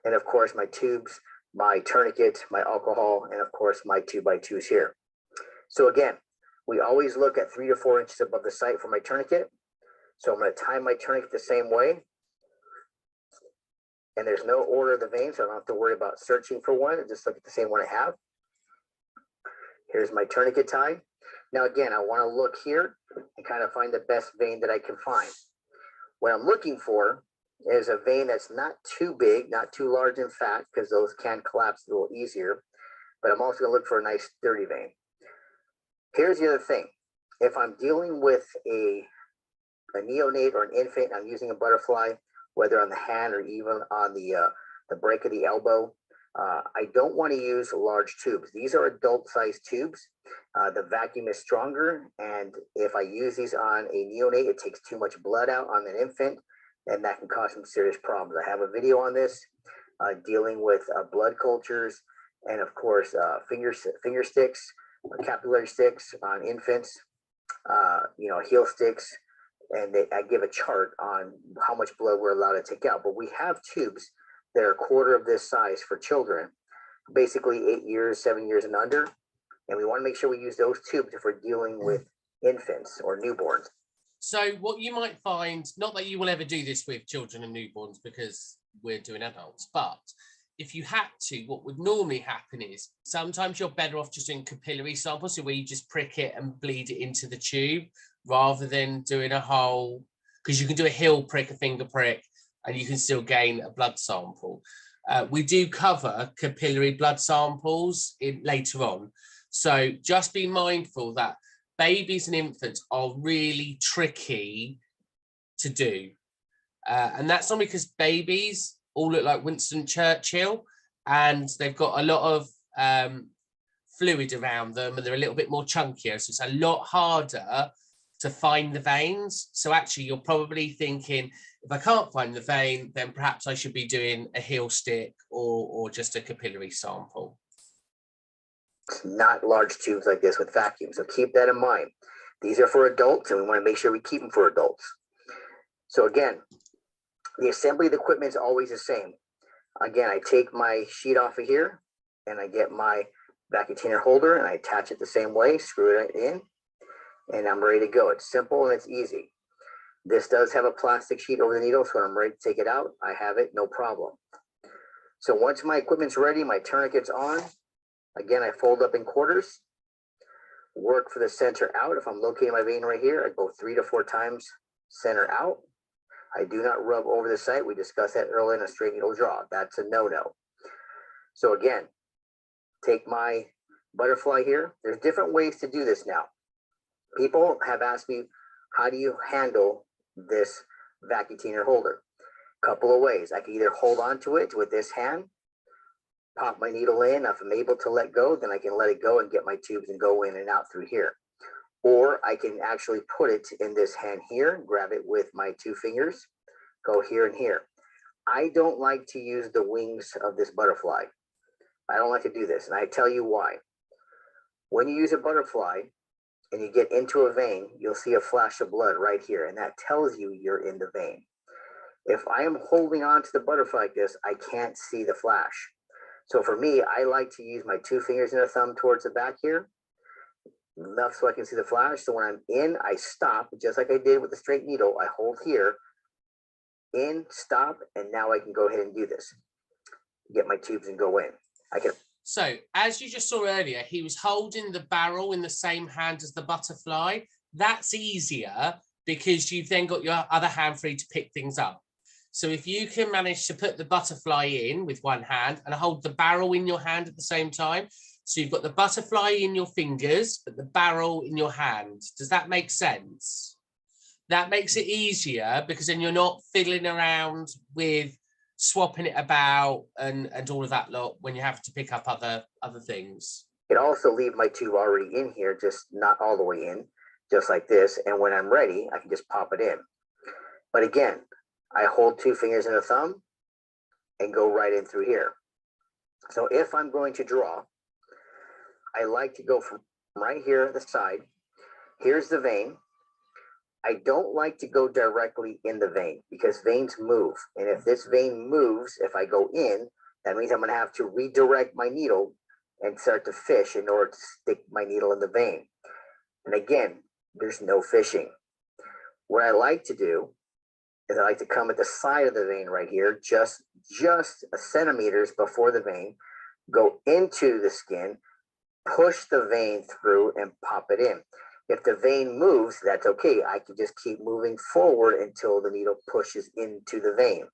S8: And of course, my tubes, my tourniquet, my alcohol, and of course, my 2x2s here. So again, we always look at 3 to 4 inches above the site for my tourniquet. So I'm going to tie my tourniquet the same way. And there's no order of the veins, so I don't have to worry about searching for one. I just look at the same one I have. Here's my tourniquet tie. Now, again, I want to look here and kind of find the best vein that I can find. What I'm looking for is a vein that's not too big, not too large in fat, because those can collapse a little easier. But I'm also going to look for a nice sturdy vein. Here's the other thing. If I'm dealing with a neonate or an infant, I'm using a butterfly, whether on the hand or even on the break of the elbow. I don't want to use large tubes. These are adult-sized tubes. The vacuum is stronger, and if I use these on a neonate, it takes too much blood out on an infant, and that can cause some serious problems. I have a video on this dealing with blood cultures, and of course, finger sticks, capillary sticks on infants, heel sticks. And I give a chart on how much blood we're allowed to take out. But we have tubes that are a quarter of this size for children, basically 8 years, 7 years and under. And we want to make sure we use those tubes if we're dealing with infants or newborns.
S2: So what you might find, not that you will ever do this with children and newborns because we're doing adults, but if you had to, what would normally happen is sometimes you're better off just doing capillary samples, so where you just prick it and bleed it into the tube, rather than doing a whole, because you can do a heel prick, a finger prick, and you can still gain a blood sample. We do cover capillary blood samples later on. So just be mindful that babies and infants are really tricky to do. And that's not because babies all look like Winston Churchill, and they've got a lot of fluid around them, and they're a little bit more chunkier, so it's a lot harder to find the veins. So actually you're probably thinking, if I can't find the vein, then perhaps I should be doing a heel stick or just a capillary sample.
S8: It's not large tubes like this with vacuum, so keep that in mind. These are for adults, and we want to make sure we keep them for adults. So again, the assembly of the equipment is always the same. Again, I take my sheet off of here, and I get my vacuum container holder, and I attach it the same way, screw it in, and I'm ready to go. It's simple and it's easy. This does have a plastic sheet over the needle, so when I'm ready to take it out, I have it, no problem. So once my equipment's ready, my tourniquet's on. Again, I fold up in quarters, work for the center out. If I'm locating my vein right here, I go 3 to 4 times center out. I do not rub over the site. We discussed that earlier in a straight needle draw. That's a no-no. So again, take my butterfly here. There's different ways to do this now. People have asked me, how do you handle this vacuum cleaner holder? Couple of ways. I can either hold on to it with this hand, pop my needle in. If I'm able to let go, then I can let it go and get my tubes and go in and out through here. Or I can actually put it in this hand here, grab it with my 2 fingers, go here and here. I don't like to use the wings of this butterfly. I don't like to do this, and I tell you why. When you use a butterfly and you get into a vein, you'll see a flash of blood right here, and that tells you you're in the vein. If I am holding on to the butterfly like this, I can't see the flash. So for me, I like to use my 2 fingers and a thumb towards the back here, enough so I can see the flash. So when I'm in, I stop, just like I did with the straight needle. I hold here, in, stop, and now I can go ahead and do this. Get my tubes and go in. I can.
S2: So as you just saw earlier, he was holding the barrel in the same hand as the butterfly. That's easier because you've then got your other hand free to pick things up. So if you can manage to put the butterfly in with one hand and hold the barrel in your hand at the same time, so you've got the butterfly in your fingers, but the barrel in your hand. Does that make sense? That makes it easier because then you're not fiddling around with swapping it about and all of that lot when you have to pick up other things.
S8: I can also leave my tube already in here, just not all the way in, just like this. And when I'm ready, I can just pop it in. But again, I hold 2 fingers and a thumb and go right in through here. So if I'm going to draw, I like to go from right here at the side. Here's the vein. I don't like to go directly in the vein because veins move. And if this vein moves, if I go in, that means I'm going to have to redirect my needle and start to fish in order to stick my needle in the vein. And again, there's no fishing. What I like to do is I like to come at the side of the vein right here, just centimeters before the vein, go into the skin, push the vein through and pop it in. If the vein moves, that's okay. I can just keep moving forward until the needle pushes into the vein.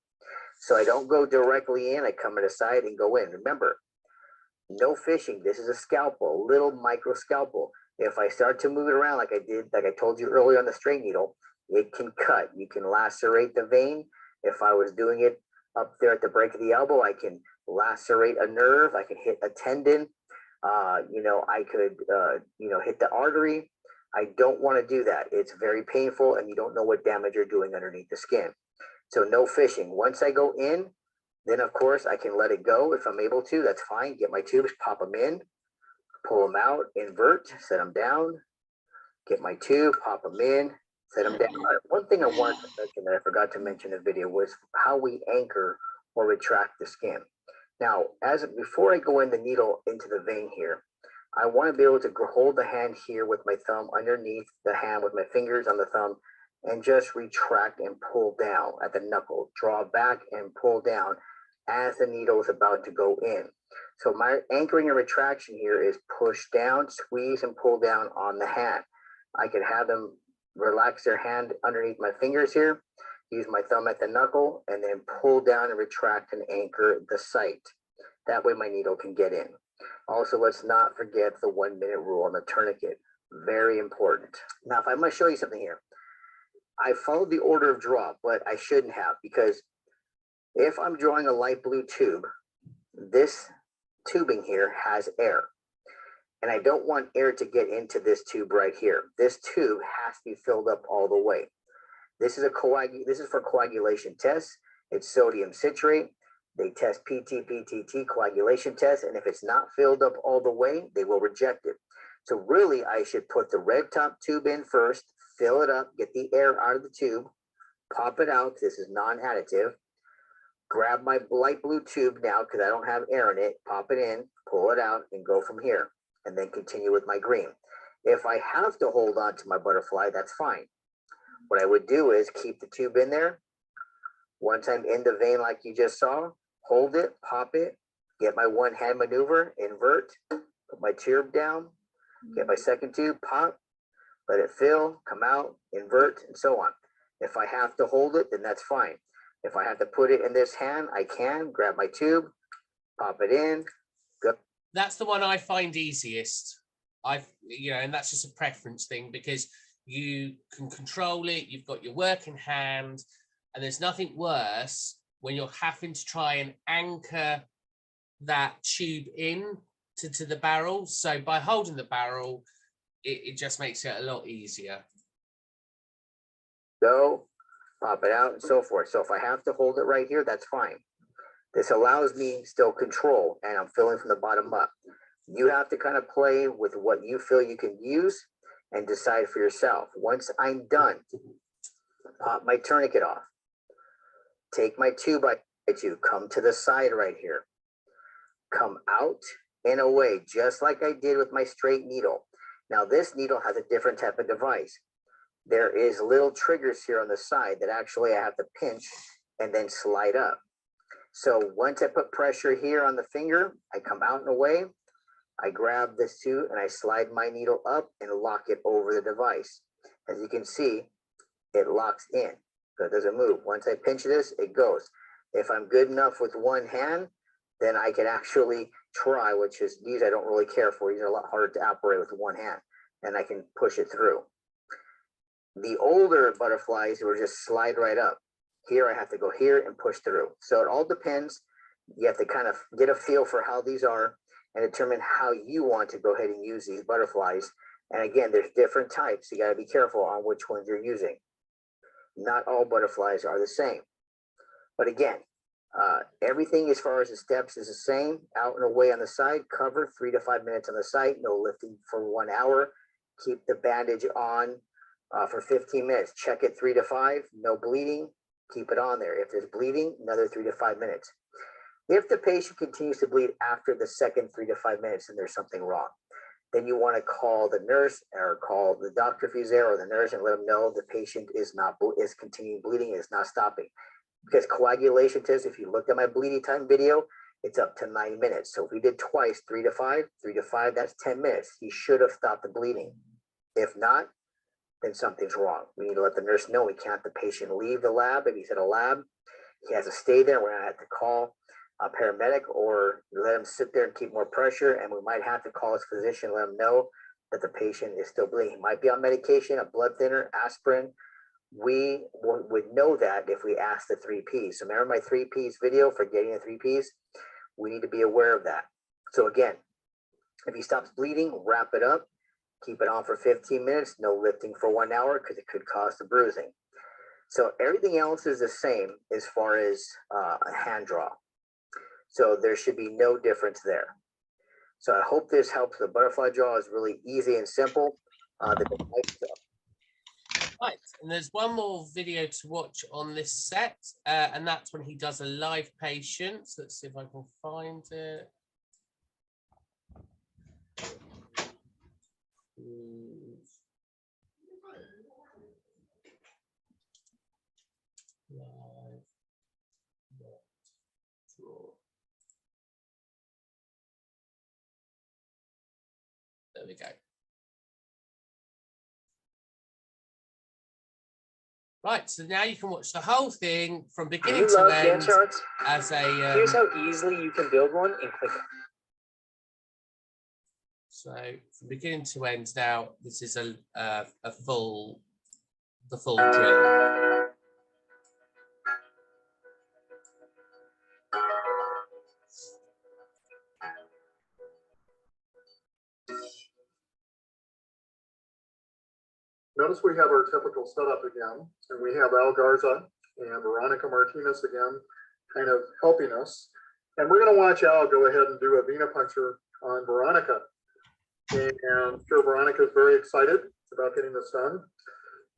S8: So I don't go directly in, I come at the side and go in. Remember, no fishing. This is a scalpel, little micro scalpel. If I start to move it around like I did, like I told you earlier on the straight needle, it can cut. You can lacerate the vein. If I was doing it up there at the break of the elbow, I can lacerate a nerve. I can hit a tendon. I could, hit the artery. I don't want to do that. It's very painful and you don't know what damage you're doing underneath the skin. So no fishing. Once I go in, then of course I can let it go if I'm able to. That's fine. Get my tubes, pop them in, pull them out, invert, set them down, get my tube, pop them in, set them down. One thing I wanted to mention that I forgot to mention in the video was how we anchor or retract the skin. Now, before I go in the needle into the vein here, I want to be able to hold the hand here with my thumb underneath the hand with my fingers on the thumb and just retract and pull down at the knuckle, draw back and pull down as the needle is about to go in. So my anchoring and retraction here is push down, squeeze and pull down on the hand. I can have them relax their hand underneath my fingers here, use my thumb at the knuckle, and then pull down and retract and anchor the site. That way my needle can get in. Also, let's not forget the 1 minute rule on the tourniquet. Very important. Now, if I'm going to show you something here, I followed the order of draw, but I shouldn't have because If I'm drawing a light blue tube, this tubing here has air. And I don't want air to get into this tube right here. This tube has to be filled up all the way. This is for coagulation tests. It's sodium citrate. They test PT, PTT coagulation test, and if it's not filled up all the way, they will reject it. So really, I should put the red top tube in first, fill it up, get the air out of the tube, pop it out. This is non-additive. Grab my light blue tube now because I don't have air in it, pop it in, pull it out, and go from here, and then continue with my green. If I have to hold on to my butterfly, that's fine. What I would do is keep the tube in there. Once I'm in the vein like you just saw, hold it, pop it, get my one hand maneuver, invert, put my tube down, get my second tube, pop, let it fill, come out, invert, and so on. If I have to hold it, then that's fine. If I have to put it in this hand, I can grab my tube, pop it in, go.
S2: That's the one I find easiest. And that's just a preference thing because you can control it. You've got your work in hand, and there's nothing worse when you're having to try and anchor that tube in to the barrel. So by holding the barrel, it just makes it a lot easier.
S8: Go, pop it out, and so forth. So if I have to hold it right here, that's fine. This allows me still control, and I'm filling from the bottom up. You have to kind of play with what you feel you can use and decide for yourself. Once I'm done, pop my tourniquet off. Take my tube, come to the side right here. Come out and away, just like I did with my straight needle. Now this needle has a different type of device. There is little triggers here on the side that actually I have to pinch and then slide up. So once I put pressure here on the finger, I come out and away. I grab this tube and I slide my needle up and lock it over the device. As you can see, it locks in, so it doesn't move. Once I pinch this, it goes. If I'm good enough with one hand, then I can actually try, which is these I don't really care for. These are a lot harder to operate with one hand, and I can push it through. The older butterflies will just slide right up. Here I have to go here and push through. So it all depends. You have to kind of get a feel for how these are and determine how you want to go ahead and use these butterflies. And again, there's different types. You got to be careful on which ones you're using. Not all butterflies are the same. But again, everything as far as the steps is the same. Out and away on the side, cover 3 to 5 minutes on the side, no lifting for 1 hour. Keep the bandage on for 15 minutes. Check it 3 to 5, no bleeding. Keep it on there. If there's bleeding, another 3 to 5 minutes. If the patient continues to bleed after the second 3 to 5 minutes, then there's something wrong. Then you want to call the nurse or call the doctor if he's there, or the nurse, and let them know the patient is continuing bleeding, is not stopping. Because coagulation test, if you looked at my bleeding time video, it's up to 9 minutes. So if we did twice, 3 to 5, that's 10 minutes. He should have stopped the bleeding. If not, then something's wrong. We need to let the nurse know we can't let the patient leave the lab. If he's at a lab, he has to stay there. We're gonna have to call a paramedic or let him sit there and keep more pressure. And we might have to call his physician, let him know that the patient is still bleeding. He might be on medication, a blood thinner, aspirin. We would know that if we ask the 3 Ps. So remember my 3 Ps video for getting the 3 Ps? We need to be aware of that. So again, if he stops bleeding, wrap it up, keep it on for 15 minutes, no lifting for 1 hour because it could cause the bruising. So everything else is the same as far as a hand draw. So there should be no difference there. So I hope this helps. The butterfly draw is really easy and simple.
S2: Right, and there's one more video to watch on this set, and that's when he does a live patient. So let's see if I can find it. Live draw. There we go. Right, so now you can watch the whole thing from beginning to end as a.
S9: Here's how easily you can build one in Click.
S2: So from beginning to end, now this is the full drill.
S10: notice we have our typical setup again, and we have Al Garza and Veronica Martinez again, kind of helping us. And we're going to watch Al go ahead and do a venipuncture on Veronica. And I'm sure Veronica is very excited about getting this done.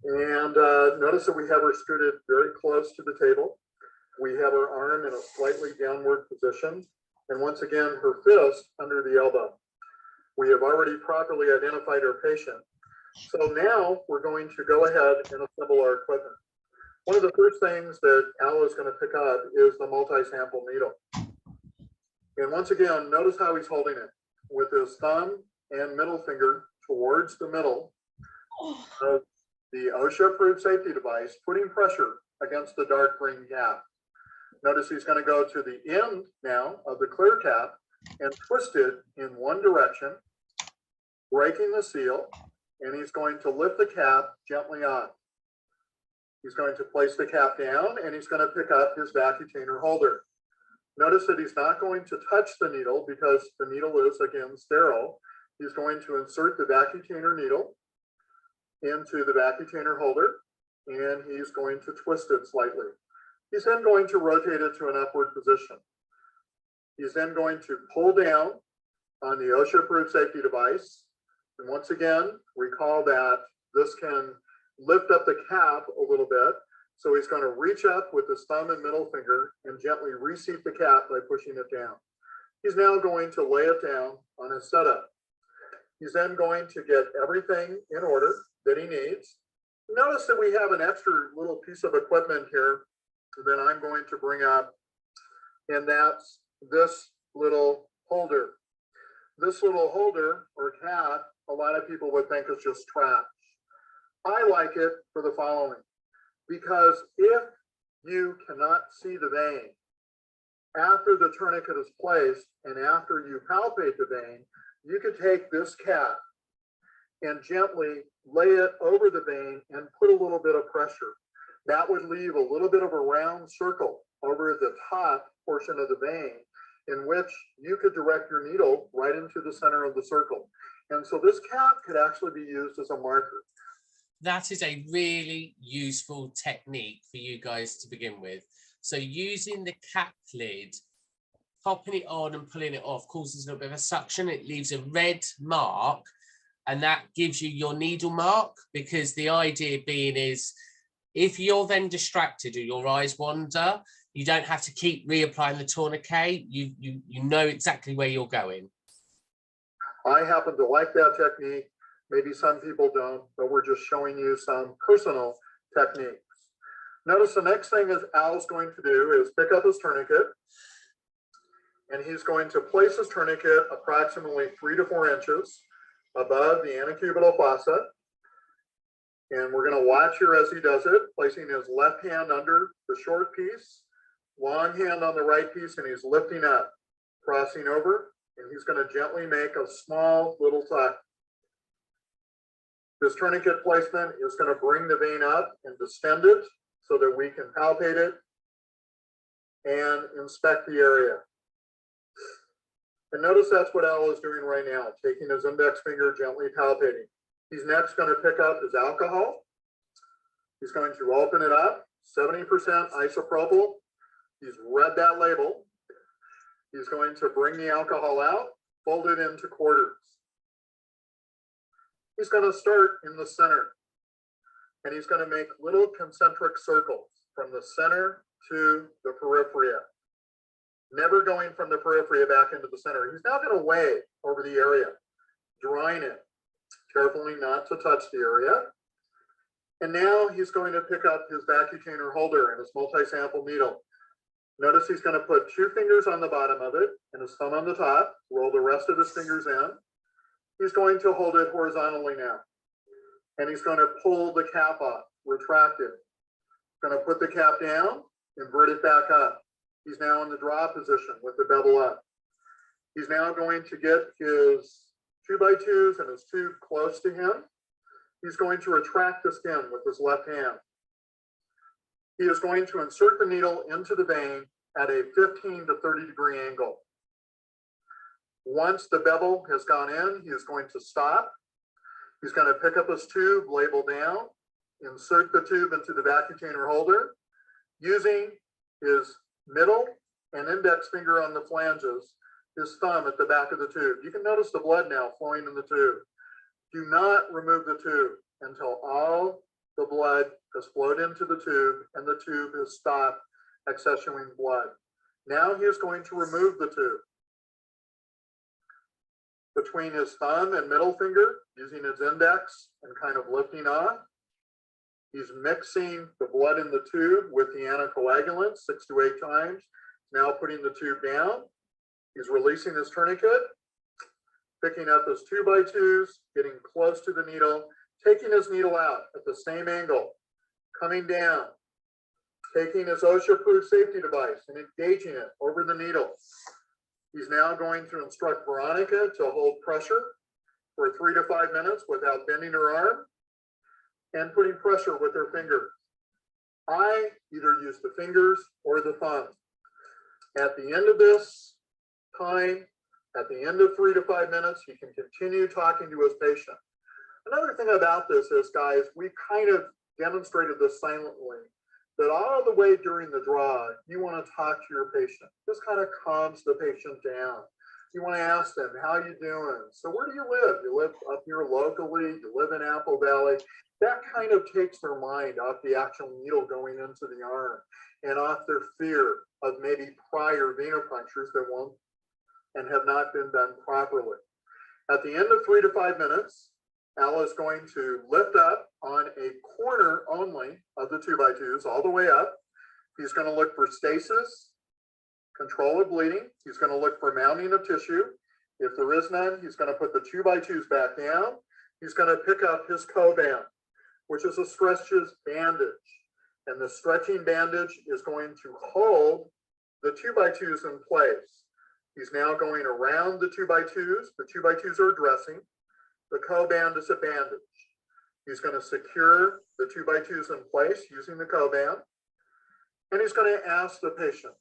S10: And notice that we have her scooted very close to the table. We have her arm in a slightly downward position. And once again, her fist under the elbow. We have already properly identified our patient. So now we're going to go ahead and assemble our equipment. One of the first things that Al is going to pick up is the multi-sample needle. And once again, notice how he's holding it with his thumb and middle finger towards the middle of the OSHA-approved safety device, putting pressure against the dark green cap. Notice he's going to go to the end now of the clear cap and twist it in one direction, breaking the seal, and he's going to lift the cap gently on. He's going to place the cap down, and he's going to pick up his vacutainer holder. Notice that he's not going to touch the needle because the needle is, again, sterile. He's going to insert the vacutainer needle into the vacutainer holder, and he's going to twist it slightly. He's then going to rotate it to an upward position. He's then going to pull down on the OSHA-approved safety device. And once again, recall that this can lift up the cap a little bit. So he's going to reach up with his thumb and middle finger and gently reseat the cap by pushing it down. He's now going to lay it down on his setup. He's then going to get everything in order that he needs. Notice that we have an extra little piece of equipment here that I'm going to bring up, and that's this little holder. This little holder or cap, a lot of people would think is just trash. I like it for the following, because if you cannot see the vein after the tourniquet is placed and after you palpate the vein, you could take this cap and gently lay it over the vein and put a little bit of pressure. That would leave a little bit of a round circle over the top portion of the vein in which you could direct your needle right into the center of the circle. And so this cap could actually be used as a marker.
S2: That is a really useful technique for you guys to begin with. So using the cap lid, popping it on and pulling it off causes a little bit of a suction. It leaves a red mark, and that gives you your needle mark, because the idea being is if you're then distracted or your eyes wander, you don't have to keep reapplying the tourniquet. You know exactly where you're going.
S10: I happen to like that technique. Maybe some people don't, but we're just showing you some personal techniques. Notice the next thing is Al's going to do is pick up his tourniquet, and he's going to place his tourniquet approximately 3 to 4 inches above the antecubital fossa. And we're going to watch here as he does it, placing his left hand under the short piece, long hand on the right piece, and he's lifting up, crossing over, and he's going to gently make a small little tuck. This tourniquet placement is going to bring the vein up and distend it so that we can palpate it and inspect the area. And notice that's what Al is doing right now, taking his index finger, gently palpating. He's next going to pick up his alcohol. He's going to open it up, 70% isopropyl. He's read that label. He's going to bring the alcohol out, fold it into quarters. He's going to start in the center, and he's going to make little concentric circles from the center to the periphery, never going from the periphery back into the center. He's now going to weigh over the area, drawing it, carefully not to touch the area. And now he's going to pick up his vacutainer holder and his multi-sample needle. Notice he's going to put 2 fingers on the bottom of it and his thumb on the top, roll the rest of his fingers in. He's going to hold it horizontally now. And he's going to pull the cap off, retract it. Going to put the cap down, invert it back up. He's now in the draw position with the bevel up. He's now going to get his 2x2s and his tube close to him. He's going to retract the skin with his left hand. He is going to insert the needle into the vein at a 15 to 30 degree angle. Once the bevel has gone in, he is going to stop. He's going to pick up his tube, label down, insert the tube into the vacutainer holder, using his middle and index finger on the flanges, his thumb at the back of the tube. You can notice the blood now flowing in the tube. Do not remove the tube until all the blood has flowed into the tube and the tube has stopped accessioning blood. Now he is going to remove the tube. Between his thumb and middle finger, using his index and kind of lifting off, he's mixing the blood in the tube with the anticoagulant 6 to 8 times. Now putting the tube down. He's releasing his tourniquet, picking up his 2x2s, getting close to the needle, taking his needle out at the same angle, coming down, taking his OSHA-approved safety device and engaging it over the needle. He's now going to instruct Veronica to hold pressure for 3 to 5 minutes without bending her arm and putting pressure with her finger. I either use the fingers or the thumb. At the end of this time, at the end of 3 to 5 minutes, he can continue talking to his patient. Another thing about this is, guys, we kind of demonstrated this silently, that all the way during the draw, you want to talk to your patient. This kind of calms the patient down. You want to ask them, how you doing? So where do you live? You live up here locally? You live in Apple Valley? That kind of takes their mind off the actual needle going into the arm and off their fear of maybe prior venipunctures that won't and have not been done properly. At the end of 3 to 5 minutes, Al is going to lift up on a corner only of the 2x2s all the way up. He's going to look for stasis, control of bleeding. He's going to look for mounting of tissue. If there is none, he's going to put the 2x2s back down. He's going to pick up his co-band, which is a stretches bandage. And the stretching bandage is going to hold the 2x2s in place. He's now going around the 2x2s. The 2x2s are dressing. The co-band is a bandage. He's going to secure the 2x2s in place using the co-band. And he's going to ask the patient,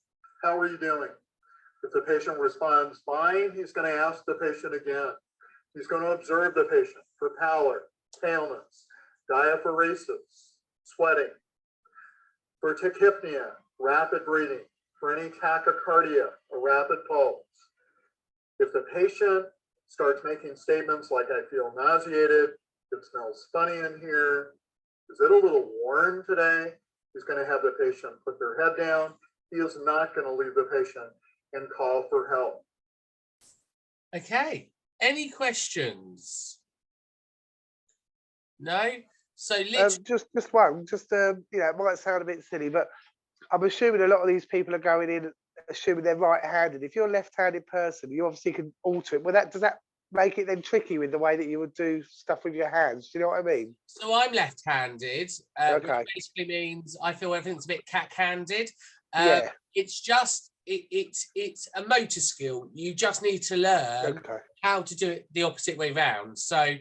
S10: how are you doing? If the patient responds fine, he's going to ask the patient again. He's going to observe the patient for pallor, paleness, diaphoresis, sweating, for tachypnea, rapid breathing, for any tachycardia, a rapid pulse. If the patient starts making statements like, I feel nauseated, it smells funny in here, is it a little warm today? He's going to have the patient put their head down. He is not going to leave the patient and call for help.
S2: Okay. Any questions? No? So
S7: just one, you know, it might sound a bit silly, but I'm assuming a lot of these people are going in assuming they're right-handed. If you're a left-handed person, you obviously can alter it. Well, does that make it then tricky with the way that you would do stuff with your hands? Do you know what I mean?
S2: So I'm left-handed,
S7: Okay.
S2: which basically means I feel everything's a bit cat-handed.
S7: Yeah.
S2: It's just it's a motor skill. You just need to learn how to do it the opposite way round. So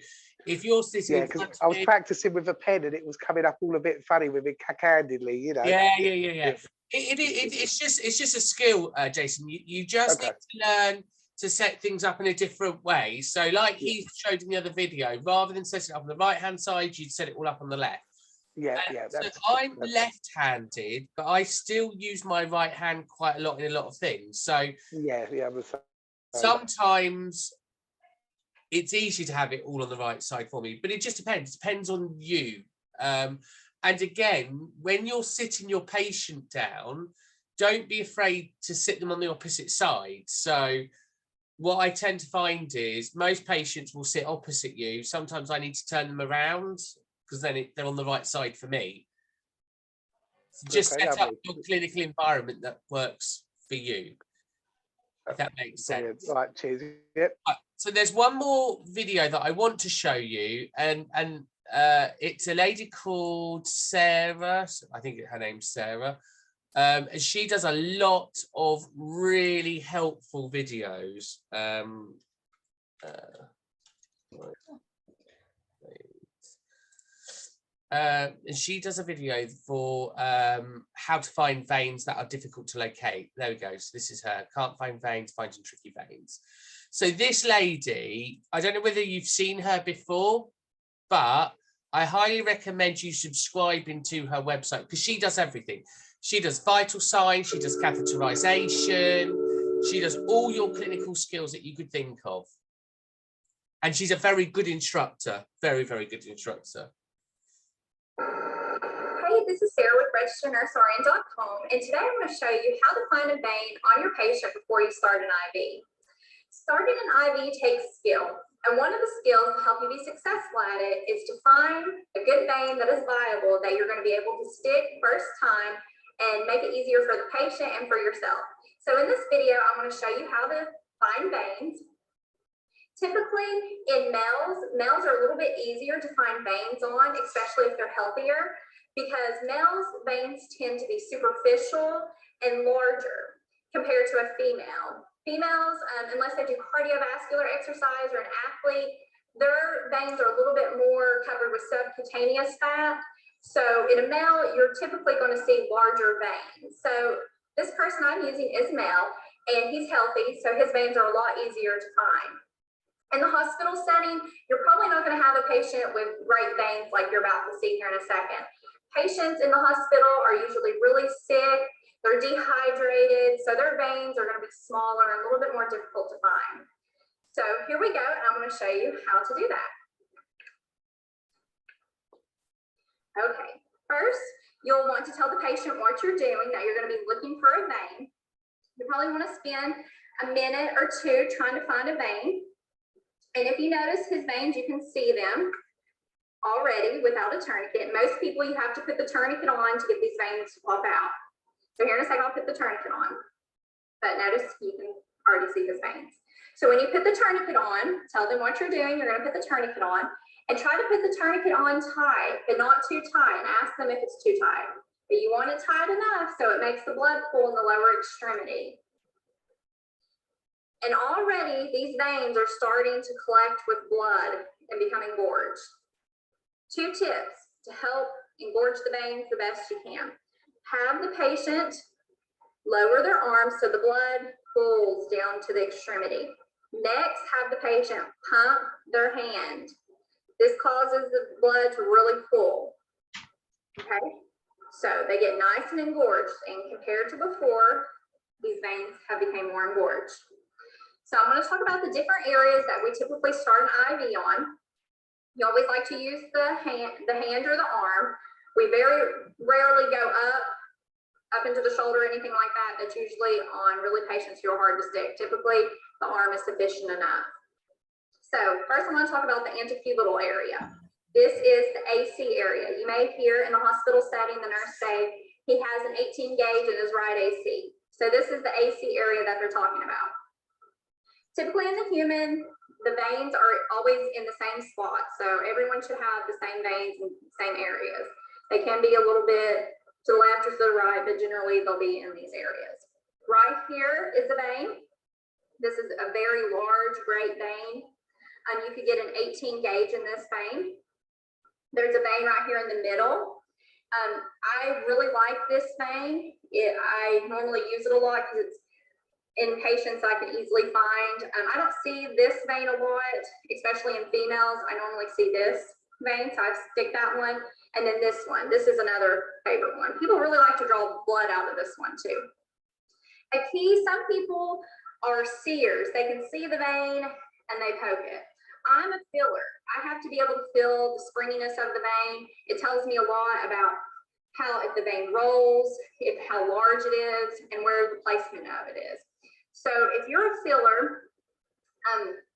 S2: if you're sitting,
S7: yeah, because I was practicing with a pen and it was coming up all a bit funny with it cat-handedly, you know.
S2: Yeah. It's just a skill, Jason. You just need to learn to set things up in a different way. So like he showed in the other video, rather than setting it up on the right hand side, you'd set it all up on the left. So I'm left-handed, but I still use my right hand quite a lot in a lot of things. So sometimes it's easy to have it all on the right side for me, but it just depends. It depends on you. And again, when you're sitting your patient down, don't be afraid to sit them on the opposite side. So what I tend to find is most patients will sit opposite you. Sometimes I need to turn them around because then they're on the right side for me. So just set up your clinical environment that works for you, if that makes sense.
S7: Right, cheers. Yep.
S2: So there's one more video that I want to show you, and it's a lady called Sarah. I think her name's Sarah. And she does a lot of really helpful videos. And she does a video for how to find veins that are difficult to locate. There we go. So this is her. Can't find veins, finding tricky veins. So this lady, I don't know whether you've seen her before. but I highly recommend you subscribing to her website because she does everything. She does vital signs, she does catheterization, she does all your clinical skills that you could think of. And she's a very good instructor, very, very good instructor.
S1: Hey, this is Sarah with registerednurseRN.com, and today I'm going to show you how to find a vein on your patient before you start an IV. Starting an IV takes skill, and one of the skills to help you be successful at it is to find a good vein that is viable that you're going to be able to stick first time and make it easier for the patient and for yourself. So in this video, I'm going to show you how to find veins. Typically in males are a little bit easier to find veins on, especially if they're healthier, because males' veins tend to be superficial and larger compared to a female. Females, unless they do cardiovascular exercise or an athlete, their veins are a little bit more covered with subcutaneous fat. So in a male, you're typically going to see larger veins. So this person I'm using is male and he's healthy, so his veins are a lot easier to find. In the hospital setting, you're probably not going to have a patient with great veins like you're about to see here in a second. Patients in the hospital are usually really sick, they're dehydrated, so their veins are going to be smaller and a little bit more difficult to find. So here we go, and I'm going to show you how to do that. Okay, first, you'll want to tell the patient what you're doing, that you're going to be looking for a vein. You probably want to spend a minute or two trying to find a vein. And if you notice his veins, you can see them already without a tourniquet. Most people, you have to put the tourniquet on to get these veins to pop out. So here in a second, I'll put the tourniquet on. But notice you can already see his veins. So when you put the tourniquet on, tell them what you're doing. You're going to put the tourniquet on and try to put the tourniquet on tight, but not too tight, and ask them if it's too tight. But you want it tight enough so it makes the blood pool in the lower extremity. And already these veins are starting to collect with blood and becoming engorged. 2 tips to help engorge the veins the best you can. Have the patient lower their arms so the blood pools down to the extremity. Next, have the patient pump their hand. This causes the blood to really pool. Okay, so they get nice and engorged, and compared to before, these veins have become more engorged. So I'm going to talk about the different areas that we typically start an IV on. You always like to use the hand or the arm. We very rarely go up into the shoulder or anything like that. That's usually on really patients who are hard to stick. Typically, the arm is sufficient enough. So first I'm going to talk about the antecubital area. This is the AC area. You may hear in the hospital setting the nurse say he has an 18 gauge in his right AC. So this is the AC area that they're talking about. Typically in the human, the veins are always in the same spot. So everyone should have the same veins in the same areas. They can be a little bit to the left or to the right, but generally they'll be in these areas. Right here is a vein. This is a very large, great vein. You could get an 18 gauge in this vein. There's a vein right here in the middle. I really like this vein. I normally use it a lot because it's in patients I can easily find. I don't see this vein a lot, especially in females. I normally see this vein, so I stick that one. And then this one. This is another favorite one. People really like to draw blood out of this one too. A key, some people are seers. They can see the vein and they poke it. I'm a filler. I have to be able to feel the springiness of the vein. It tells me a lot about how, if the vein rolls, how large it is, and where the placement of it is. So if you're a filler,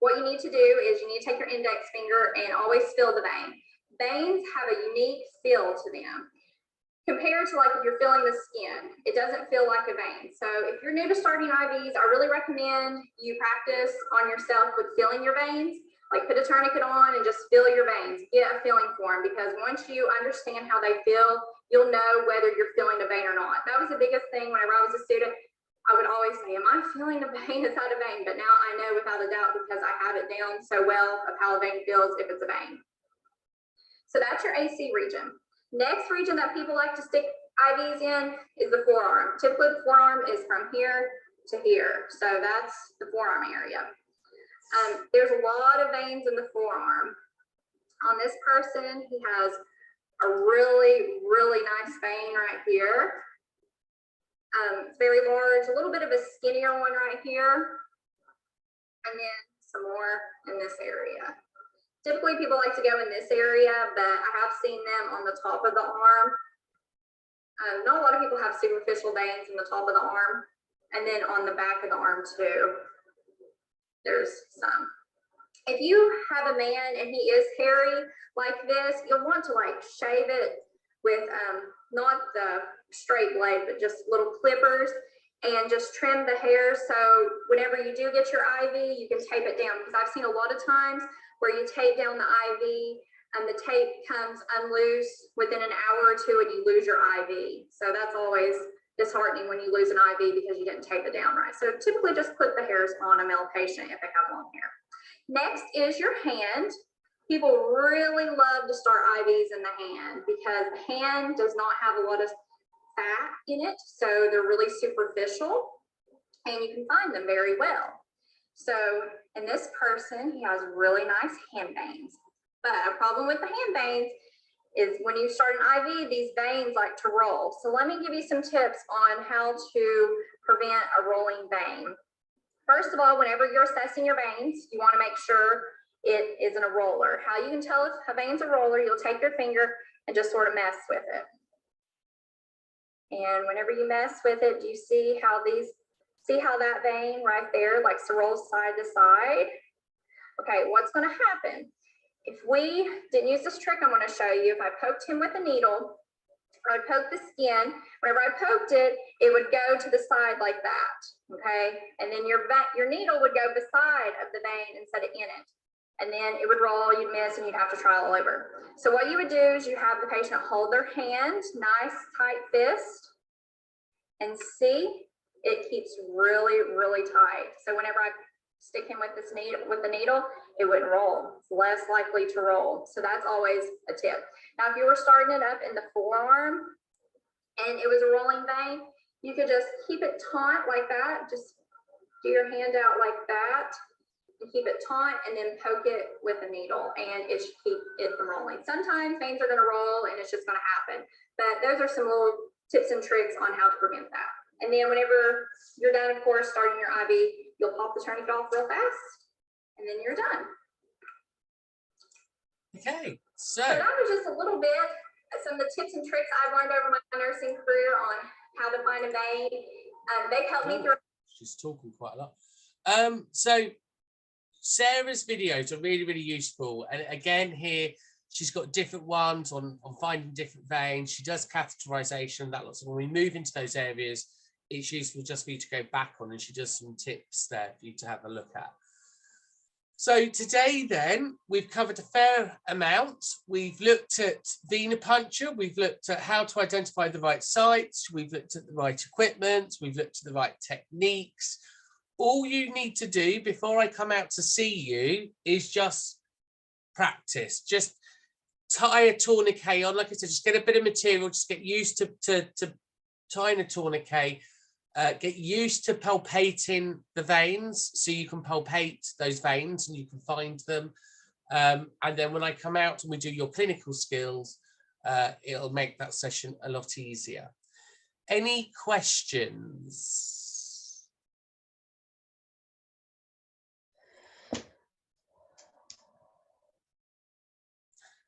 S1: what you need to do is you need to take your index finger and always feel the vein. Veins have a unique feel to them. Compared to like if you're feeling the skin, it doesn't feel like a vein. So if you're new to starting IVs, I really recommend you practice on yourself with feeling your veins. Like put a tourniquet on and just feel your veins. Get a feeling for them, because once you understand how they feel, you'll know whether you're feeling a vein or not. That was the biggest thing whenever I was a student. I would always say, am I feeling a vein inside a vein? But now I know without a doubt, because I have it down so well of how a vein feels if it's a vein. So that's your AC region. Next region that people like to stick IVs in is the forearm. Typically the forearm is from here to here. So that's the forearm area. There's a lot of veins in the forearm. On this person, he has a really, really nice vein right here. It's very large, a little bit of a skinnier one right here. And then some more in this area. Typically people like to go in this area, but I have seen them on the top of the arm. Not a lot of people have superficial veins in the top of the arm, and then on the back of the arm too. There's some. If you have a man and he is hairy like this, you'll want to like shave it with not the straight blade, but just little clippers, and just trim the hair. So whenever you do get your IV, you can tape it down, because I've seen a lot of times where you tape down the IV and the tape comes unloose within an hour or two and you lose your IV. So that's always disheartening when you lose an IV because you didn't tape it down right. So typically just clip the hairs on a male patient if they have long hair. Next is your hand. People really love to start IVs in the hand because the hand does not have a lot of fat in it. So they're really superficial and you can find them very well. So in this person, he has really nice hand veins. But a problem with the hand veins is when you start an IV, these veins like to roll. So let me give you some tips on how to prevent a rolling vein. First of all, whenever you're assessing your veins, you want to make sure it isn't a roller. How you can tell if a vein's a roller, you'll take your finger and just sort of mess with it. And whenever you mess with it, do you see how that vein right there likes to roll side to side? Okay, what's going to happen? If we didn't use this trick I'm going to show you, if I poked him with a needle, or I poked the skin, whenever I poked it, it would go to the side like that, okay? And then your needle would go beside of the vein instead of in it. And then it would roll, you'd miss, and you'd have to try all over. So what you would do is you have the patient hold their hand, nice tight fist, and see, it keeps really, really tight. So whenever I stick him with this needle, it wouldn't roll. It's less likely to roll. So that's always a tip. Now, if you were starting it up in the forearm and it was a rolling vein, you could just keep it taut like that. Just do your hand out like that and keep it taut, and then poke it with a needle, and it should keep it from rolling. Sometimes veins are going to roll and it's just going to happen, but those are some little tips and tricks on how to prevent that. And then whenever you're done, of course, starting your IV, you'll pop the tourniquet off real fast, and then you're done.
S2: Okay, so
S1: that was just a little bit of some of the tips and tricks I've learned over my nursing career on how to find a vein. They've helped me through.
S2: She's talking quite a lot. So Sarah's videos are really, really useful. And again, here she's got different ones on finding different veins. She does catheterization, that lots of when we move into those areas, it's useful just for you to go back on, and she does some tips there for you to have a look at. So today then, we've covered a fair amount. We've looked at venipuncture, we've looked at how to identify the right sites, we've looked at the right equipment, we've looked at the right techniques. All you need to do before I come out to see you is just practice. Just tie a tourniquet on, like I said, just get a bit of material, just get used to tying a tourniquet. Get used to palpating the veins so you can palpate those veins and you can find them. And then when I come out and we do your clinical skills, it'll make that session a lot easier. Any questions?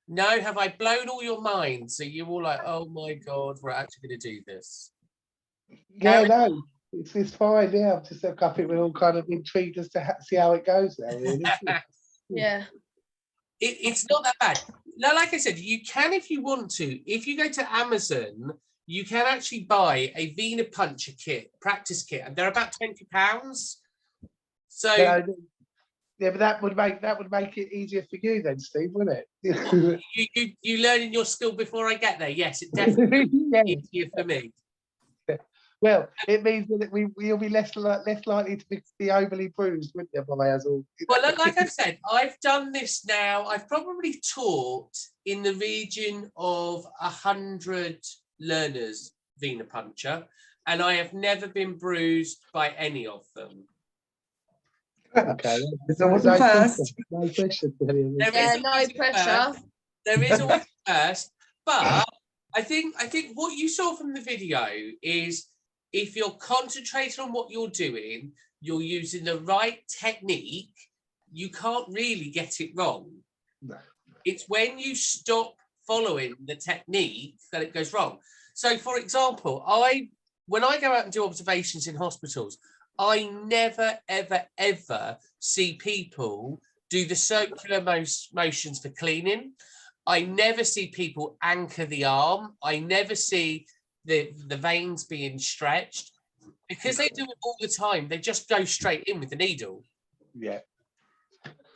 S2: No, have I blown all your minds? So you're all like, oh my God, we're actually going to do this.
S7: Yeah, no, it's fine. Yeah, I'm just, I think we're all kind of intrigued as to see how it goes now, really.
S4: Yeah.
S2: It's not that bad. Now, like I said, you can, if you want to, if you go to Amazon, you can actually buy a venipuncture kit, practice kit, and they're about £20. So
S7: yeah, but that would make it easier for you then, Steve, wouldn't it?
S2: you learning your skill before I get there. Yes, it definitely easier for me.
S7: Well, it means that we'll be less likely to be overly bruised, wouldn't you, by Hazel?
S2: Well, like I've said, I've done this now. I've probably taught in the region of 100 learners venipuncture, and I have never been bruised by any of them.
S10: Okay.
S6: It's always a first.
S10: No pressure.
S4: Yeah, no pressure.
S2: There is always a first, but I think what you saw from the video is if you're concentrating on what you're doing, you're using the right technique, you can't really get it wrong.
S10: No.
S2: It's when you stop following the technique that it goes wrong. So, for example, when I go out and do observations in hospitals, I never, ever, ever see people do the circular motions for cleaning. I never see people anchor the arm. I never see the veins being stretched. Because they do it all the time, they just go straight in with the needle.
S10: Yeah.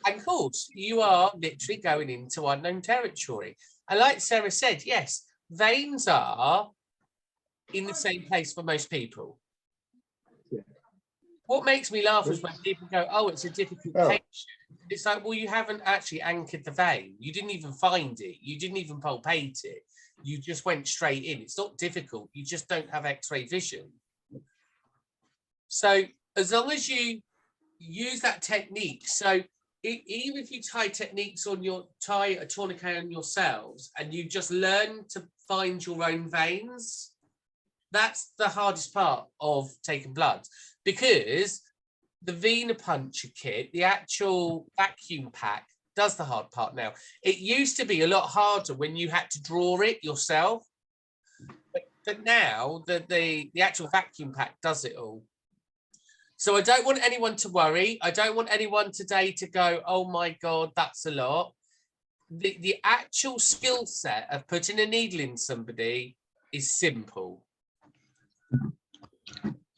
S2: And of course, you are literally going into unknown territory. And like Sarah said, yes, veins are in the same place for most people.
S10: Yeah.
S2: What makes me laugh is when people go, oh, it's a difficult patient. It's like, well, you haven't actually anchored the vein. You didn't even find it. You didn't even palpate it. You just went straight in. It's not difficult. You just don't have X-ray vision. So as long as you use that technique, so even if you tie a tourniquet on yourselves and you just learn to find your own veins, that's the hardest part of taking blood, because the Venepuncture kit, the actual vacuum pack, does the hard part now. It used to be a lot harder when you had to draw it yourself, but now the actual vacuum pack does it all. So I don't want anyone to worry. I don't want anyone today to go, oh my God, that's a lot. The actual skill set of putting a needle in somebody is simple.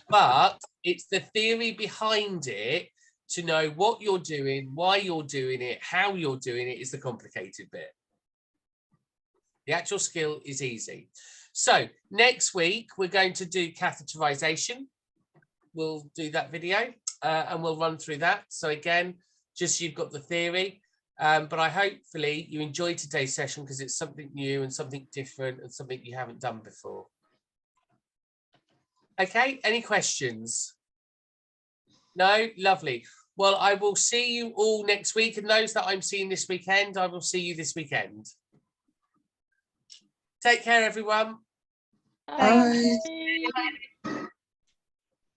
S2: But it's the theory behind it, to know what you're doing, why you're doing it, how you're doing it is the complicated bit. The actual skill is easy. So next week, we're going to do catheterization. We'll do that video and we'll run through that. So again, just you've got the theory, but I hopefully you enjoyed today's session because it's something new and something different and something you haven't done before. Okay, any questions? No? Lovely. Well, I will see you all next week, and those that I'm seeing this weekend, I will see you this weekend. Take care, everyone.
S6: Bye.
S4: Bye.